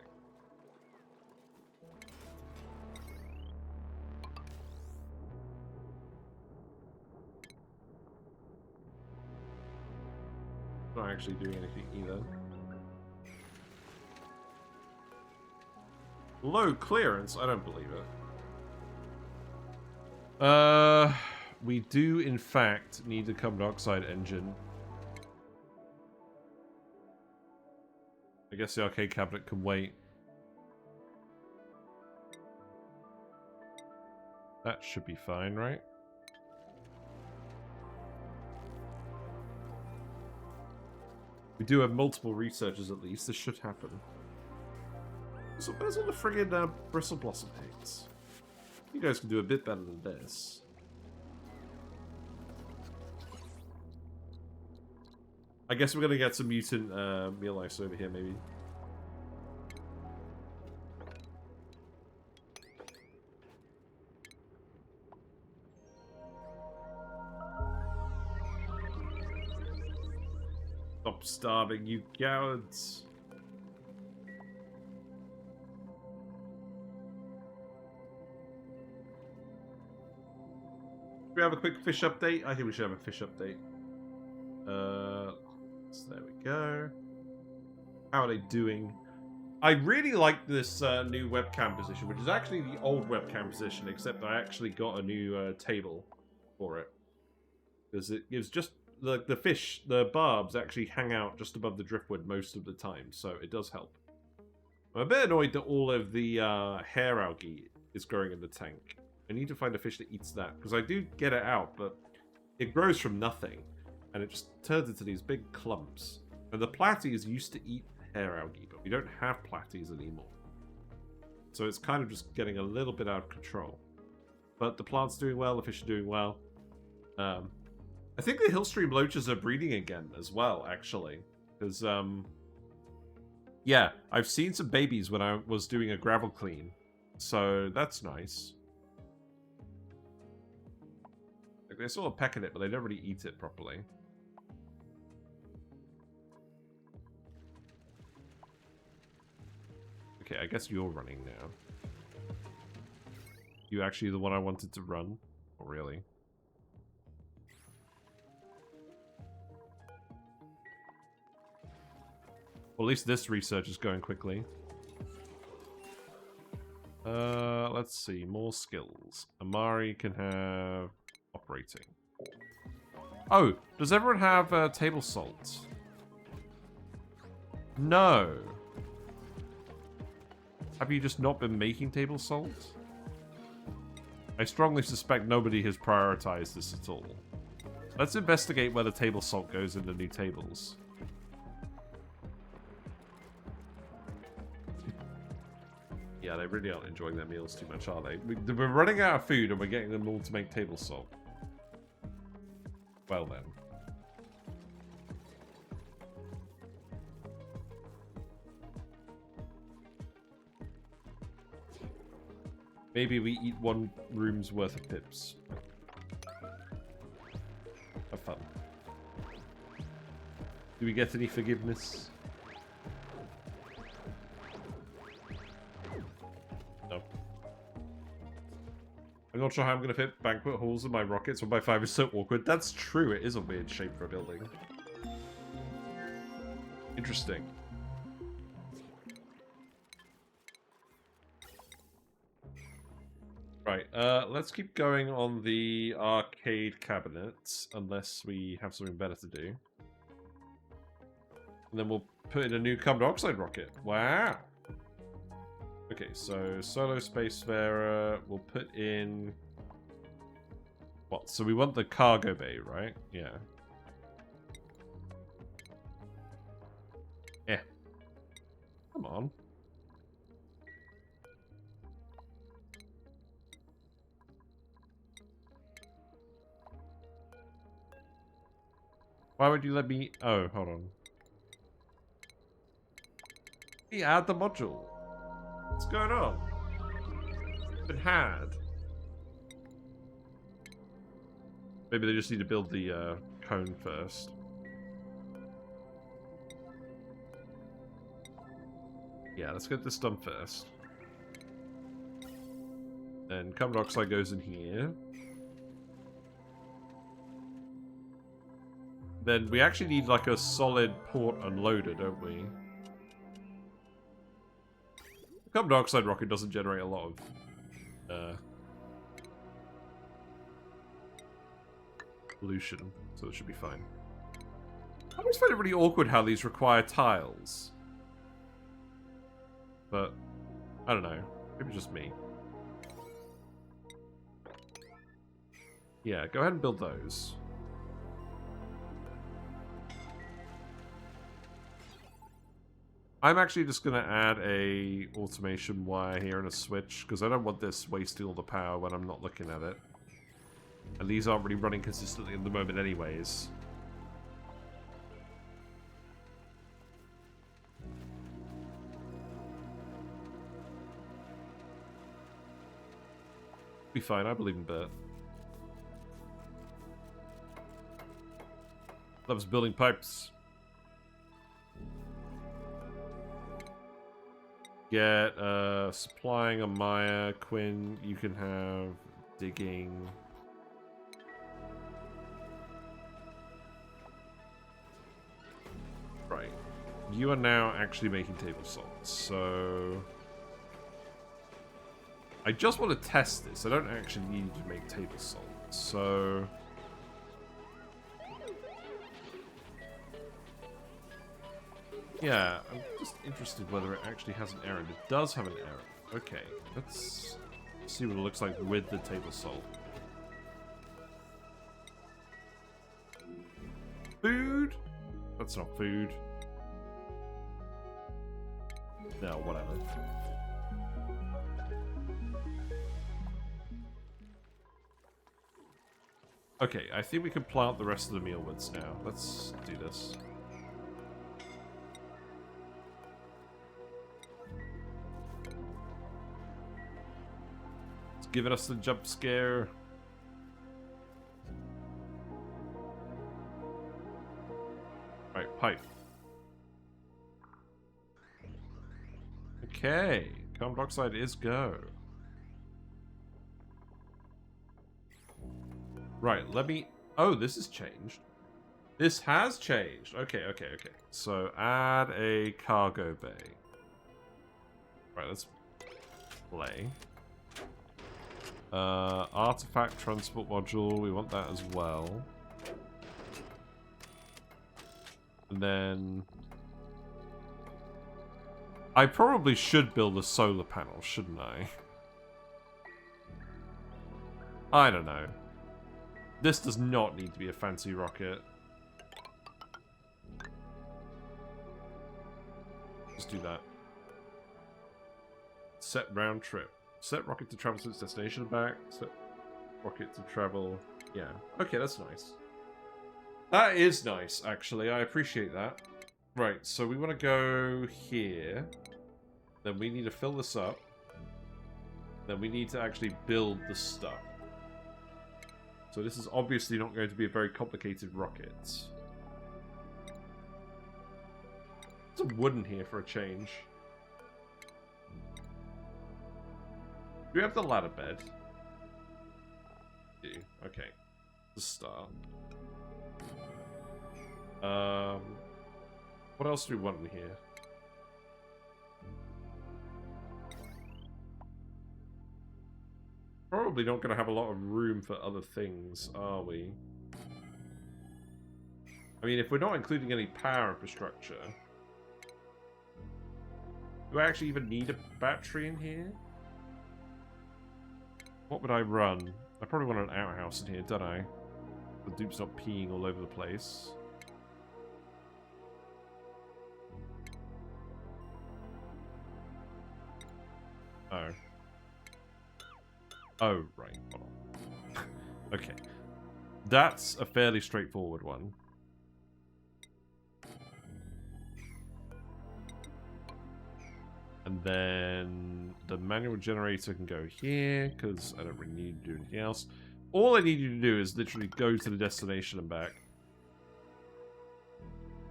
Not actually doing anything either. Low clearance? I don't believe it. We do in fact need a carbon dioxide engine. I guess the arcade cabinet can wait. That should be fine, right? We do have multiple researchers at least. This should happen. So where's all the friggin' bristle blossom eggs? You guys can do a bit better than this. I guess we're gonna get some mutant meal ice over here, maybe. Stop starving, you cowards. Do we have a quick fish update? I think we should have a fish update. So there we go. How are they doing? I really like this new webcam position, which is actually the old webcam position, except I actually got a new table for it. Because it gives just the fish, the barbs actually hang out just above the driftwood most of the time, so it does help. I'm a bit annoyed that all of the hair algae is growing in the tank. I need to find a fish that eats that, because I do get it out, but it grows from nothing, and it just turns into these big clumps. And the platies used to eat hair algae, but we don't have platies anymore. So it's kind of just getting a little bit out of control. But the plant's doing well, the fish are doing well. I think the Hillstream loaches are breeding again as well, actually. Because, yeah, I've seen some babies when I was doing a gravel clean. So that's nice. Like, they sort of peck at it, but they don't really eat it properly. Okay, I guess you're running now. You actually the one I wanted to run? Not really. Well, at least this research is going quickly. Let's see. More skills. Amari can have operating. Oh, does everyone have table salt? No. Have you just not been making table salt? I strongly suspect nobody has prioritized this at all. Let's investigate where the table salt goes in the new tables. Yeah, they really aren't enjoying their meals too much, are they? We're running out of food and we're getting them all to make table salt. Well then. Maybe we eat one room's worth of pips. Have fun. Do we get any forgiveness? No. I'm not sure how I'm going to fit banquet halls in my rockets. 1x5 is so awkward. That's true. It is a weird shape for a building. Interesting. Right, let's keep going on the arcade cabinets, unless we have something better to do. And then we'll put in a new carbon dioxide rocket. Wow! Okay, so solo spacefarer, we'll put in... What, so we want the cargo bay, right? Yeah. Eh. Come on. Why would you let me... Oh, hold on. Hey, add the module. What's going on? It's been had. Maybe they just need to build the cone first. Yeah, let's get this done first. Then carbon dioxide goes in here. Then we actually need like a solid port unloader, don't we? The carbon dioxide rocket doesn't generate a lot of pollution, so it should be fine. I always find it really awkward how these require tiles. But, I don't know. Maybe just me. Yeah, go ahead and build those. I'm actually just going to add a automation wire here and a switch, because I don't want this wasting all the power when I'm not looking at it. And these aren't really running consistently at the moment anyways. Be fine, I believe in Bert. Loves building pipes. Get supplying a Maya. Quinn, you can have digging. Right. You are now actually making table salt, so I just want to test this. I don't actually need you to make table salt, so yeah, I'm just interested whether it actually has an error. It does have an error. Okay, let's see what it looks like with the table salt. Food? That's not food. No, whatever. Okay, I think we can plant the rest of the mealwoods now. Let's do this. It's giving us the jump scare. Right, pipe. Okay, carbon dioxide is go. Right, let me... Oh, this has changed. This has changed. Okay, okay, okay. So, add a cargo bay. Right, let's play. Artifact transport module. We want that as well. And then... I probably should build a solar panel, shouldn't I? I don't know. This does not need to be a fancy rocket. Just do that. Set round trip. Set rocket to travel to its destination and back. Set rocket to travel. Yeah. Okay, that's nice. That is nice, actually. I appreciate that. Right, so we want to go here. Then we need to fill this up. Then we need to actually build the stuff. So this is obviously not going to be a very complicated rocket. There's a wooden here for a change. Do we have the ladder bed? Do. Okay. The start. What else do we want in here? probably not going to have a lot of room for other things, are we? I mean, if we're not including any power infrastructure... Do I actually even need a battery in here? What would I run? I probably want an outhouse in here, don't I? The dupe's not peeing all over the place. Oh. Oh, right. Hold on. Okay. That's a fairly straightforward one. And then the manual generator can go here, because I don't really need to do anything else. All I need you to do is literally go to the destination and back.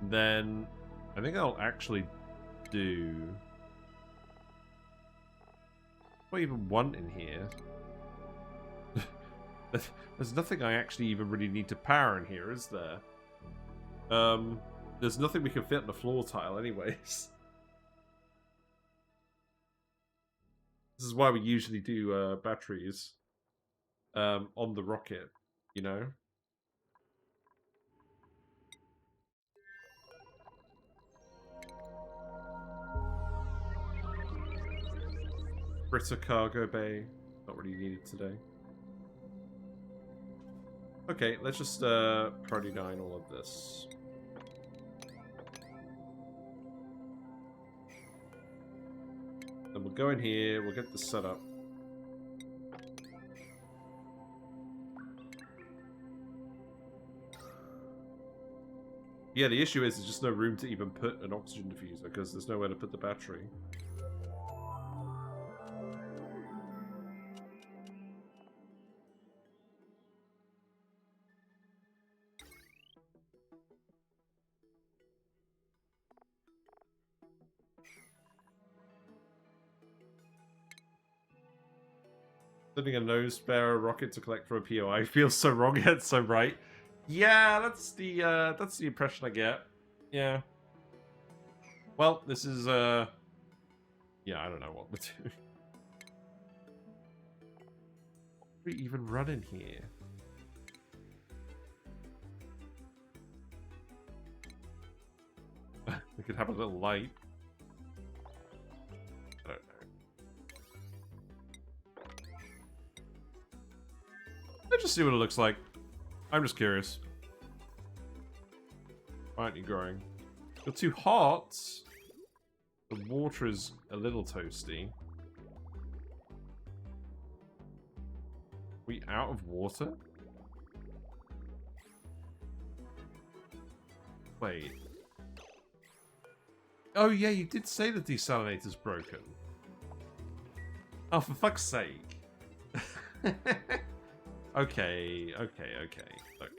Then, I think I'll actually do... What do I even want in here? There's nothing I actually even really need to power in here, is there? There's nothing we can fit in the floor tile anyways. This is why we usually do batteries on the rocket, you know? Britta cargo bay, not really needed today. Okay, let's just priority 9 all of this. Then we'll go in here, we'll get this set up. Yeah, the issue is there's just no room to even put an oxygen diffuser because there's nowhere to put the battery. Sending a nose bearer rocket to collect from a POI feels so wrong yet so right. Yeah, that's the impression I get. Yeah. Well, this is yeah, I don't know what we're doing. What do we even run in here? We could have a little light. I don't know. Let's just see what it looks like. I'm just curious. Why aren't you growing? You're too hot. The water is a little toasty. We out of water? Wait. Oh yeah, you did say the desalinator's broken. Oh, for fuck's sake. Okay. Look.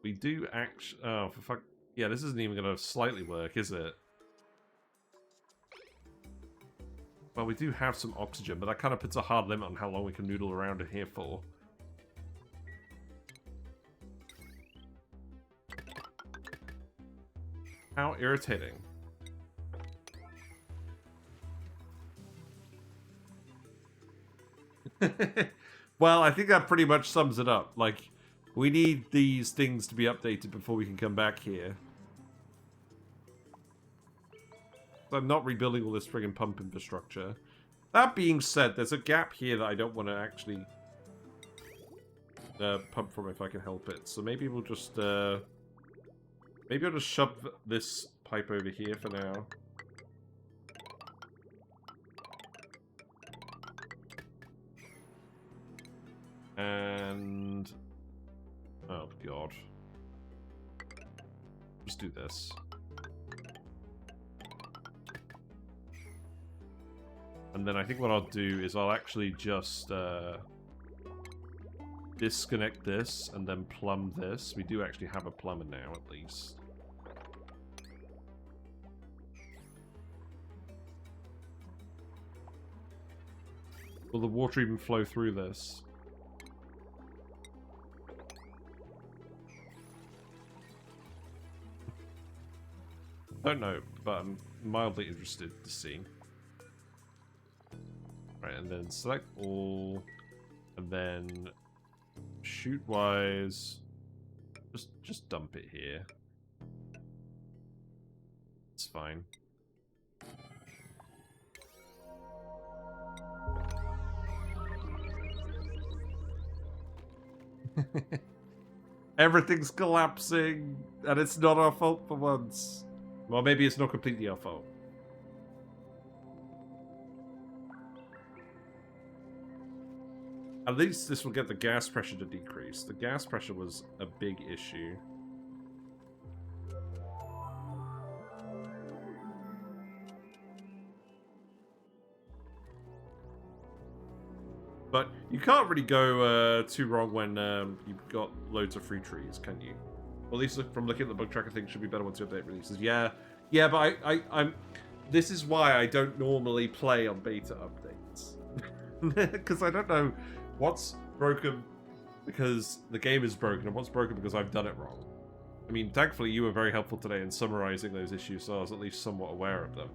We do actually... Oh, for fuck... Yeah, this isn't even going to slightly work, is it? Well, we do have some oxygen, but that kind of puts a hard limit on how long we can noodle around in here for. How irritating. Well, I think that pretty much sums it up. Like, we need these things to be updated before we can come back here. I'm not rebuilding all this friggin' pump infrastructure. That being said, there's a gap here that I don't want to actually pump from if I can help it. So maybe we'll just maybe I'll just shove this pipe over here for now. And oh god. Just do this. And then I think what I'll do is I'll actually just disconnect this and then plumb this. We do actually have a plumber now, at least. Will the water even flow through this? Don't know, but I'm mildly interested to see. Right, and then select all, And then shoot-wise, just dump it here. It's fine. Everything's collapsing, and it's not our fault for once. Well, maybe it's not completely our fault. At least this will get the gas pressure to decrease. The gas pressure was a big issue. But you can't really go too wrong when you've got loads of free trees, can you? Well, at least from looking at the bug tracker, things should be better once the update releases. Yeah, but I'm. This is why I don't normally play on beta updates, because I don't know what's broken because the game is broken and what's broken because I've done it wrong. I mean, thankfully you were very helpful today in summarizing those issues, so I was at least somewhat aware of them.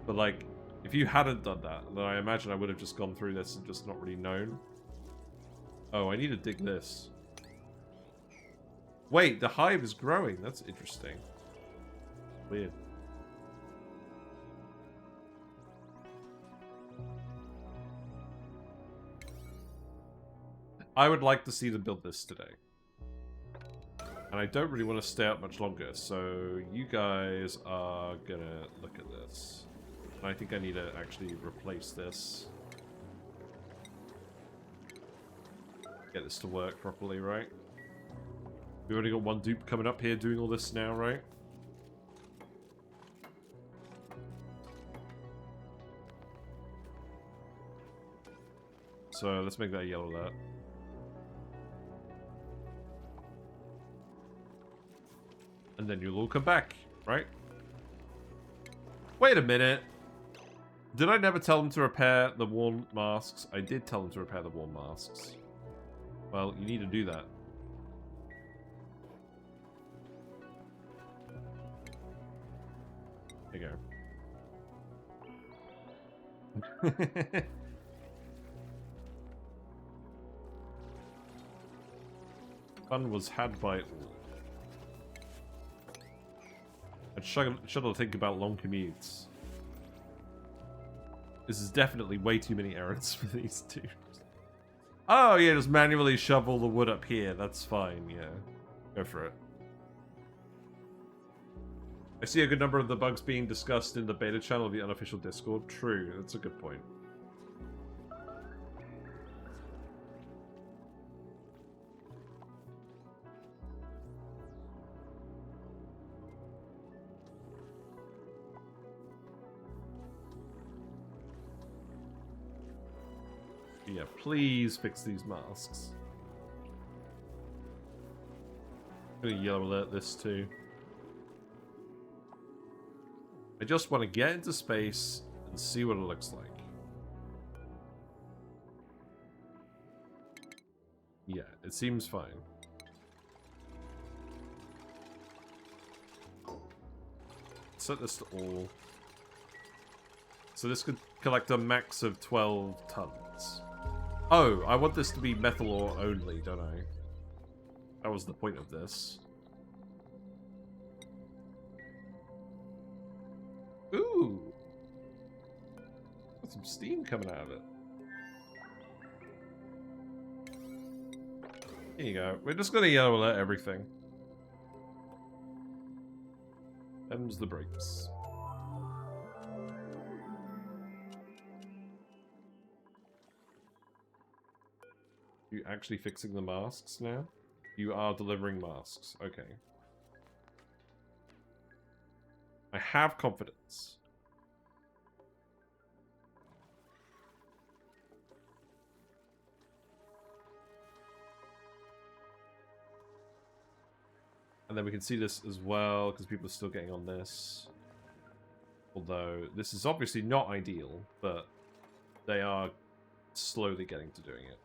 But like, if you hadn't done that, then I imagine I would have just gone through this and just not really known. Oh, I need to dig this. Wait, the hive is growing. That's interesting. Weird. I would like to see them build this today. And I don't really want to stay up much longer, so you guys are gonna look at this. I think I need to actually replace this. Get this to work properly, right? We've only got one dupe coming up here doing all this now, right? So let's make that a yellow alert. And then you'll all come back, right? Wait a minute. Did I never tell them to repair the worn masks? I did tell them to repair the worn masks. Well, you need to do that. There you go. Fun was had by all. I shudder to think about long commutes. This is definitely way too many errands for these two. Oh yeah, just manually shovel the wood up here. That's fine, yeah. Go for it. I see a good number of the bugs being discussed in the beta channel of the unofficial Discord. True, that's a good point. Yeah, please fix these masks. I'm gonna yellow alert this too. I just want to get into space and see what it looks like. Yeah, it seems fine. Set this to all. So this could collect a max of 12 tons. Oh, I want this to be metal ore only, don't I? That was the point of this. Ooh! Got some steam coming out of it. Here you go. We're just gonna yellow alert everything. Them's the brakes. You actually fixing the masks now? You are delivering masks. Okay. I have confidence. And then we can see this as well, because people are still getting on this. Although, this is obviously not ideal, but they are slowly getting to doing it.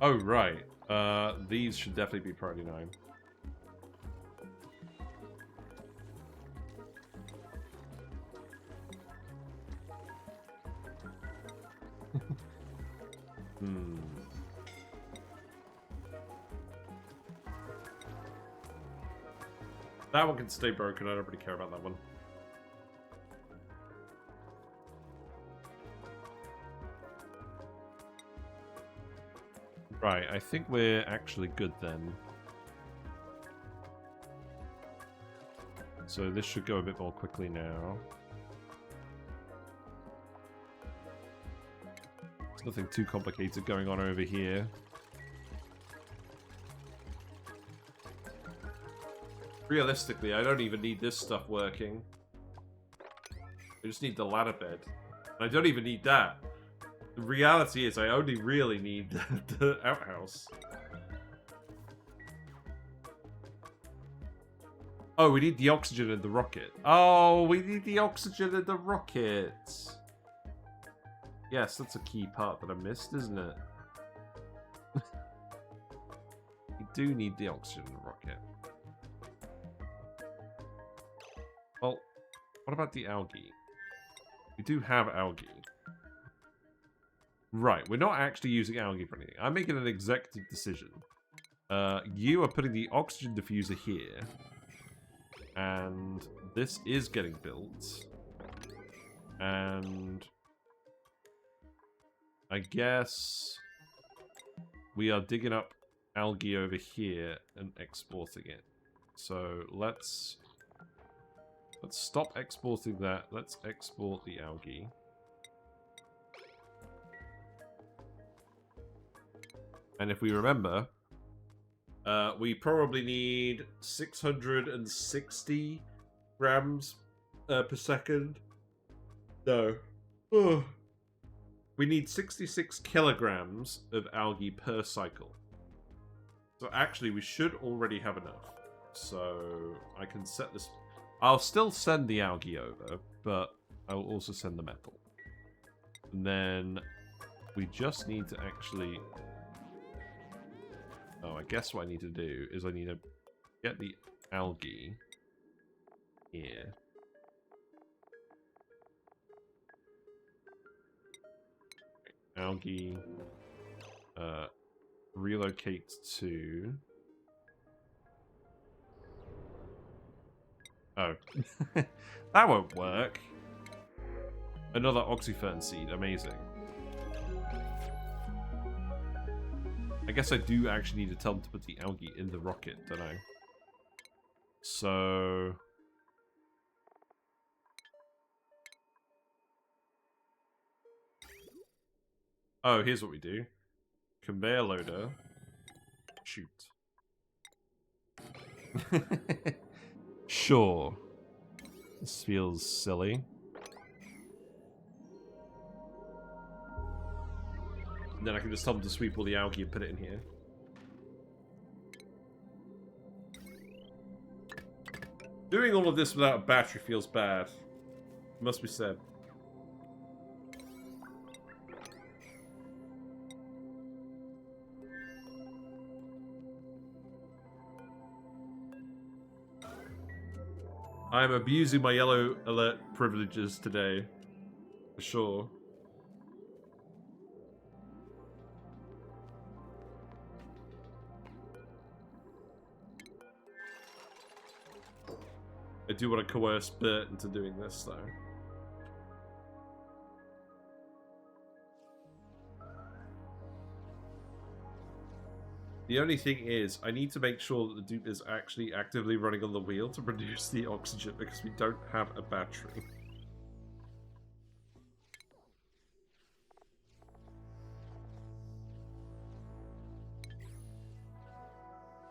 Oh, right. These should definitely be priority 9. Hmm. That one can stay broken. I don't really care about that one. Right, I think we're actually good then. So this should go a bit more quickly now. There's nothing too complicated going on over here. Realistically, I don't even need this stuff working. I just need the ladder bed. And I don't even need that. The reality is I only really need the outhouse. Oh, we need the oxygen in the rocket. Oh, we need the oxygen in the rocket. Yes, that's a key part that I missed, isn't it? We do need the oxygen in the rocket. Well, what about the algae? We do have algae. Right, we're not actually using algae for anything. I'm making an executive decision. You are putting the oxygen diffuser here. And this is getting built. And I guess we are digging up algae over here and exporting it. So let's stop exporting that. Let's export the algae. And if we remember, we probably need 660 grams per second. No. Ugh. We need 66 kilograms of algae per cycle. So actually, we should already have enough. So I can set this... I'll still send the algae over, but I will also send the metal. And then we just need to actually... Oh, I guess what I need to do is I need to get the algae here. Algae relocate to... Oh. That won't work. Another oxyfern seed. Amazing. I guess I do actually need to tell them to put the algae in the rocket, don't I? So... Oh, here's what we do. Conveyor loader. Shoot. Sure. This feels silly. And then I can just tell them to sweep all the algae and put it in here. Doing all of this without a battery feels bad. Must be said. I am abusing my yellow alert privileges today. For sure. I do want to coerce Bert into doing this, though. The only thing is, I need to make sure that the dupe is actually actively running on the wheel to produce the oxygen, because we don't have a battery.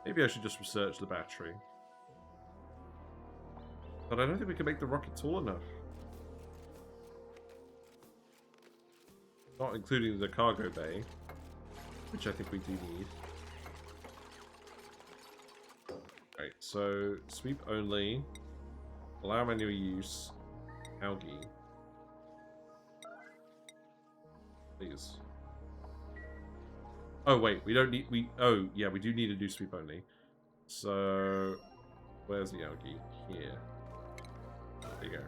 Maybe I should just research the battery. But I don't think we can make the rocket tall enough. Not including the cargo bay, which I think we do need. Right, so sweep only, allow manual use, algae. Please. Oh wait, we don't need, oh yeah, we do need to do sweep only. So, where's the algae? Here. There you go.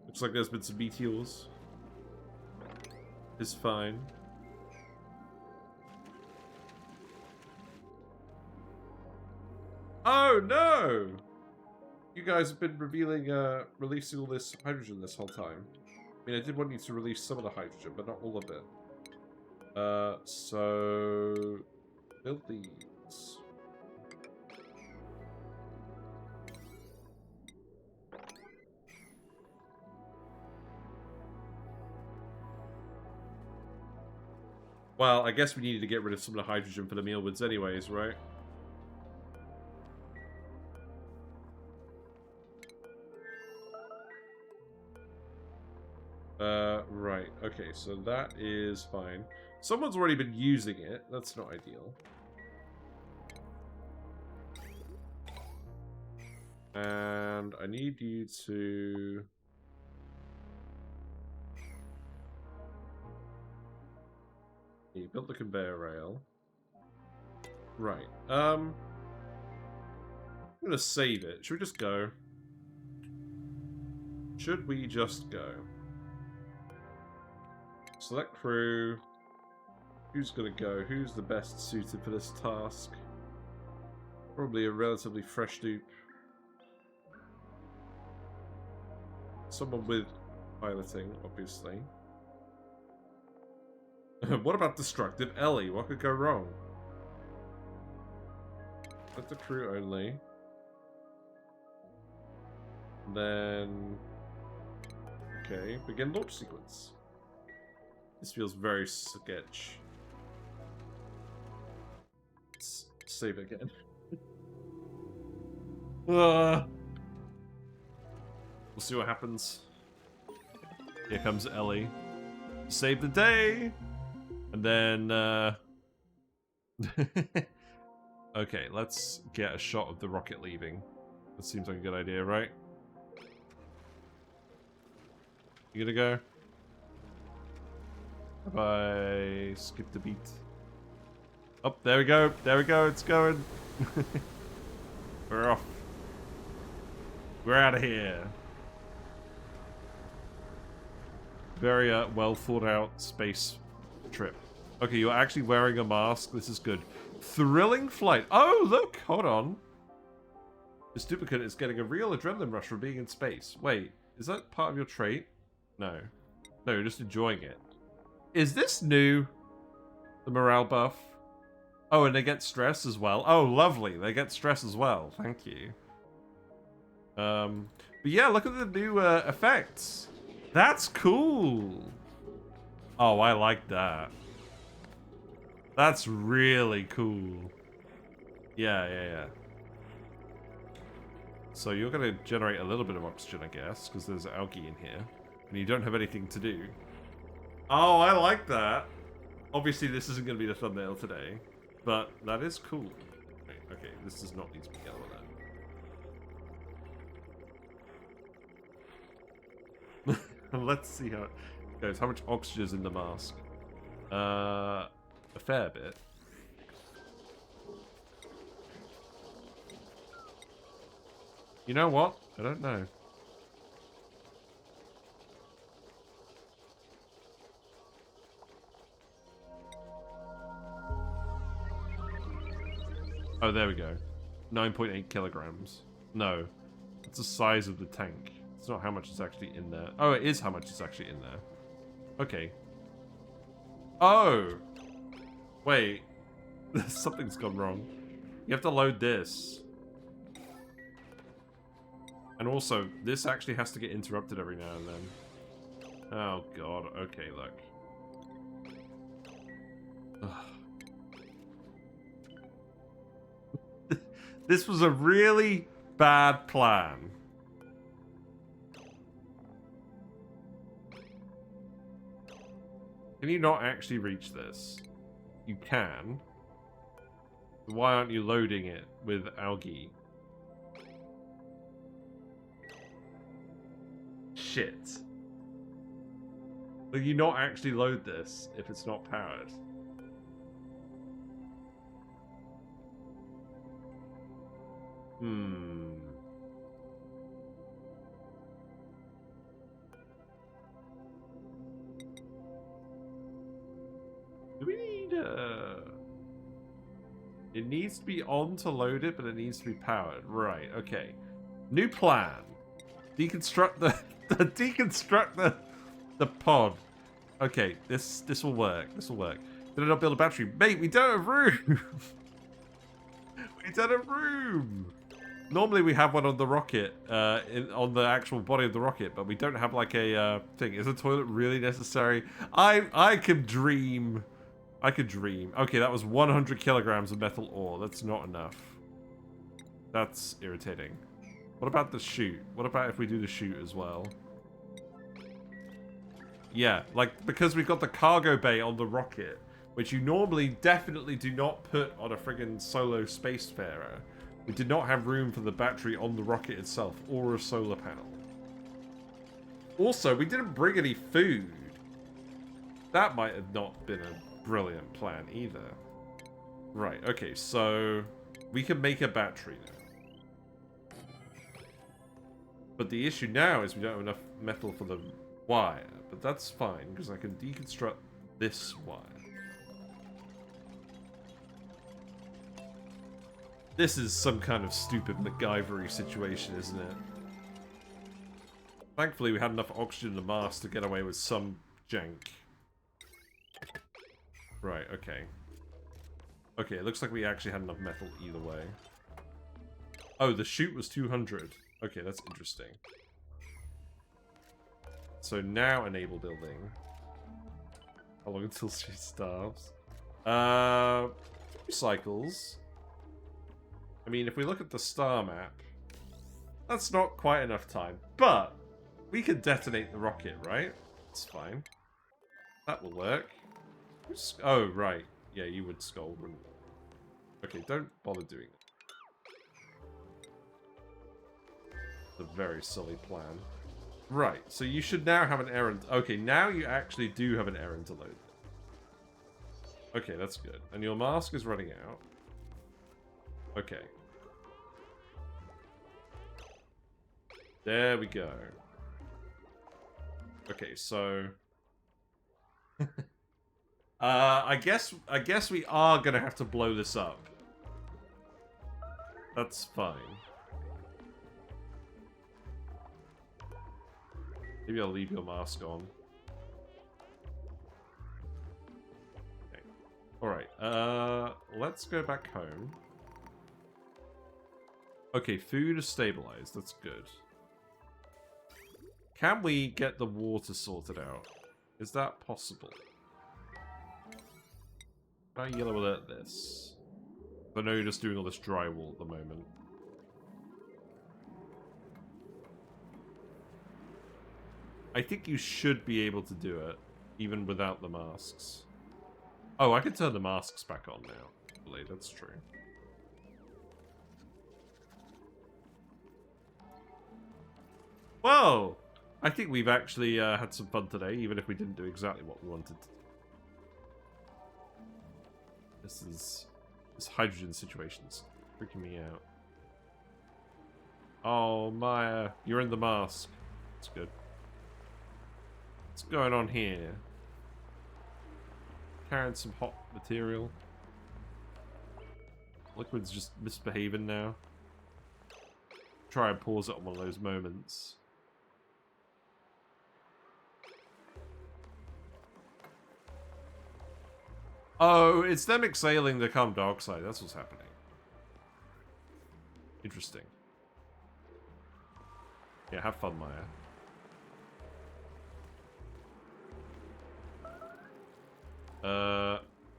Looks like there's been some meteors. is fine. Oh no! You guys have been releasing all this hydrogen this whole time. I mean, I did want you to release some of the hydrogen, but not all of it. So... build these. Well, I guess we needed to get rid of some of the hydrogen for the mealwoods anyways, right? Right. Okay, so that is fine. Someone's already been using it. That's not ideal. And I need you to... You built the conveyor rail. Right. I'm gonna save it. Should we just go? Should we just go? Select crew. Who's gonna go? Who's the best suited for this task? Probably a relatively fresh dupe. Someone with piloting, obviously. What about destructive Ellie? What could go wrong? Let the crew only. Then... okay, begin launch sequence. This feels very sketch. Let's save again. We'll see what happens. Here comes Ellie. Save the day! And then, okay, let's get a shot of the rocket leaving. That seems like a good idea, right? You gonna go? Have I skipped a beat? Oh, there we go. There we go. It's going. We're off. We're out of here. Very well thought out space trip. Okay, you're actually wearing a mask. This is good. Thrilling flight. Oh, look. Hold on. This duplicate is getting a real adrenaline rush from being in space. Wait, is that part of your trait? No. No, you're just enjoying it. Is this new? The morale buff? Oh, and they get stress as well. Oh, lovely. They get stress as well. Thank you. But yeah, look at the new effects. That's cool. Oh, I like that. That's really cool. Yeah. So you're going to generate a little bit of oxygen, I guess, because there's algae in here. And you don't have anything to do. Oh, I like that. Obviously, this isn't going to be the thumbnail today. But that is cool. Okay, this does not need to be yellow then. Let's see how it goes. How much oxygen is in the mask? A fair bit. You know what? I don't know. Oh, there we go. 9.8 kilograms. No. It's the size of the tank. It's not how much is actually in there. Oh, it is how much is actually in there. Okay. Oh! Wait. Something's gone wrong. You have to load this. And also, this actually has to get interrupted every now and then. Oh god, okay, look. This was a really bad plan. Can you not actually reach this? You can. Why aren't you loading it with algae? Shit. Will you not actually load this if it's not powered? need a... It needs to be on to load it, but it needs to be powered. Right, okay. New plan. Deconstruct the... deconstruct the pod. Okay, this will work. This will work. Did I not build a battery? Mate, we don't have room! We don't have room! Normally we have one on the rocket, on the actual body of the rocket, but we don't have like a thing. Is a toilet really necessary? I could dream. I could dream. Okay, that was 100 kilograms of metal ore. That's not enough. That's irritating. What about the chute? What about if we do the chute as well? Yeah, like, because we've got the cargo bay on the rocket, which you normally definitely do not put on a friggin' solo spacefarer. We did not have room for the battery on the rocket itself, or a solar panel. Also, we didn't bring any food. That might have not been a brilliant plan either. Right, okay, so we can make a battery now. But the issue now is we don't have enough metal for the wire. But that's fine, because I can deconstruct this wire. This is some kind of stupid MacGyver-y situation, isn't it? Thankfully, we had enough oxygen in the mask to get away with some jank. Right, okay. Okay, it looks like we actually had enough metal either way. Oh, the chute was 200. Okay, that's interesting. So now enable building. How long until she starves? 2 cycles. I mean, if we look at the star map, that's not quite enough time. But we can detonate the rocket, right? It's fine. That will work. Oh, right. Yeah, you would scold, wouldn't you? Okay, don't bother doing it. It's a very silly plan. Right, so you should now have an errand. Okay, now you actually do have an errand to load. Okay, that's good. And your mask is running out. Okay. There we go. Okay, so... I guess we are gonna have to blow this up. That's fine. Maybe I'll leave your mask on. Okay. Alright, let's go back home. Okay, food is stabilized. That's good. Can we get the water sorted out? Is that possible? Can I yellow alert this? I know you're just doing all this drywall at the moment. I think you should be able to do it, even without the masks. Oh, I can turn the masks back on now. I believe that's true. Well, I think we've actually had some fun today, even if we didn't do exactly what we wanted to do. This hydrogen situation's freaking me out. Oh, Maya, you're in the mask. That's good. What's going on here? Carrying some hot material. Liquid's just misbehaving now. Try and pause it on one of those moments. Oh, it's them exhaling the carbon dioxide. That's what's happening. Interesting. Yeah, have fun, Maya.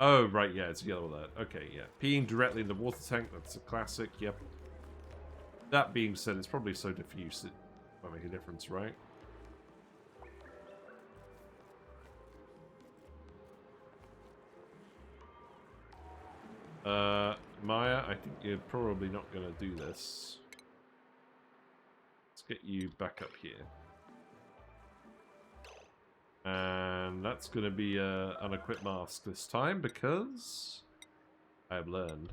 Oh, right, yeah, it's yellow alert. Okay, yeah. Peeing directly in the water tank, that's a classic, yep. That being said, it's probably so diffuse it won't make a difference, right? Maya, I think you're probably not going to do this. Let's get you back up here. And that's going to be an unequipped mask this time because I have learned.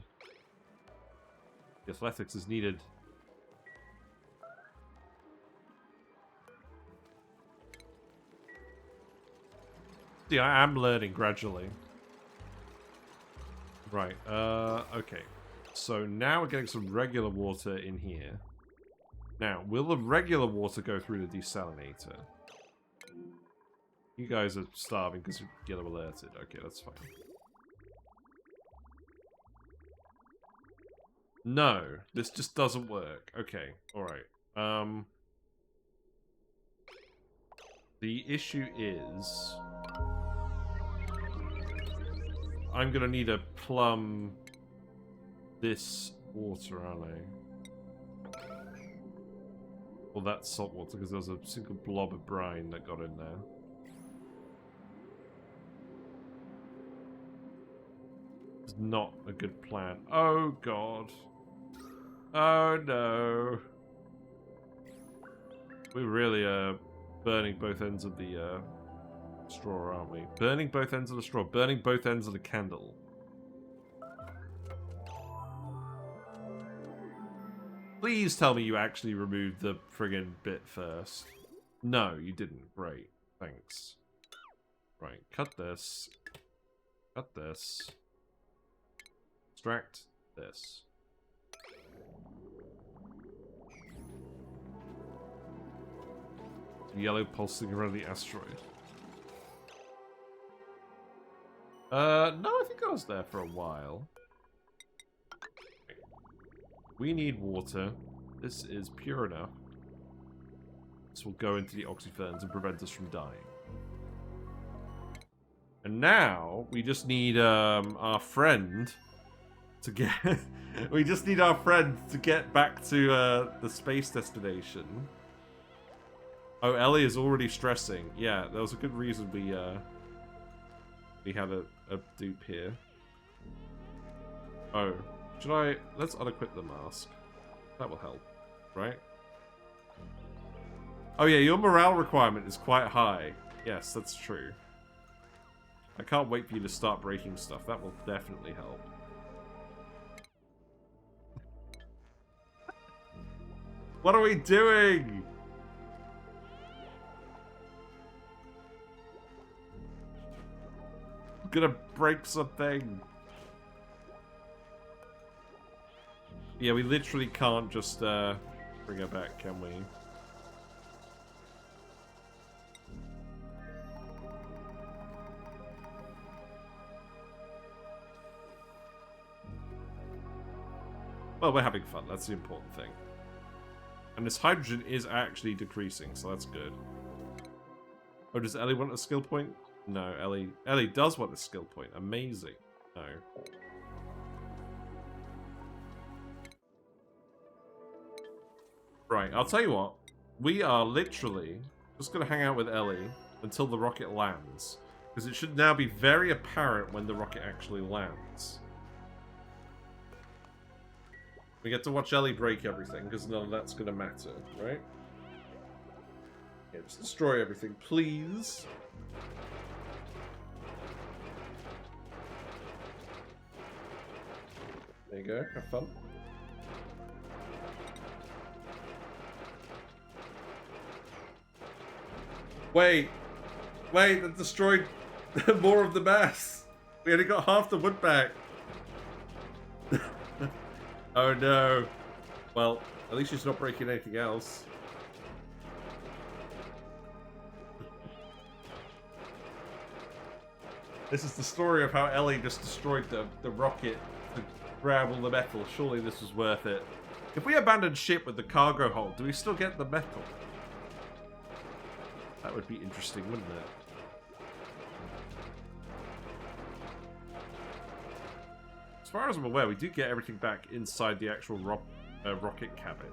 The athletics is needed. See, I am learning gradually. Right, okay. So now we're getting some regular water in here. Now, will the regular water go through the desalinator? You guys are starving because you're yellow alerted. Okay, that's fine. No, this just doesn't work. Okay, alright. The issue is... I'm gonna need to plumb this water, aren't I? Well, that's salt water because there was a single blob of brine that got in there. It's not a good plan. Oh, God. Oh, no. We really are burning both ends of the straw, aren't we? Burning both ends of the straw. Burning both ends of the candle. Please tell me you actually removed the friggin' bit first. No, you didn't. Great. Thanks. Right, cut this. Cut this. Extract this. Yellow pulsing around the asteroid. No, I think I was there for a while. We need water. This is pure enough. This will go into the oxyferns and prevent us from dying. And now, we just need, our friend to get... we just need our friend to get back to, the space destination. Oh, Ellie is already stressing. Yeah, there was a good reason we had a dupe here. Oh, should I... Let's unequip the mask. That will help, right? Oh yeah, your morale requirement is quite high. Yes, that's true. I can't wait for you to start breaking stuff. That will definitely help. What are we doing? I'm gonna break something. Yeah, we literally can't just bring her back, can we? Well, we're having fun. That's the important thing. And this hydrogen is actually decreasing, so that's good. Oh, does Ellie want a skill point? No, Ellie does want a skill point. Amazing. No. Right, I'll tell you what. We are literally just going to hang out with Ellie until the rocket lands. Because it should now be very apparent when the rocket actually lands. We get to watch Ellie break everything, because none of that's going to matter, right? Yeah, just destroy everything, please. There you go, have fun. Wait, that destroyed more of the mass. We only got half the wood back. Oh no. Well, at least she's not breaking anything else. This is the story of how Ellie just destroyed the rocket to grab all the metal. Surely this was worth it. If we abandon ship with the cargo hold, do we still get the metal? That would be interesting, wouldn't it? As far as I'm aware, we do get everything back inside the actual rocket cabin.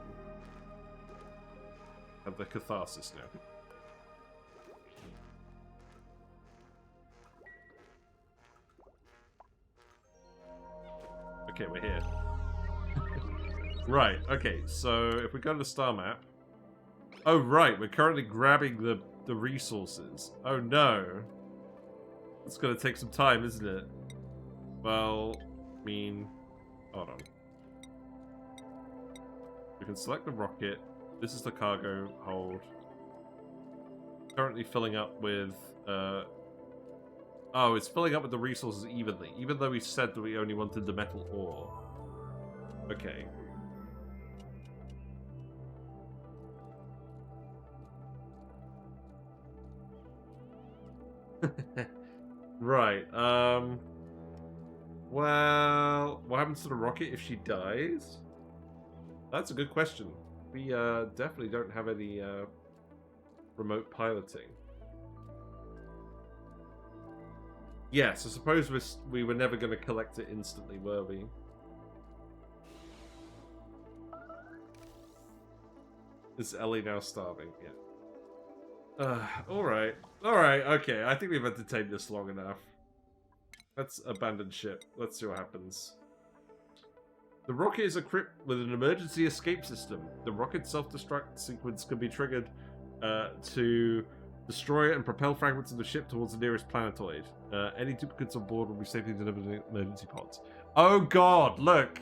Have the catharsis now. Okay, we're here. Right, okay, so if we go to the star map... Oh, right, we're currently grabbing the resources. Oh, no. It's gonna take some time, isn't it? Well... I mean, hold on. We can select the rocket. This is the cargo hold. Currently filling up with Oh, it's filling up with the resources evenly, even though we said that we only wanted the metal ore. Okay. Right, well, what happens to the rocket if she dies? That's a good question. We, definitely don't have any, remote piloting. Yes, I suppose we were never going to collect it instantly, were we? Is Ellie now starving? Yeah. Alright. Alright, okay. I think we've entertained this long enough. Let's abandon ship. Let's see what happens. The rocket is equipped with an emergency escape system. The rocket self-destruct sequence can be triggered to destroy and propel fragments of the ship towards the nearest planetoid. Any duplicates on board will be safely delivered in emergency pods. Oh god, look!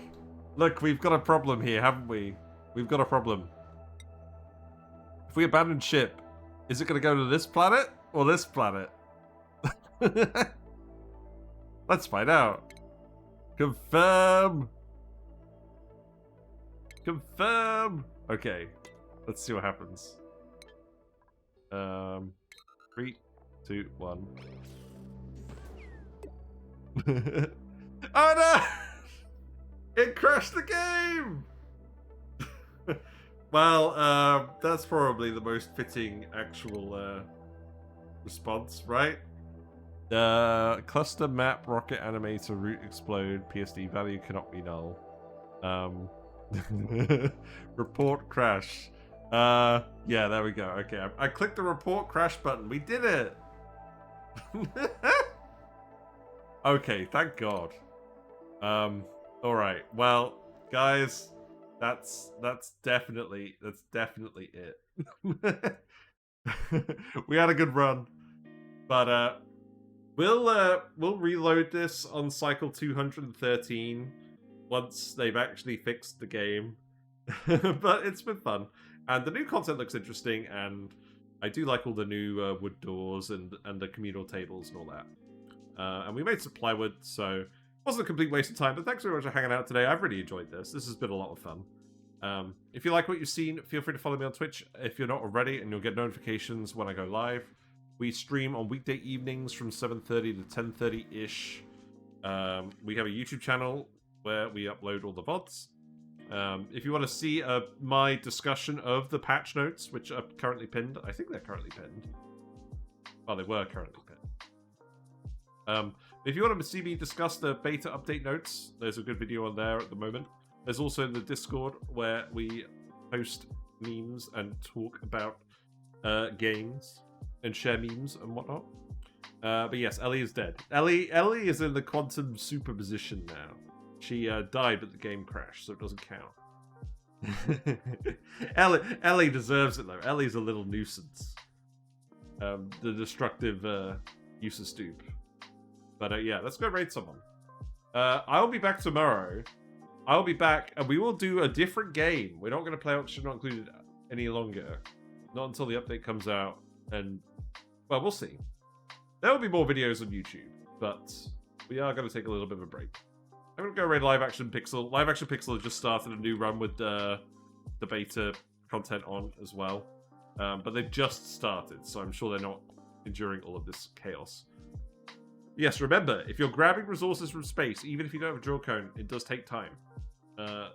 Look, we've got a problem here, haven't we? We've got a problem. If we abandon ship, is it going to go to this planet or this planet? Let's find out. Confirm! Confirm! Okay, let's see what happens. 3, 2, 1. Oh no! It crashed the game! Well, that's probably the most fitting actual response, right? Cluster map rocket animator root explode PSD value cannot be null. Report crash. Yeah, there we go. Okay, I clicked the report crash button. We did it. Okay, thank God. All right. Well, guys, that's definitely it. We had a good run, but we'll reload this on cycle 213 once they've actually fixed the game. But it's been fun, and the new content looks interesting, and I do like all the new wood doors and the communal tables and all that. And we made some plywood, so it wasn't a complete waste of time, but thanks very much for hanging out today. I've really enjoyed this. This has been a lot of fun. If you like what you've seen, feel free to follow me on Twitch if you're not already, and you'll get notifications when I go live. We stream on weekday evenings from 7:30 to 10:30-ish. We have a YouTube channel where we upload all the VODs. If you want to see my discussion of the patch notes, which are currently pinned, I think they're currently pinned. Well, they were currently pinned. If you want to see me discuss the beta update notes, there's a good video on there at the moment. There's also the Discord where we post memes and talk about games and share memes and whatnot. But yes, Ellie is dead. Ellie is in the quantum superposition now. She died, but the game crashed, so it doesn't count. Ellie deserves it though. Ellie's a little nuisance. The destructive useless dupe. But yeah, let's go raid someone. I'll be back tomorrow. I'll be back, and we will do a different game. We're not going to play Oxygen Not Included any longer. Not until the update comes out. And, well, we'll see. There will be more videos on YouTube, but we are going to take a little bit of a break. I'm going to go raid Live Action Pixel. Live Action Pixel has just started a new run with the beta content on as well. But they've just started, so I'm sure they're not enduring all of this chaos. Yes, remember, if you're grabbing resources from space, even if you don't have a drill cone, it does take time.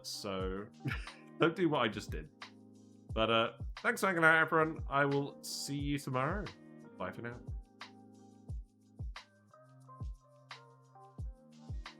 So don't do what I just did. But thanks for hanging out, everyone. I will see you tomorrow. Bye for now.